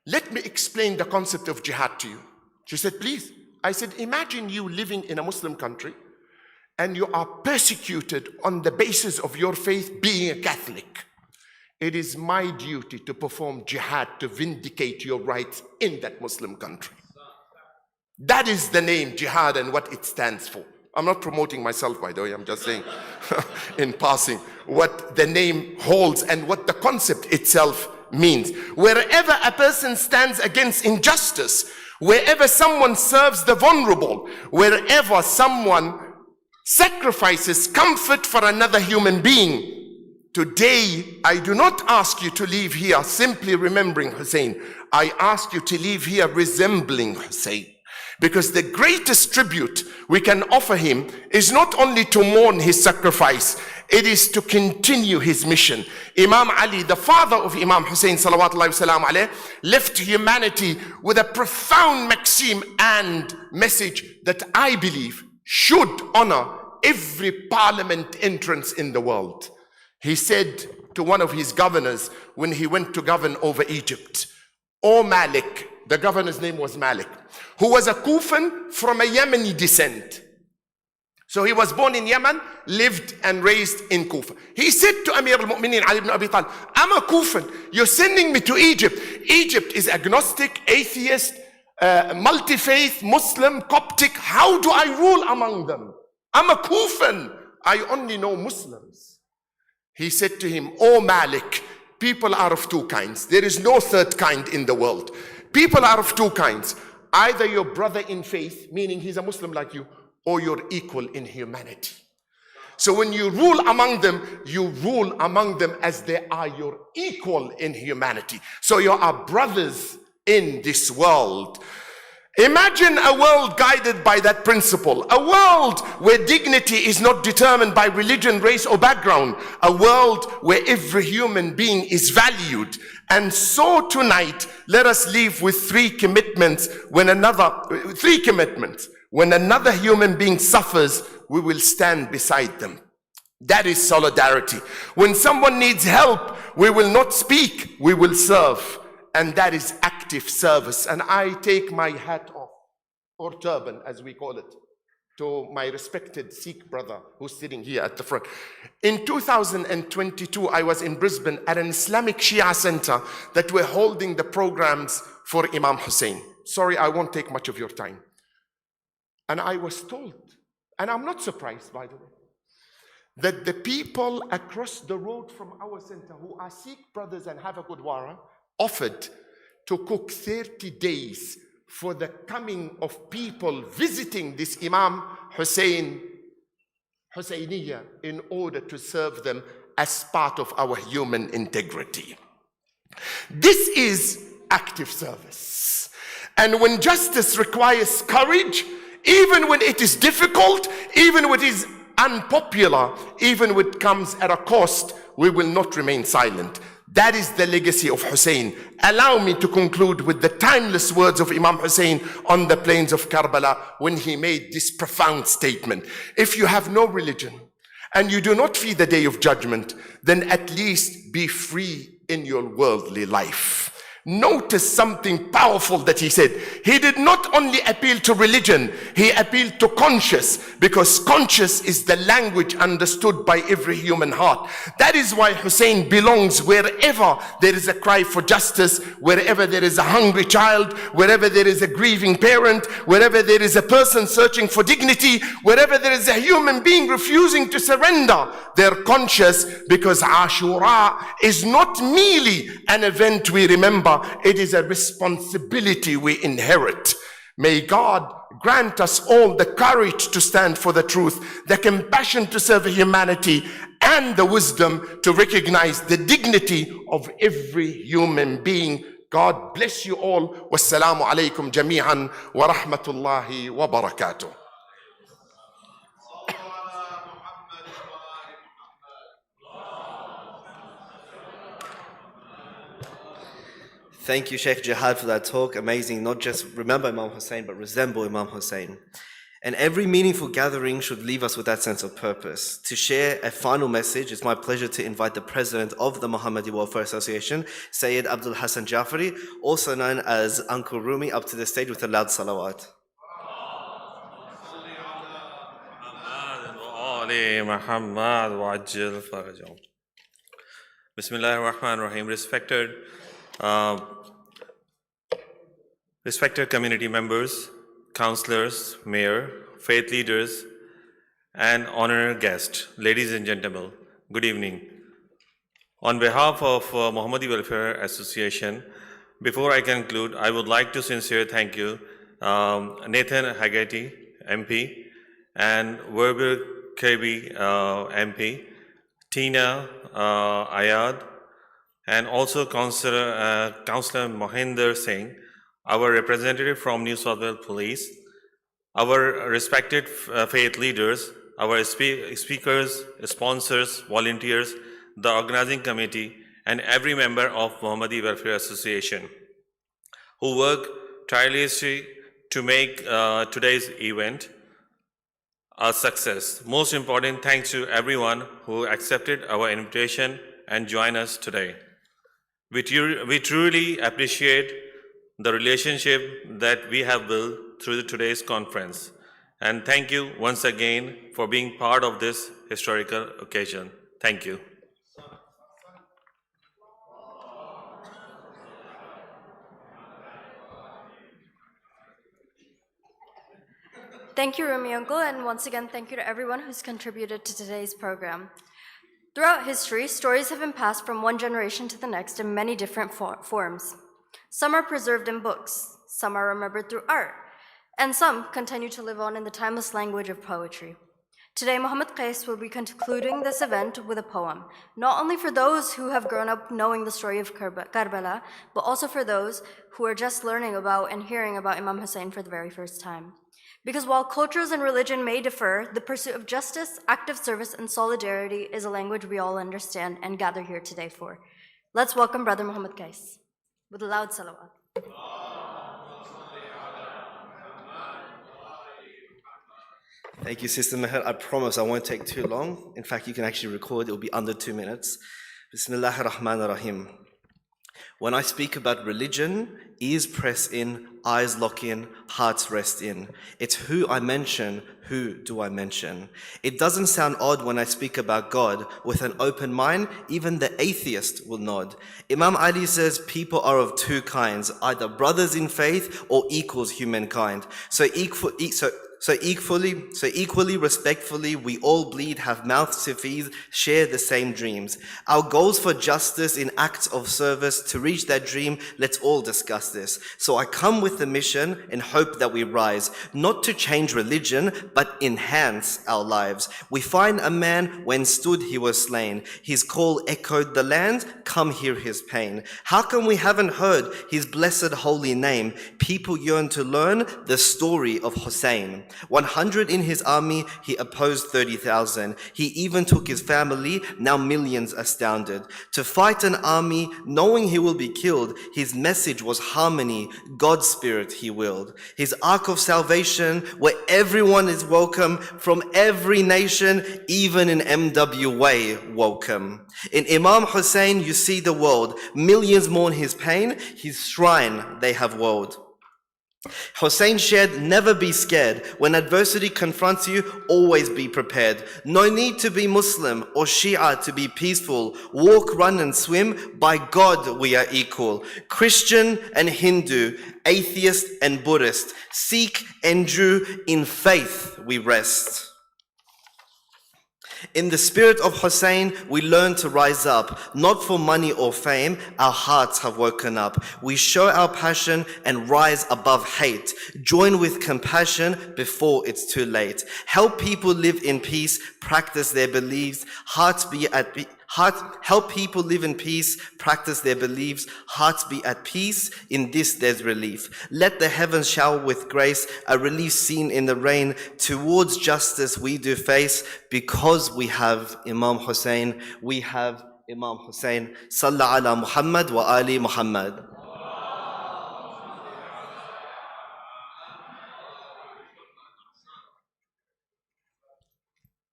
Let me explain the concept of jihad to you. She said, please. I said, imagine you living in a Muslim country and you are persecuted on the basis of your faith being a Catholic. It is my duty to perform jihad to vindicate your rights in that Muslim country. That is the name jihad and what it stands for. I'm not promoting myself, by the way. I'm just saying in passing what the name holds and what the concept itself means. Wherever a person stands against injustice, wherever someone serves the vulnerable, wherever someone sacrifices comfort for another human being, today, I do not ask you to leave here simply remembering Hussain. I ask you to leave here resembling Hussain. Because the greatest tribute we can offer him is not only to mourn his sacrifice, it is to continue his mission. Imam Ali, the father of Imam Hussain, salawatullahi wasalam alayh, left humanity with a profound maxim and message that I believe should honor every parliament entrance in the world. He said to one of his governors when he went to govern over Egypt, O Malik, the governor's name was Malik, who was a Kufan from a Yemeni descent. So he was born in Yemen, lived and raised in Kufa. He said to Amir al-Mu'minin Ali ibn Abi Talib, I'm a Kufan, you're sending me to Egypt. Egypt is agnostic, atheist, multi-faith, Muslim, Coptic. How do I rule among them? I'm a Kufan, I only know Muslims. He said to him, O Malik, people are of two kinds. There is no third kind in the world. People are of two kinds. Either your brother in faith, meaning he's a Muslim like you, or you're equal in humanity. So when you rule among them, you rule among them as they are your equal in humanity. So you are brothers in this world. Imagine a world guided by that principle. A world where dignity is not determined by religion, race, or background. A world where every human being is valued. And so tonight, let us leave with three commitments. When another human being suffers, we will stand beside them. That is solidarity. When someone needs help, we will not speak, we will serve. And that is active service. And I take my hat off, or turban as we call it, to my respected Sikh brother who's sitting here at the front. In 2022, I was in Brisbane at an Islamic Shia center that were holding the programs for Imam Hussain. Sorry, I won't take much of your time. And I was told, and I'm not surprised by the way, that the people across the road from our center who are Sikh brothers and have a Gurdwara offered to cook 30 days for the coming of people visiting this Imam Hussainiyya in order to serve them as part of our human integrity. This is active service. And when justice requires courage, even when it is difficult, even when it is unpopular, even when it comes at a cost, we will not remain silent. That is the legacy of Hussein. Allow me to conclude with the timeless words of Imam Hussain on the plains of Karbala when he made this profound statement. If you have no religion and you do not fear the day of judgment, then at least be free in your worldly life. Notice something powerful that he said. He did not only appeal to religion, he appealed to conscience, because conscience is the language understood by every human heart. That is why Hussein belongs wherever there is a cry for justice, wherever there is a hungry child, wherever there is a grieving parent, wherever there is a person searching for dignity, wherever there is a human being refusing to surrender their conscience, because Ashura is not merely an event we remember, it is a responsibility we inherit. May God grant us all the courage to stand for the truth, the compassion to serve humanity, and the wisdom to recognize the dignity of every human being. God bless you all. Wassalamu alaikum jami'an wa rahmatullahi wa barakatuh. Thank you, Sheikh Jihad, for that talk. Amazing. Not just remember Imam Hussain, but resemble Imam Hussain. And every meaningful gathering should leave us with that sense of purpose. To share a final message, it's my pleasure to invite the president of the Muhammadi Welfare Association, Sayyid Abdul Hassan Jafari, also known as Uncle Rumi, up to the stage with a loud salawat. Bismillahir Rahmanir Rahim. Respected community members, counselors, mayor, faith leaders, and honored guests, ladies and gentlemen, good evening. On behalf of Muhammadi Welfare Association, before I conclude, I would like to sincerely thank you, Nathan Haggerty, MP, and Werber Kirby, MP, Tina Ayad, and also Councillor Mohinder Singh, our representative from New South Wales Police, our respected faith leaders, our speakers, sponsors, volunteers, the organizing committee, and every member of Muhammadi Welfare Association who work tirelessly to make today's event a success. Most important, thanks to everyone who accepted our invitation and joined us today. We truly appreciate the relationship that we have built through today's conference. And thank you once again for being part of this historical occasion. Thank you. Thank you, Rumi Uncle, and once again, thank you to everyone who's contributed to today's program. Throughout history, stories have been passed from one generation to the next in many different forms. Some are preserved in books, some are remembered through art, and some continue to live on in the timeless language of poetry. Today, Muhammad Qais will be concluding this event with a poem, not only for those who have grown up knowing the story of Karbala, but also for those who are just learning about and hearing about Imam Hussain for the very first time. Because while cultures and religion may differ, the pursuit of justice, active service, and solidarity is a language we all understand and gather here today for. Let's welcome Brother Muhammad Qais with a loud salawat. Thank you, Sister Meher. I promise I won't take too long. In fact, you can actually record, it will be under 2 minutes. Bismillahir Rahmanir Rahim. When I speak about religion, ears press in, eyes lock in, hearts rest in. It's who I mention, who do I mention? It doesn't sound odd when I speak about God. With an open mind, even the atheist will nod. Imam Ali says people are of two kinds, either brothers in faith or equals humankind. So equally, respectfully, we all bleed, have mouths to feed, share the same dreams. Our goals for justice in acts of service, to reach that dream, let's all discuss this. So I come with the mission and hope that we rise, not to change religion, but enhance our lives. We find a man, when stood he was slain. His call echoed the land, come hear his pain. How come we haven't heard his blessed holy name? People yearn to learn the story of Hussain. 100 in his army, he opposed 30,000. He even took his family, now millions astounded. To fight an army, knowing he will be killed, his message was harmony, God's spirit he willed. His ark of salvation, where everyone is welcome, from every nation, even in MWA, welcome. In Imam Hussain, you see the world. Millions mourn his pain, his shrine they have walled. Hussain shared, never be scared. When adversity confronts you, always be prepared. No need to be Muslim or Shia to be peaceful. Walk, run and swim. By God, we are equal. Christian and Hindu, atheist and Buddhist, Sikh and Jew, in faith we rest. In the spirit of Hussain, we learn to rise up, not for money or fame, our hearts have woken up. We show our passion and rise above hate. Join with compassion before it's too late. Help people live in peace, practice their beliefs, help people live in peace, practice their beliefs, hearts be at peace, in this there's relief. Let the heavens shower with grace, a relief seen in the rain. Towards justice we do face, because we have Imam Hussain, we have Imam Hussain. Salla ala Muhammad wa ali Muhammad.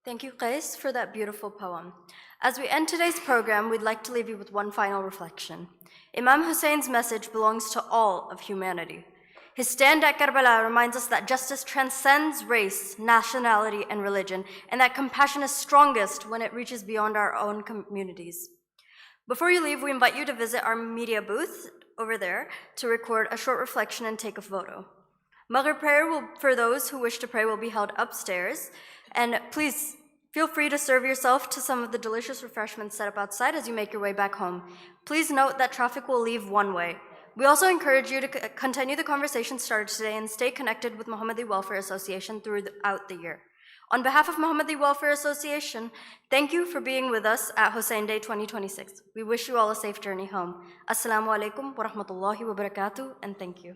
Thank you, Qais, for that beautiful poem. As we end today's program, we'd like to leave you with one final reflection. Imam Hussein's message belongs to all of humanity. His stand at Karbala reminds us that justice transcends race, nationality, and religion, and that compassion is strongest when it reaches beyond our own communities. Before you leave, we invite you to visit our media booth over there to record a short reflection and take a photo. Maghrib prayer for those who wish to pray will be held upstairs, and please feel free to serve yourself to some of the delicious refreshments set up outside as you make your way back home. Please note that traffic will leave one way. We also encourage you to continue the conversation started today and stay connected with Muhammadi Welfare Association throughout the year. On behalf of Muhammadi Welfare Association, thank you for being with us at Hussain Day 2026. We wish you all a safe journey home. Assalamu alaikum wa rahmatullahi wa barakatuh, and thank you.